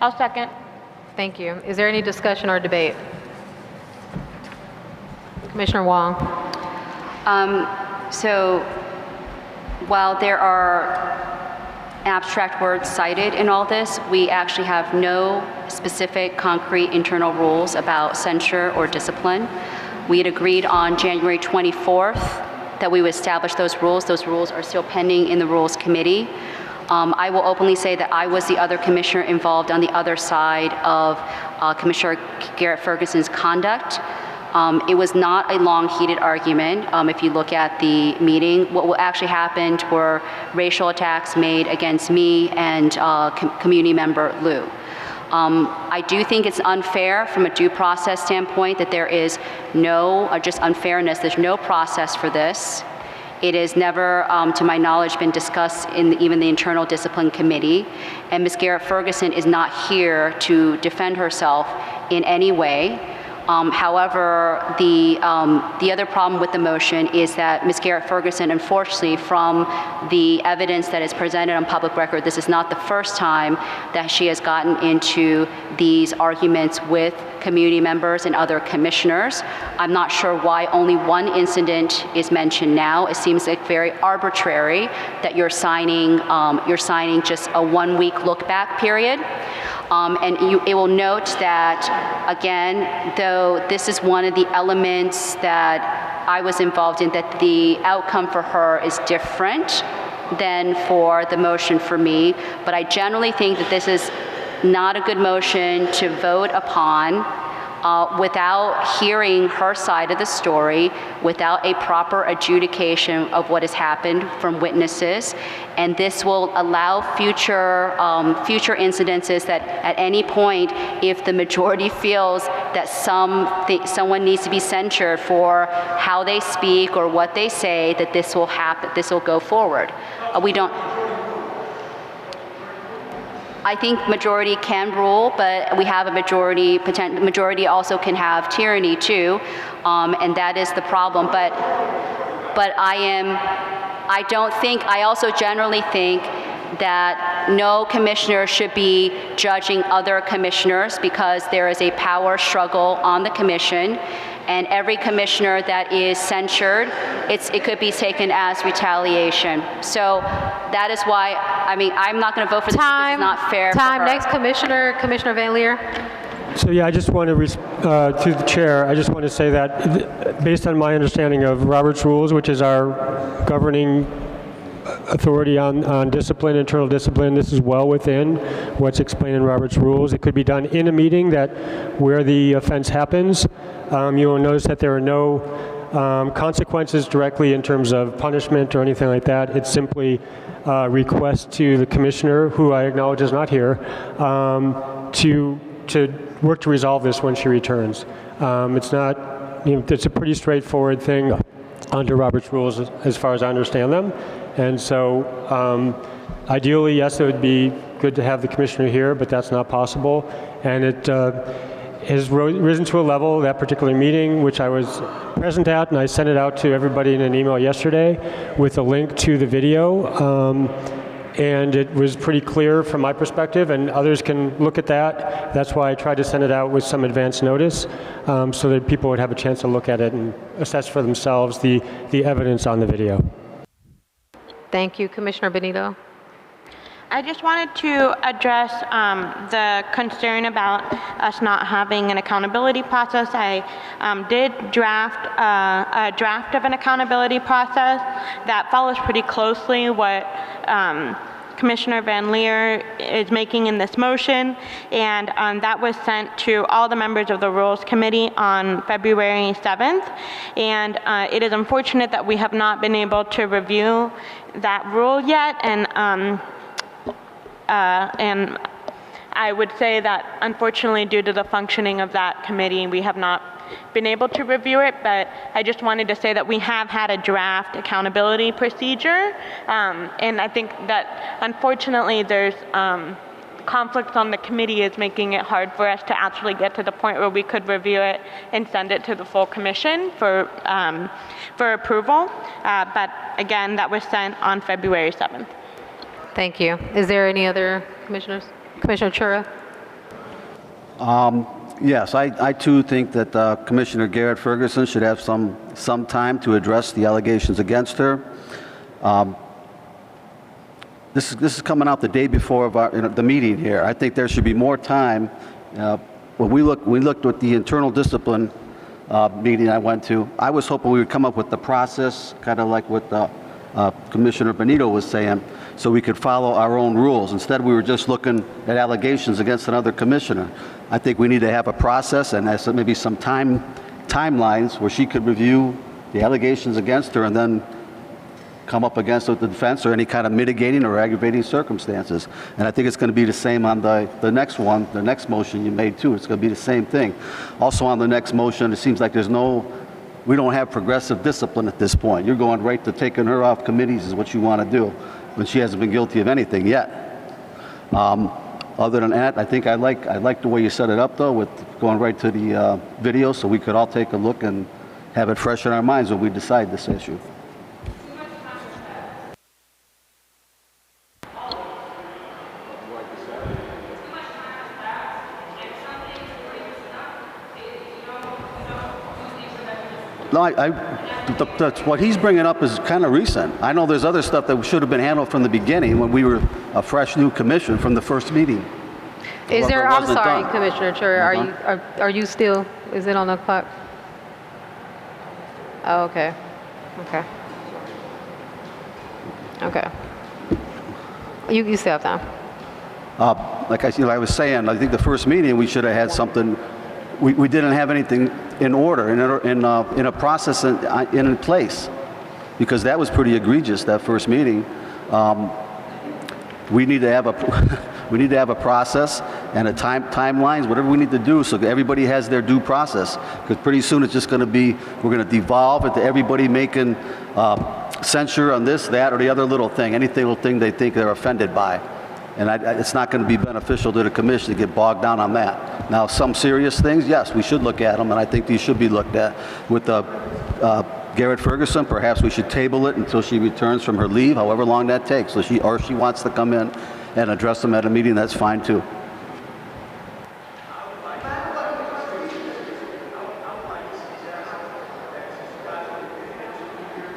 I'll second. Thank you. Is there any discussion or debate? Commissioner Wong. So while there are abstract words cited in all this, we actually have no specific concrete internal rules about censure or discipline. We had agreed on January 24th that we would establish those rules. Those rules are still pending in the Rules Committee. I will openly say that I was the other commissioner involved on the other side of Commissioner Garrett Ferguson's conduct. It was not a long, heated argument. If you look at the meeting, what actually happened were racial attacks made against me and community member Lou. I do think it's unfair from a due process standpoint that there is no, just unfairness, there's no process for this. It has never, to my knowledge, been discussed in even the Internal Discipline Committee. And Ms. Garrett Ferguson is not here to defend herself in any way. However, the other problem with the motion is that Ms. Garrett Ferguson, unfortunately, from the evidence that is presented on public record, this is not the first time that she has gotten into these arguments with community members and other commissioners. I'm not sure why only one incident is mentioned now. It seems like very arbitrary that you're signing just a 1-week look-back period. It will note that, again, though this is one of the elements that I was involved in, that the outcome for her is different than for the motion for me. But I generally think that this is not a good motion to vote upon without hearing her side of the story, without a proper adjudication of what has happened from witnesses. And this will allow future incidences that at any point, if the majority feels that someone needs to be censured for how they speak or what they say, that this will happen, this will go forward. I think majority can rule, but we have a majority also can have tyranny too, and that is the problem. But I also generally think that no commissioner should be judging other commissioners because there is a power struggle on the commission. And every commissioner that is censured, it could be taken as retaliation. So that is why, I mean, I'm not going to vote for this because it's not fair for her. Next commissioner, Commissioner Van Leer. So yeah, I just want to, to the chair, I just want to say that based on my understanding of Robert's Rules, which is our governing authority on discipline, internal discipline, this is well within what's explained in Robert's Rules. It could be done in a meeting where the offense happens. You will notice that there are no consequences directly in terms of punishment or anything like that. It's simply a request to the commissioner, who I acknowledge is not here, to work to resolve this when she returns. It's not, it's a pretty straightforward thing under Robert's Rules as far as I understand them. And so ideally, yes, it would be good to have the commissioner here, but that's not possible. And it has risen to a level, that particular meeting, which I was present at, and I sent it out to everybody in an email yesterday with a link to the video. And it was pretty clear from my perspective, and others can look at that. That's why I tried to send it out with some advance notice, so that people would have a chance to look at it and assess for themselves the evidence on the video. Thank you, Commissioner Benito. I just wanted to address the concern about us not having an accountability process. I did draft a draft of an accountability process that follows pretty closely what Commissioner Van Leer is making in this motion, and that was sent to all the members of the Rules Committee on February 7th. And it is unfortunate that we have not been able to review that rule yet, and I would say that unfortunately, due to the functioning of that committee, we have not been able to review it, but I just wanted to say that we have had a draft accountability procedure, and I think that unfortunately there's conflicts on the committee is making it hard for us to actually get to the point where we could review it and send it to the full commission for approval, but again, that was sent on February 7th. Thank you. Is there any other commissioners? Commissioner Chura? Yes, I too think that Commissioner Garrett Ferguson should have some time to address the allegations against her. This is coming out the day before of the meeting here. I think there should be more time. When we looked at the internal discipline meeting I went to, I was hoping we would come up with the process, kind of like what Commissioner Benito was saying, so we could follow our own rules. Instead, we were just looking at allegations against another commissioner. I think we need to have a process and maybe some timelines where she could review the allegations against her and then come up against the defense or any kind of mitigating or aggravating circumstances. And I think it's going to be the same on the next one, the next motion you made too. It's going to be the same thing. Also on the next motion, it seems like we don't have progressive discipline at this point. You're going right to taking her off committees is what you want to do when she hasn't been guilty of anything yet. Other than that, I think I like the way you set it up though, with going right to the video, so we could all take a look and have it fresh in our minds when we decide this issue. No, what he's bringing up is kind of recent. I know there's other stuff that should have been handled from the beginning when we were a fresh new commission from the first meeting. Is there, I'm sorry, done. Commissioner Chura, are you still, is it on the clock? Oh, okay. Okay. Okay. You still have time. Like I was saying, I think the first meeting we should have had something we didn't have anything in order, in a process in place, because that was pretty egregious, that first meeting. We need to have a process and a timelines, whatever we need to do, so that everybody has their due process. Because pretty soon it's just going to be, we're going to devolve into everybody making censure on this, that, or the other little thing, any little thing they think they're offended by. And it's not going to be beneficial to the commission to get bogged down on that. Now, some serious things, yes, we should look at them, and I think these should be looked at. With Garrett Ferguson, perhaps we should table it until she returns from her leave, however long that takes. So she wants to come in and address them at a meeting, that's fine too.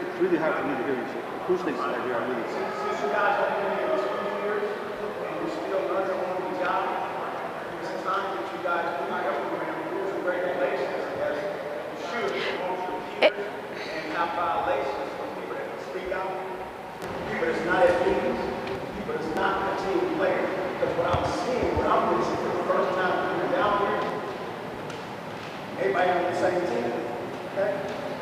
It's really hard for me to hear you. Who's thinks that you are leaving? But it's not at meetings, but it's not a team player. Because what I'm seeing, what I'm witnessing for the first time coming down here, everybody on the same team. Okay?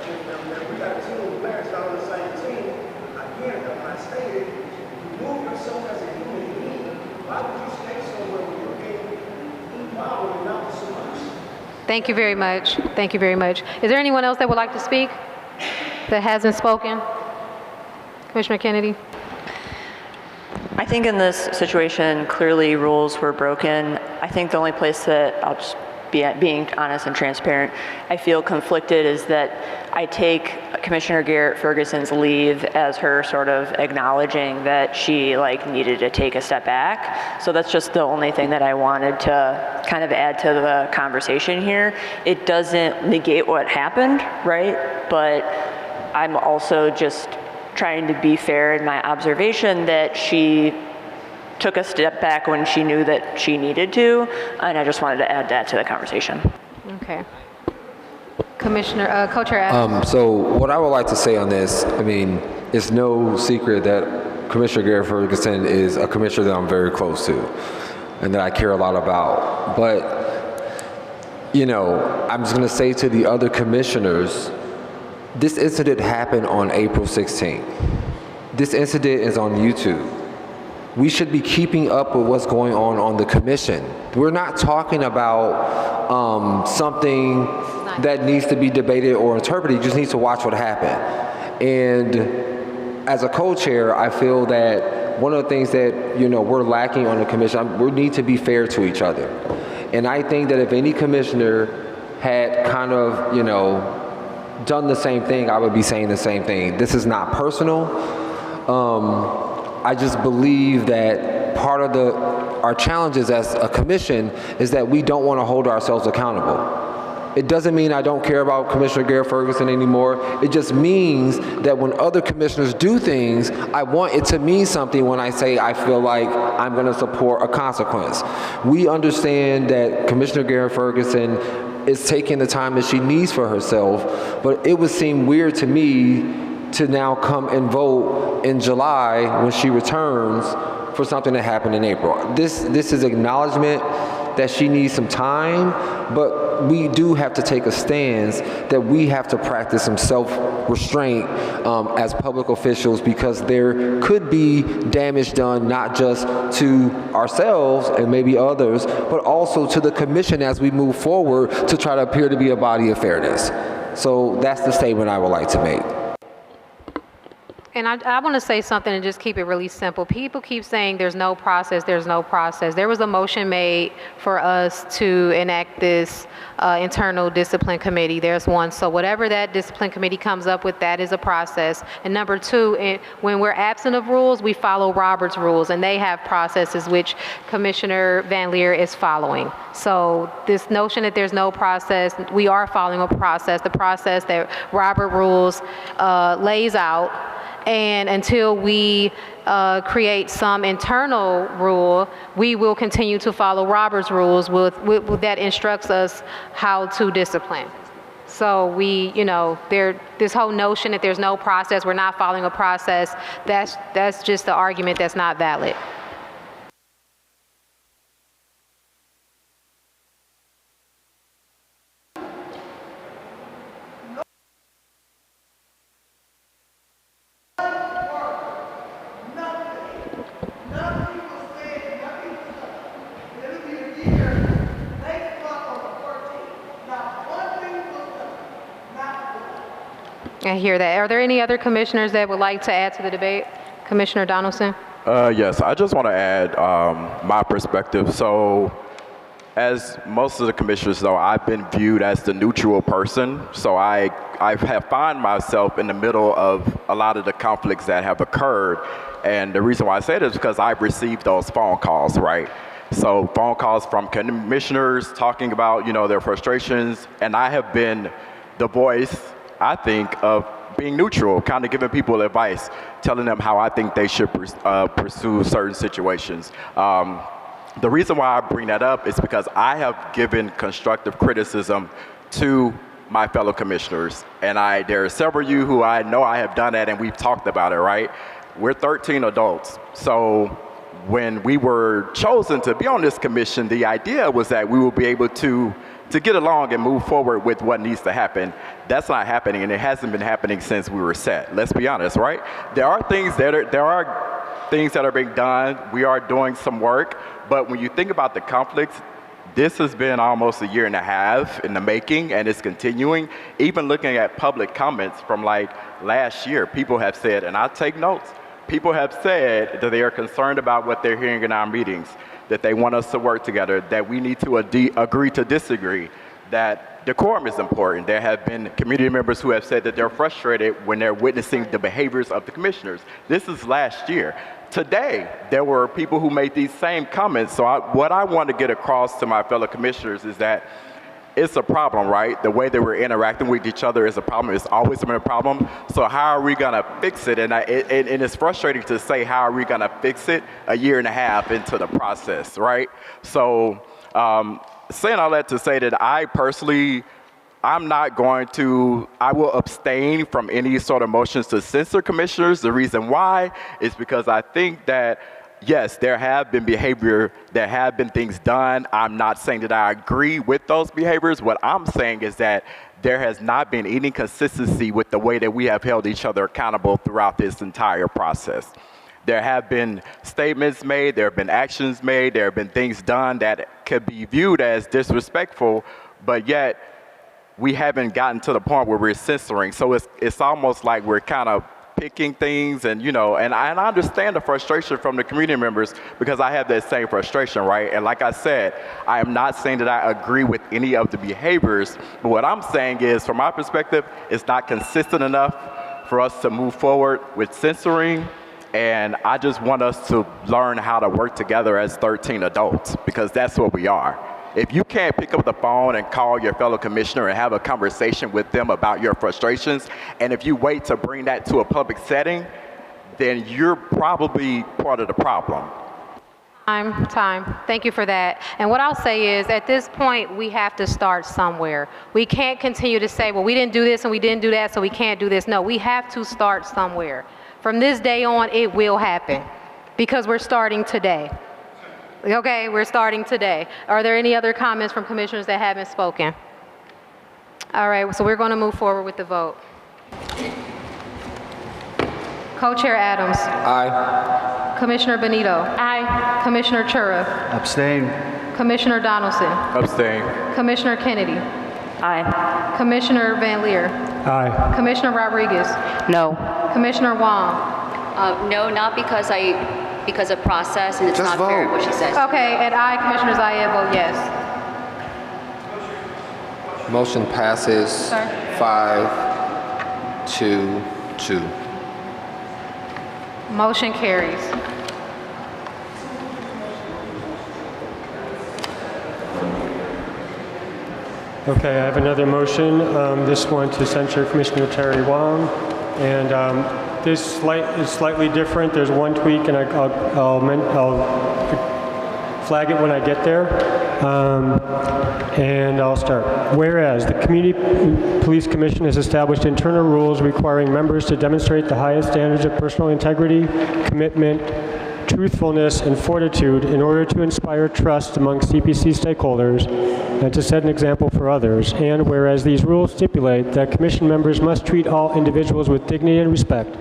And if we got a team of players not on the same team, again, when I stated, you move yourself as a human being. Why would you stay somewhere where you're getting involved with not so much? Thank you very much. Thank you very much. Is there anyone else that would like to speak that hasn't spoken? Commissioner Kennedy. I think in this situation, clearly rules were broken. I think the only place that I'll just be being honest and transparent, I feel conflicted is that I take Commissioner Garrett Ferguson's leave as her sort of acknowledging that she needed to take a step back. So that's just the only thing that I wanted to kind of add to the conversation here. It doesn't negate what happened, right? But I'm also just trying to be fair in my observation that she took a step back when she knew that she needed to, and I just wanted to add that to the conversation. Okay. Commissioner, Co-Chair Adams. So what I would like to say on this, I mean, it's no secret that Commissioner Garrett Ferguson is a commissioner that I'm very close to and that I care a lot about. But, you know, I'm just going to say to the other commissioners, this incident happened on April 16th. This incident is on YouTube. We should be keeping up with what's going on the commission. We're not talking about something that needs to be debated or interpreted. You just need to watch what happened. And as a co-chair, I feel that one of the things that, you know, we're lacking on the commission, we need to be fair to each other. And I think that if any commissioner had kind of, you know, done the same thing, I would be saying the same thing. This is not personal. I just believe that part of our challenges as a commission is that we don't want to hold ourselves accountable. It doesn't mean I don't care about Commissioner Garrett Ferguson anymore. It just means that when other commissioners do things, I want it to mean something when I say I feel like I'm going to support a consequence. We understand that Commissioner Garrett Ferguson is taking the time that she needs for herself, but it would seem weird to me to now come and vote in July when she returns for something that happened in April. This is acknowledgement that she needs some time, but we do have to take a stance that we have to practice some self-restraint as public officials, because there could be damage done not just to ourselves and maybe others, but also to the commission as we move forward to try to appear to be a body of fairness. So that's the statement I would like to make. And I want to say something and just keep it really simple. People keep saying there's no process, there's no process. There was a motion made for us to enact this internal discipline committee. There's one. So whatever that discipline committee comes up with, that is a process. And number two, when we're absent of rules, we follow Robert's rules, and they have processes which Commissioner Van Leer is following. So this notion that there's no process, we are following a process, the process that Robert rules lays out. And until we create some internal rule, we will continue to follow Robert's rules that instructs us how to discipline. So we, you know, this whole notion that there's no process, we're not following a process, that's just the argument that's not valid. I hear that. Are there any other commissioners that would like to add to the debate? Commissioner Donaldson? Yes, I just want to add my perspective. So, as most of the commissioners know, I've been viewed as the neutral person. So I have found myself in the middle of a lot of the conflicts that have occurred. And the reason why I say this is because I've received those phone calls, right? So phone calls from commissioners talking about, their frustrations. And I have been the voice, I think, of being neutral, kind of giving people advice, telling them how I think they should pursue certain situations. The reason why I bring that up is because I have given constructive criticism to my fellow commissioners. And there are several of you who I know I have done that, and we've talked about it, right? We're 13 adults. So when we were chosen to be on this commission, the idea was that we will be able to get along and move forward with what needs to happen. That's not happening, and it hasn't been happening since we were set. Let's be honest, right? There are things that are being done. We are doing some work, but when you think about the conflicts, this has been almost a year and a half in the making, and it's continuing. Even looking at public comments from like last year, people have said, and I take notes, people have said that they are concerned about what they're hearing in our meetings, that they want us to work together, that we need to agree to disagree, that decorum is important. There have been community members who have said that they're frustrated when they're witnessing the behaviors of the commissioners. This is last year. Today, there were people who made these same comments. So what I want to get across to my fellow commissioners is that it's a problem, right? The way that we're interacting with each other is a problem. It's always been a problem. So how are we going to fix it? And it's frustrating to say, how are we going to fix it a year and a half into the process, right? So saying all that to say that I personally, I will abstain from any sort of motions to censor commissioners. The reason why is because I think that, yes, there have been behavior, there have been things done. I'm not saying that I agree with those behaviors. What I'm saying is that there has not been any consistency with the way that we have held each other accountable throughout this entire process. There have been statements made, there have been actions made, there have been things done that could be viewed as disrespectful, but yet we haven't gotten to the point where we're censoring. So it's almost like we're kind of picking things, and and I understand the frustration from the community members, because I have that same frustration, right? And like I said, I am not saying that I agree with any of the behaviors, but what I'm saying is, from my perspective, it's not consistent enough for us to move forward with censoring. And I just want us to learn how to work together as 13 adults, because that's what we are. If you can't pick up the phone and call your fellow commissioner and have a conversation with them about your frustrations, and if you wait to bring that to a public setting, then you're probably part of the problem. Time. Thank you for that. And what I'll say is, at this point, we have to start somewhere. We can't continue to say, well, we didn't do this and we didn't do that, so we can't do this. No, we have to start somewhere. From this day on, it will happen, because we're starting today. Okay, we're starting today. Are there any other comments from commissioners that haven't spoken? All right, so we're going to move forward with the vote. Co-Chair Adams. Aye. Commissioner Benito. Aye. Commissioner Chura. Abstain. Commissioner Donaldson. Abstain. Commissioner Kennedy. Aye. Commissioner Van Leer. Aye. Commissioner Rodriguez. No. Commissioner Wong. No, not because of process, and it's Just not fair vote. what she says. Okay, and I, Commissioner Zayed, vote yes. Motion passes Sir. 5-2-2. Motion carries. Okay, I have another motion, this one to censure Commissioner Terry Wong. And this is slightly different. There's one tweak, and I'll flag it when I get there. And I'll start. Whereas the Community Police Commission has established internal rules requiring members to demonstrate the highest standards of personal integrity, commitment, truthfulness, and fortitude in order to inspire trust among CPC stakeholders and to set an example for others. And whereas these rules stipulate that Commission members must treat all individuals with dignity and respect,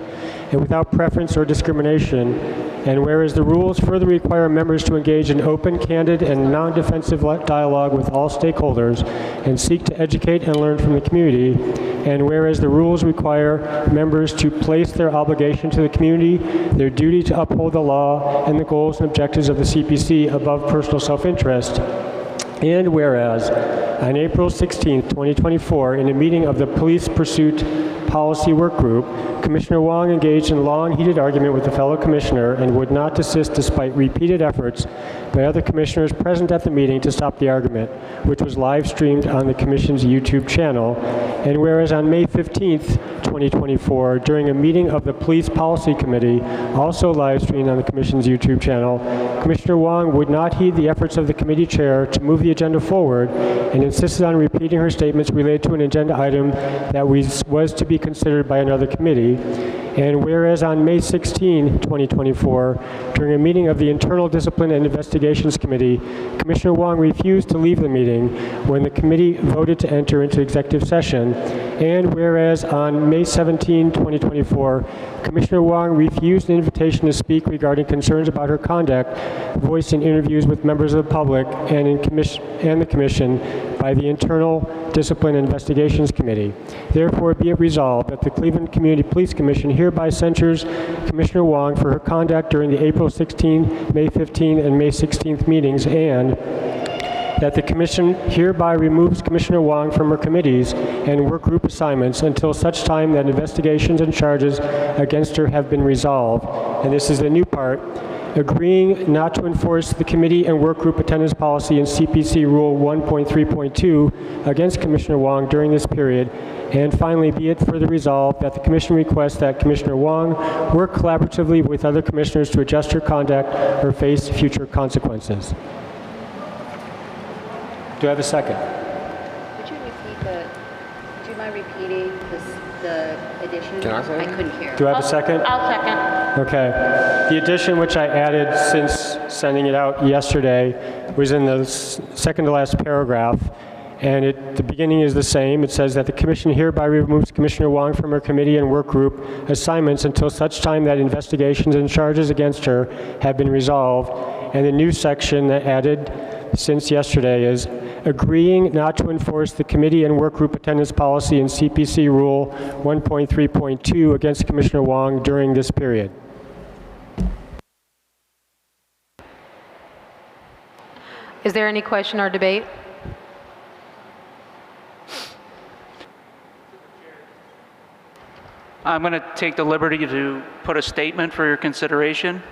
and without preference or discrimination, And whereas the rules further require members to engage in open, candid, and non-defensive dialogue with all stakeholders and seek to educate and learn from the community, and whereas the rules require members to place their obligation to the community, their duty to uphold the law, and the goals and objectives of the CPC above personal self-interest, and whereas on April 16, 2024, in a meeting of the Police Pursuit Policy Work Group, Commissioner Wong engaged in long, heated argument with a fellow commissioner and would not desist despite repeated efforts by other commissioners present at the meeting to stop the argument, which was live streamed on the Commission's YouTube channel. And whereas on May 15th, 2024, during a meeting of the Police Policy Committee, also live streamed on the Commission's YouTube channel, Commissioner Wong would not heed the efforts of the committee chair to move the agenda forward and insisted on repeating her statements related to an agenda item that was to be considered by another committee. And whereas on May 16, 2024, during a meeting of the Internal Discipline and Investigations Committee, Commissioner Wong refused to leave the meeting when the committee voted to enter into executive session. And whereas on May 17, 2024, Commissioner Wong refused an invitation to speak regarding concerns about her conduct voiced in interviews with members of the public and the Commission by the Internal Discipline and Investigations Committee. Therefore, be it resolved that the Cleveland Community Police Commission hereby censures Commissioner Wong for her conduct during the April 16, May 15, and May 16th meetings, and that the Commission hereby removes Commissioner Wong from her committees and work group assignments until such time that investigations and charges against her have been resolved. And this is the new part. Agreeing not to enforce the committee and work group attendance policy in CPC Rule 1.3.2 against Commissioner Wong during this period. And finally, be it further resolved that the Commission requests that Commissioner Wong work collaboratively with other commissioners to adjust her conduct or face future consequences. Do I have a second? Would you do you mind repeating the addition? Can I say it? I couldn't hear. Do I have a second? I'll second. Okay. The addition which I added since sending it out yesterday was in the second to last paragraph, and the beginning is the same. It says that the Commission hereby removes Commissioner Wong from her committee and work group assignments until such time that investigations and charges against her have been resolved. And the new section that added since yesterday is agreeing not to enforce the committee and work group attendance policy in CPC Rule 1.3.2 against Commissioner Wong during this period. Is there any question or debate? I'm going to take the liberty to put a statement for your consideration.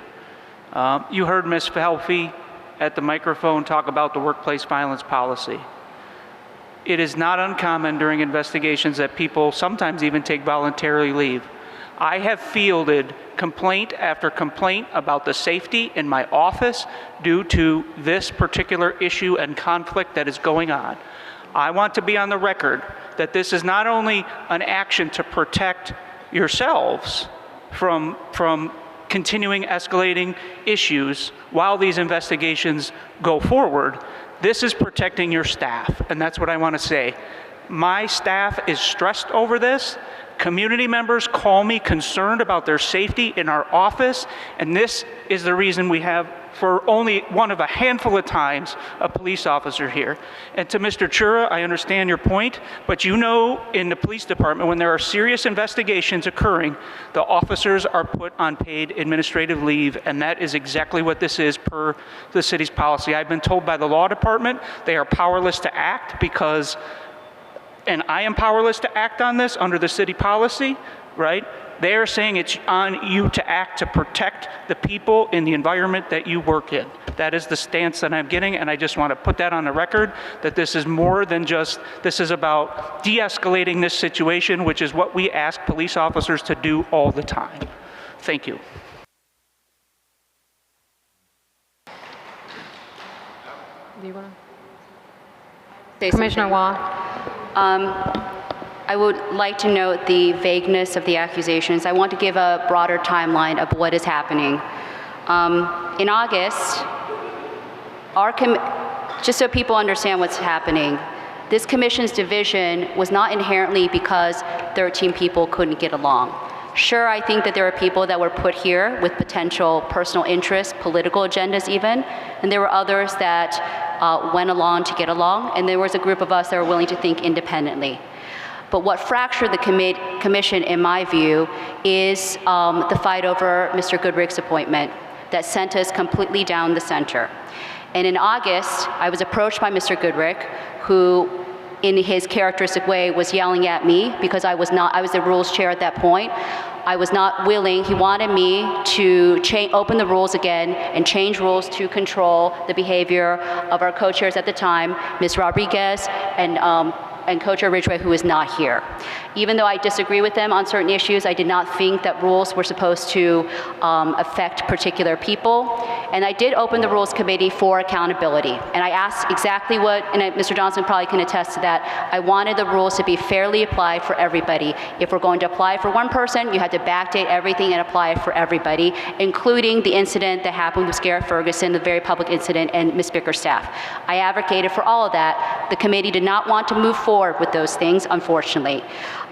You heard Ms. Helfie at the microphone talk about the workplace violence policy. It is not uncommon during investigations that people sometimes even take voluntary leave. I have fielded complaint after complaint about the safety in my office due to this particular issue and conflict that is going on. I want to be on the record that this is not only an action to protect yourselves from continuing escalating issues while these investigations go forward. This is protecting your staff, and that's what I want to say. My staff is stressed over this. Community members call me concerned about their safety in our office, and this is the reason we have, for only one of a handful of times, a police officer here. And to Mr. Chura, I understand your point, but you know in the police department when there are serious investigations occurring, the officers are put on paid administrative leave, and that is exactly what this is per the city's policy. I've been told by the law department they are powerless to act because, and I am powerless to act on this under the city policy, right? They are saying it's on you to act to protect the people in the environment that you work in. That is the stance that I'm getting, and I just want to put that on the record, that this is more than just, this is about de-escalating this situation, which is what we ask police officers to do all the time. Thank you. Do you want to? Commissioner Wong. I would like to note the vagueness of the accusations. I want to give a broader timeline of what is happening. In August, just so people understand what's happening, this commission's division was not inherently because 13 people couldn't get along. Sure, I think that there are people that were put here with potential personal interests, political agendas even, and there were others that went along to get along, and there was a group of us that were willing to think independently. But what fractured the commission, in my view, is the fight over Mr. Goodrick's appointment that sent us completely down the center. And in August, I was approached by Mr. Goodrick, who in his characteristic way was yelling at me because I was the rules chair at that point. I was not willing, he wanted me to open the rules again and change rules to control the behavior of our co-chairs at the time, Ms. Rodriguez and co-chair Ridgway, who is not here. Even though I disagree with them on certain issues, I did not think that rules were supposed to affect particular people. And I did open the Rules Committee for accountability. And I asked exactly what, and Mr. Johnson probably can attest to that, I wanted the rules to be fairly applied for everybody. If we're going to apply for one person, you had to backdate everything and apply it for everybody, including the incident that happened with Garrett Ferguson, the very public incident, and Ms. Bickerstaff. I advocated for all of that. The committee did not want to move forward with those things, unfortunately.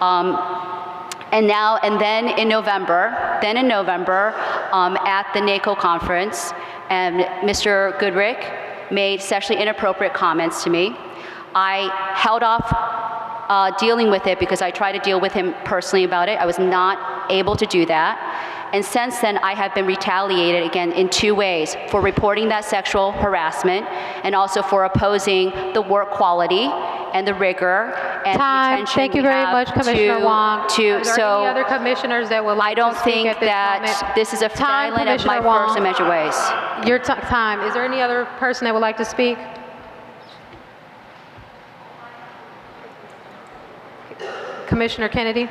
And then in November, at the NACO conference, and Mr. Goodrick made sexually inappropriate comments to me. I held off dealing with it because I tried to deal with him personally about it. I was not able to do that. And since then, I have been retaliated again in 2 ways: for reporting that sexual harassment and also for opposing the work quality and the rigor and the attention. Thank you very much, Commissioner Wong. Are there any other commissioners that would like to speak at this moment? I don't think that this is a violation of my First Amendment ways. Your time. Is there any other person that would like to speak? Commissioner Kennedy?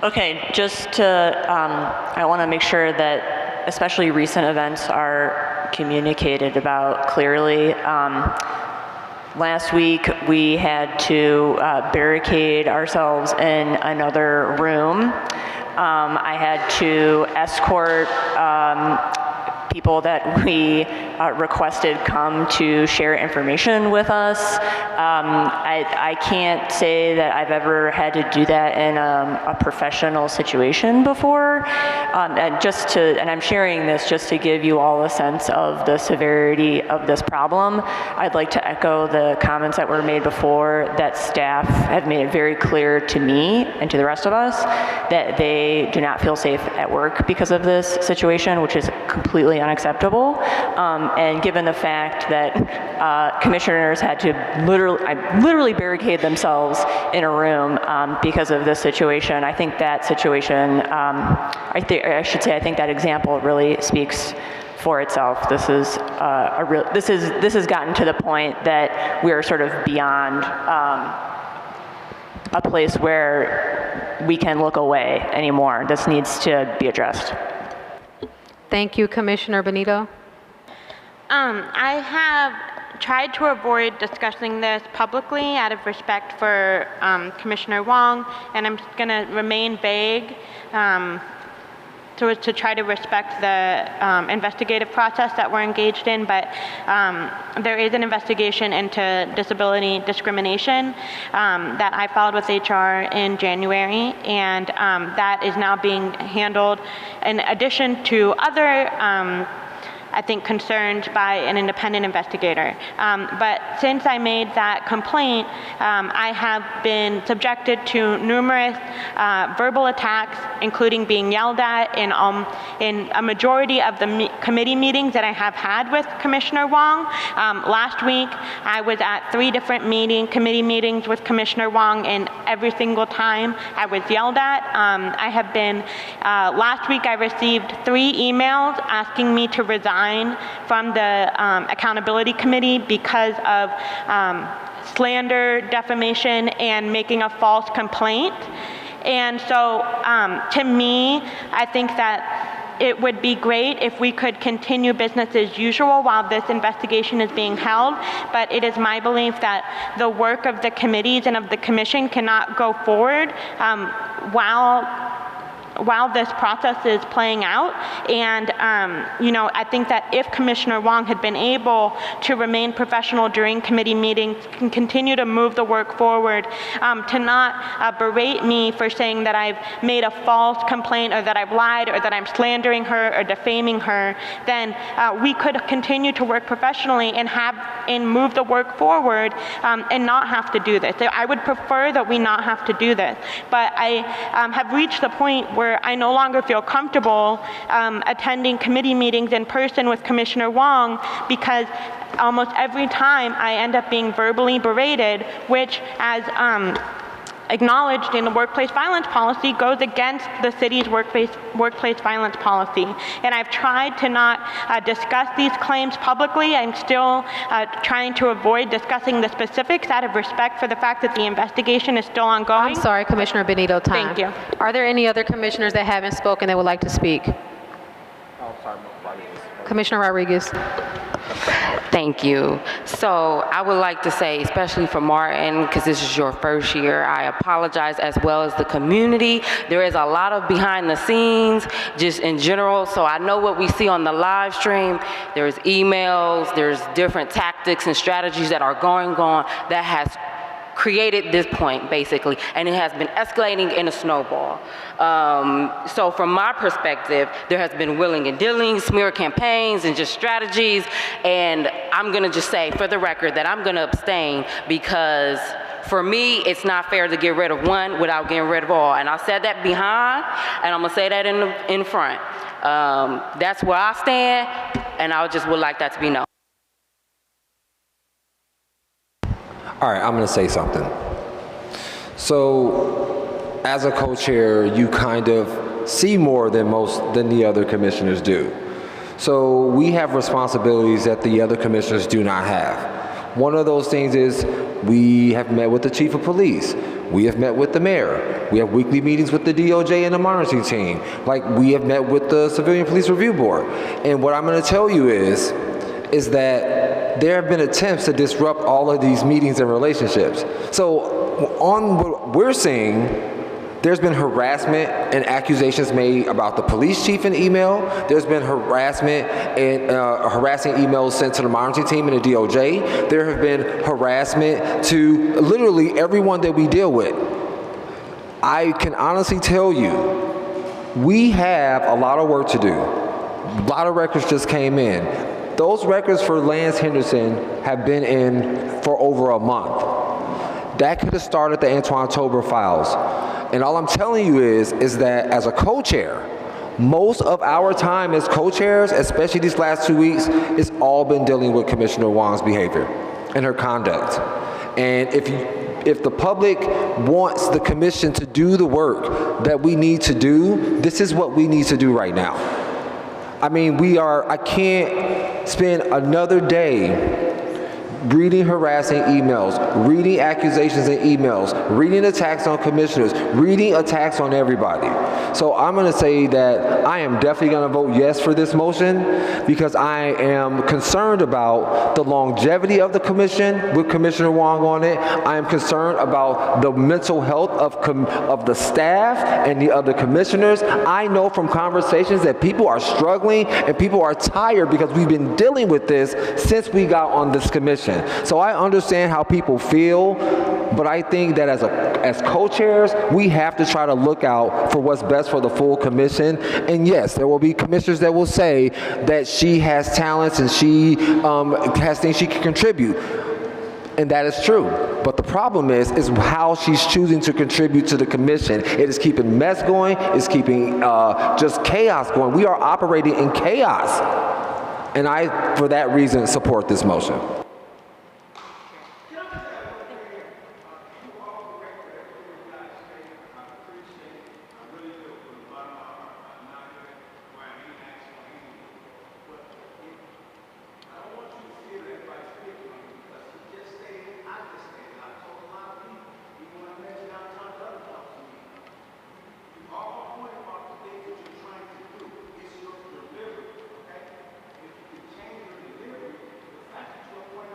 Okay, just to, I want to make sure that especially recent events are communicated about clearly. Last week, we had to barricade ourselves in another room. I had to escort people that we requested come to share information with us. I can't say that I've ever had to do that in a professional situation before. And I'm sharing this just to give you all a sense of the severity of this problem. I'd like to echo the comments that were made before, that staff have made it very clear to me and to the rest of us that they do not feel safe at work because of this situation, which is completely unacceptable. And given the fact that commissioners had to literally barricade themselves in a room because of this situation, I think that situation, I think that example really speaks for itself. This has gotten to the point that we are sort of beyond a place where we can look away anymore. This needs to be addressed. Thank you, Commissioner Benito. I have tried to avoid discussing this publicly out of respect for Commissioner Wong, and I'm going to remain vague to try to respect the investigative process that we're engaged in, but there is an investigation into disability discrimination that I filed with HR in January, and that is now being handled in addition to other I think, concerned by an independent investigator. But since I made that complaint, I have been subjected to numerous verbal attacks, including being yelled at in a majority of the committee meetings that I have had with Commissioner Wong. Last week, I was at 3 different committee meetings with Commissioner Wong, and every single time I was yelled at. I have been, last week I received 3 emails asking me to resign from the Accountability Committee because of slander, defamation, and making a false complaint. And so to me, I think that it would be great if we could continue business as usual while this investigation is being held, but it is my belief that the work of the committees and of the commission cannot go forward while while this process is playing out. And, I think that if Commissioner Wong had been able to remain professional during committee meetings, can continue to move the work forward, to not berate me for saying that I've made a false complaint or that I've lied or that I'm slandering her or defaming her, then we could continue to work professionally and move the work forward and not have to do this. I would prefer that we not have to do this. But I have reached the point where I no longer feel comfortable attending committee meetings in person with Commissioner Wong, because almost every time I end up being verbally berated, which, as acknowledged in the workplace violence policy, goes against the city's workplace violence policy. And I've tried to not discuss these claims publicly. I'm still trying to avoid discussing the specifics out of respect for the fact that the investigation is still ongoing. I'm sorry, Commissioner Benito, time. Thank you. Are there any other commissioners that haven't spoken that would like to speak? Commissioner Rodriguez. Thank you. So I would like to say, especially for Martin, because this is your first year, I apologize, as well as the community. There is a lot of behind the scenes, just in general. So I know what we see on the live stream. There's emails, there's different tactics and strategies that are going on that has created this point, basically, and it has been escalating in a snowball. So from my perspective, there has been willing and dealing, smear campaigns, and just strategies, and I'm gonna just say, for the record, that I'm gonna abstain, because for me, it's not fair to get rid of one without getting rid of all. And I said that behind, and I'm gonna say that in front. That's where I stand, and I just would like that to be known. All right, I'm going to say something. So, as a co-chair, you kind of see more than the other commissioners do. So, we have responsibilities that the other commissioners do not have. One of those things is we have met with the chief of police. We have met with the mayor. We have weekly meetings with the DOJ and the monitoring team. Like, we have met with the Civilian Police Review Board. And what I'm going to tell you is that there have been attempts to disrupt all of these meetings and relationships. So on what we're seeing, there's been harassment and accusations made about the police chief in email. There's been harassment and harassing emails sent to the monitoring team and the DOJ. There have been harassment to literally everyone that we deal with. I can honestly tell you, we have a lot of work to do. A lot of records just came in. Those records for Lance Henderson have been in for over a month. That could have started the Antoine Tober files. And all I'm telling you is that as a co-chair, most of our time as co-chairs, especially these last 2 weeks, it's all been dealing with Commissioner Wong's behavior and her conduct. And if the public wants the commission to do the work that we need to do, this is what we need to do right now. I mean, I can't spend another day reading harassing emails, reading accusations in emails, reading attacks on commissioners, reading attacks on everybody. So I'm going to say that I am definitely going to vote yes for this motion, because I am concerned about the longevity of the commission with Commissioner Wong on it. I am concerned about the mental health of the staff and the other commissioners. I know from conversations that people are struggling and people are tired because we've been dealing with this since we got on this commission. So I understand how people feel, but I think that as co-chairs, we have to try to look out for what's best for the full commission. And yes, there will be commissioners that will say that she has talents and she has things she can contribute. And that is true. But the problem is how she's choosing to contribute to the commission. It is keeping mess going. It's keeping just chaos going. We are operating in chaos. And I, for that reason, support this motion. If you can change your delivery, the fact that you appoint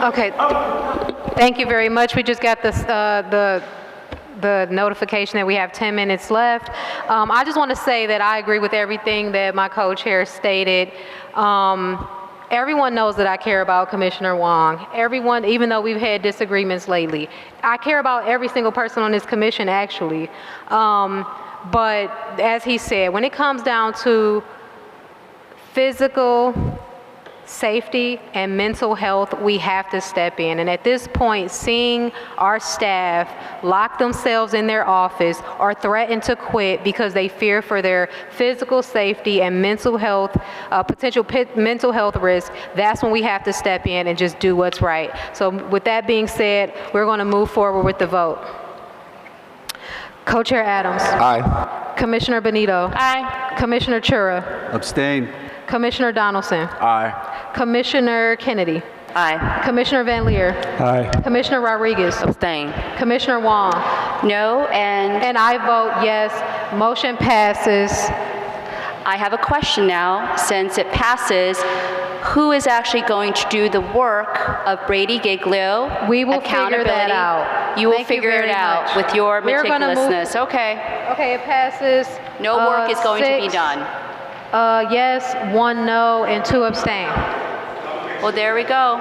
Okay. Thank you very much. We just got this, the notification that we have 10 minutes left. I just want to say that I agree with everything that my co-chair stated. Everyone knows that I care about Commissioner Wong. Everyone, even though we've had disagreements lately, I care about every single person on this commission, actually. But as he said, when it comes down to physical safety and mental health, we have to step in. And at this point, seeing our staff lock themselves in their office or threaten to quit because they fear for their physical safety and mental health, potential mental health risk, that's when we have to step in and just do what's right. So with that being said, we're going to move forward with the vote. Co-Chair Adams. Aye. Commissioner Benito. Aye. Commissioner Chura. Abstain. Commissioner Donaldson. Aye. Commissioner Kennedy. Aye. Commissioner Van Leer. Aye. Commissioner Rodriguez. Abstain. Commissioner Wong. No, and I vote yes. Motion passes. I have a question now. Since it passes, who is actually going to do the work of Brady Giglio? We will figure that out. You will Thank you figure it very out much. with your We're gonna move- meticulousness. Okay. Okay, it passes. No work is going to be 6, done. Yes, 1 no, and 2 abstain. Well, there we go.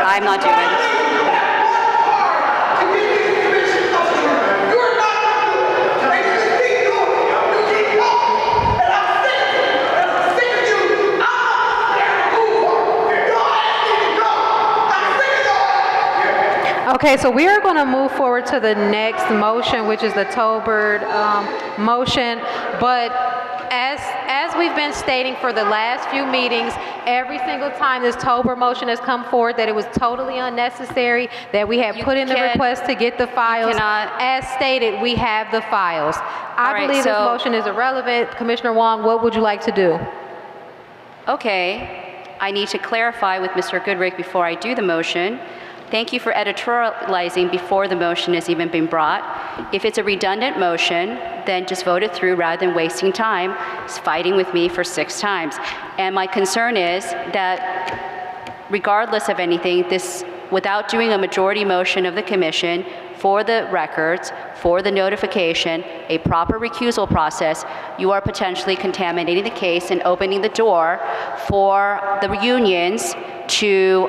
I'm not doing this. Okay, so we are going to move forward to the next motion, which is the Tolbert motion. But as we've been stating for the last few meetings, every single time this Tolbert motion has come forward, that it was totally unnecessary, that we have put in the request to get the files. As stated, we have the files. I believe this motion is irrelevant. Commissioner Wong, what would you like to do? Okay, I need to clarify with Mr. Goodrick before I do the motion. Thank you for editorializing before the motion has even been brought. If it's a redundant motion, then just vote it through rather than wasting time fighting with me for 6 times. And my concern is that regardless of anything, this, without doing a majority motion of the commission for the records, for the notification, a proper recusal process, you are potentially contaminating the case and opening the door for the unions to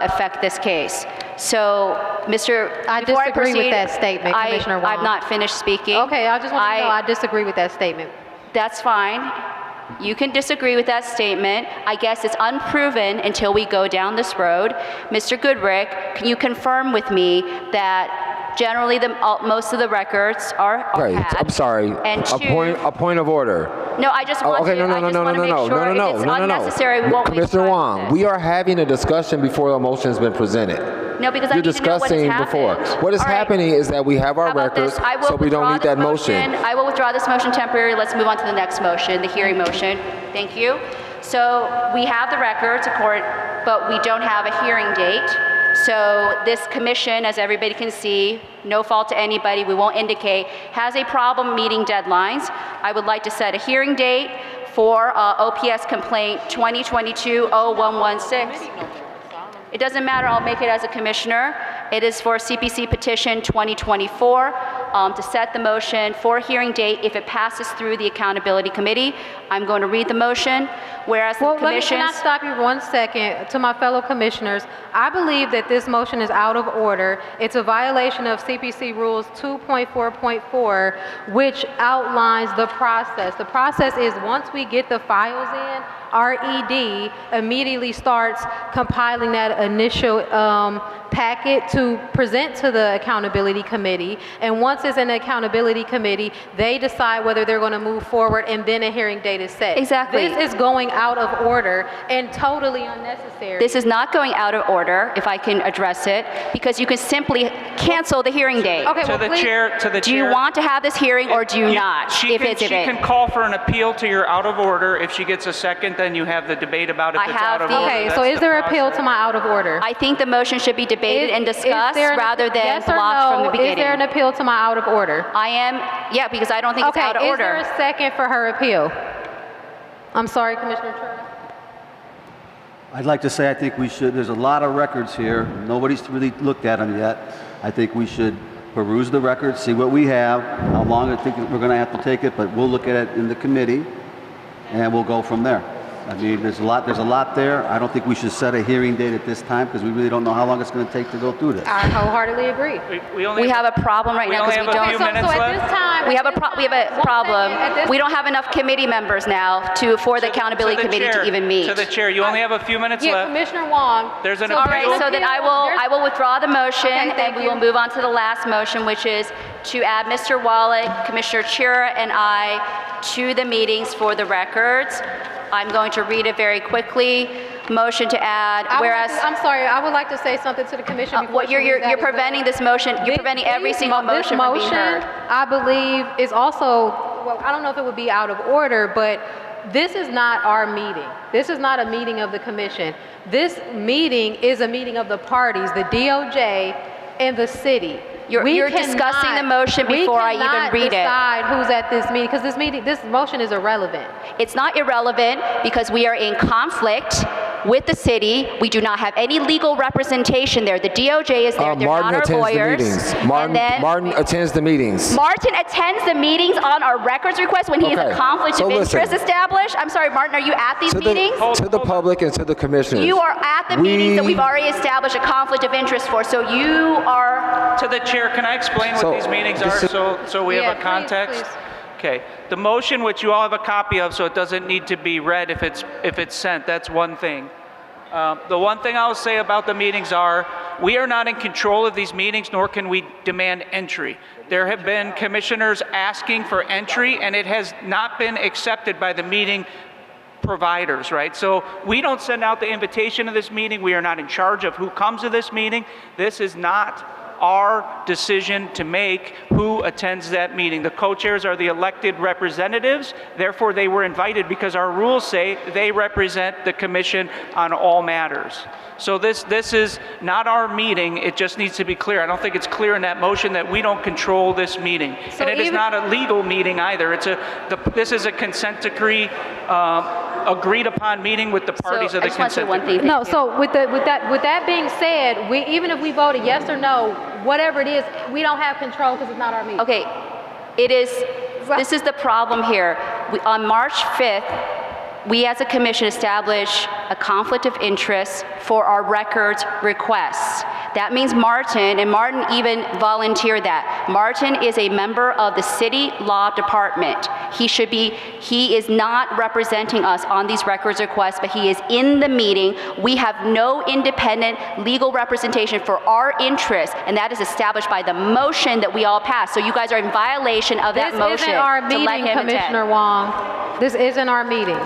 affect this case. So, I disagree with that statement, Commissioner Wong. I've not finished speaking. Okay, I just want to know I disagree with that statement. That's fine. You can disagree with that statement. I guess it's unproven until we go down this road. Mr. Goodrick, can you confirm with me that generally most of the records are Right, had? I'm sorry. And A point of order. No, I just want Okay, to, I just want to make sure if it's unnecessary, we won't waste Commissioner time Wong, with we are having a discussion before the motion has been presented. this. No, because I You're need to know what has discussing happened. before. What is All right. happening is that we have our How about records, this? I will so we don't withdraw need that this motion. I will withdraw this motion temporarily. Let's move on to the next motion, the hearing motion. Thank you. So we have the records, but we don't have a hearing date. So this commission, as everybody can see, no fault to anybody, we won't indicate, has a problem meeting deadlines. I would like to set a hearing date for OPS complaint 2022-0116. It doesn't matter, I'll make it as a commissioner. It is for CPC petition 2024 to set the motion for a hearing date if it passes through the accountability committee. I'm going to read the motion. Whereas the commission. Can I stop you 1 second? To my fellow commissioners, I believe that this motion is out of order. It's a violation of CPC rules 2.4.4, which outlines the process. The process is once we get the files in, our ED immediately starts compiling that initial packet to present to the accountability committee. And once it's in the accountability committee, they decide whether they're going to move forward, and then a hearing date is set. Exactly. This is going out of order and totally unnecessary. This is not going out of order, if I can address it, because you can simply cancel the hearing date. Okay, To the chair, Do you want to have this hearing or do you not? She can call for an appeal to your out of order if she gets a second second, then you have the debate about if I it's have out of the- order. Okay, That's so is the there appeal process. to my out of order? I think the motion should be debated and discussed there rather than yes or blocked from the no, beginning. Is there an appeal to my out of order? Yeah, because I don't think it's Okay, out of is there order. a second for her appeal? I'm sorry, Commissioner Turner. I'd like to say I think we should, there's a lot of records here. Nobody's really looked at them yet. I think we should peruse the records, see what we have, how long I think we're going to have to take it, but we'll look at it in the committee and we'll go from there. I mean, there's a lot there. I don't think we should set a hearing date at this time because we really don't know how long it's going to take to go through this. I wholeheartedly agree. We have a problem right now because we don't. So at this time, We have a problem. We don't have enough committee members now for the accountability committee to even meet. To the chair, you only have a few minutes Yeah, left. Commissioner Wong. There's an All appeal. right, so then I will withdraw the motion, Okay, thank and we you. will move on to the last motion, which is to add Mr. Wallach, Commissioner Chira, and I to the meetings for the records. I'm going to read it very quickly. Motion to add, whereas... I'm sorry, I would like to say something to the commission before What she reads that you're as well. preventing this motion, you're preventing every single motion from being heard. I believe, is also, well, I don't know if it would be out of order, but this is not our meeting. This is not a meeting of the commission. This meeting is a meeting of the parties, the DOJ and the city. You're discussing the motion before I even read it. We cannot decide who's at this meeting, because this motion is irrelevant. It's not irrelevant because we are in conflict with the city. We do not have any legal representation there. The DOJ is there. They're Martin not our attends lawyers. the meetings. Martin attends the meetings. Martin attends the meetings on our records request when he has a Okay, conflict so of interest listen. established. I'm sorry, Martin, are you at these meetings? To the public and to the commissioners. You are at the meetings that we've already established a conflict of interest for, so you are... To the chair, can I explain what So, these meetings this are is- so we Yeah, have a context? Okay. The motion, which you all have a copy of, so it doesn't need to be read if it's sent, that's one thing. The one thing I'll say about the meetings are, we are not in control of these meetings, nor can we demand entry. There have been commissioners asking for entry, and it has not been accepted by the meeting providers, right? So we don't send out the invitation to this meeting. We are not in charge of who comes to this meeting. This is not our decision to make who attends that meeting. The co-chairs are the elected representatives, therefore they were invited because our rules say they represent the commission on all matters. So this is not our meeting, it just needs to be clear. I don't think it's clear in that motion that we don't control this meeting. So and it is even- not a legal meeting either. This is a consent decree, agreed upon meeting with the parties of the consent decree. No, so with that being said, even if we voted yes or no, whatever it is, we don't have control because it's not our meeting. Okay, this is the problem here. On March 5th, we as a commission established a conflict of interest for our records requests. That means Martin, and Martin even volunteered that. Martin is a member of the city law department. He is not representing us on these records requests, but he is in the meeting. We have no independent legal representation for our interests, and that is established by the motion that we all passed. So you guys are in violation of that motion. This isn't our to let meeting, him attend. Commissioner Wong. This isn't our meeting.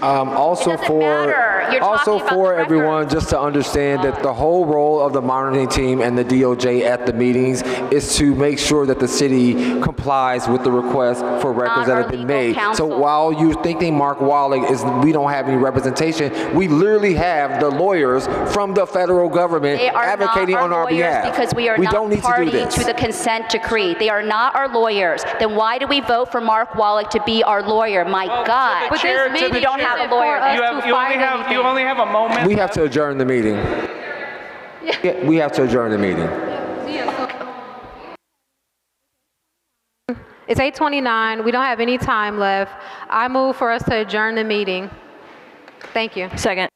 Also It doesn't matter. You're talking about the everyone, just to understand that the whole role of the monitoring team and the DOJ at the meetings is to make sure that the city complies with the requests for records that have been made. So while you're thinking Mark Wallach we don't have any representation, we literally have the lawyers from the federal government They are advocating not on our lawyers behalf. because we are don't not need party to do this. to the consent decree. They are not our lawyers. Then why do we vote for Mark Wallach to be our lawyer? My God. But this meeting we don't have a lawyer. You only have a moment. We have to adjourn the meeting. Yeah, we have to adjourn the meeting. It's 8:29. We don't have any time left. I move for us to adjourn the meeting. Thank you. Second.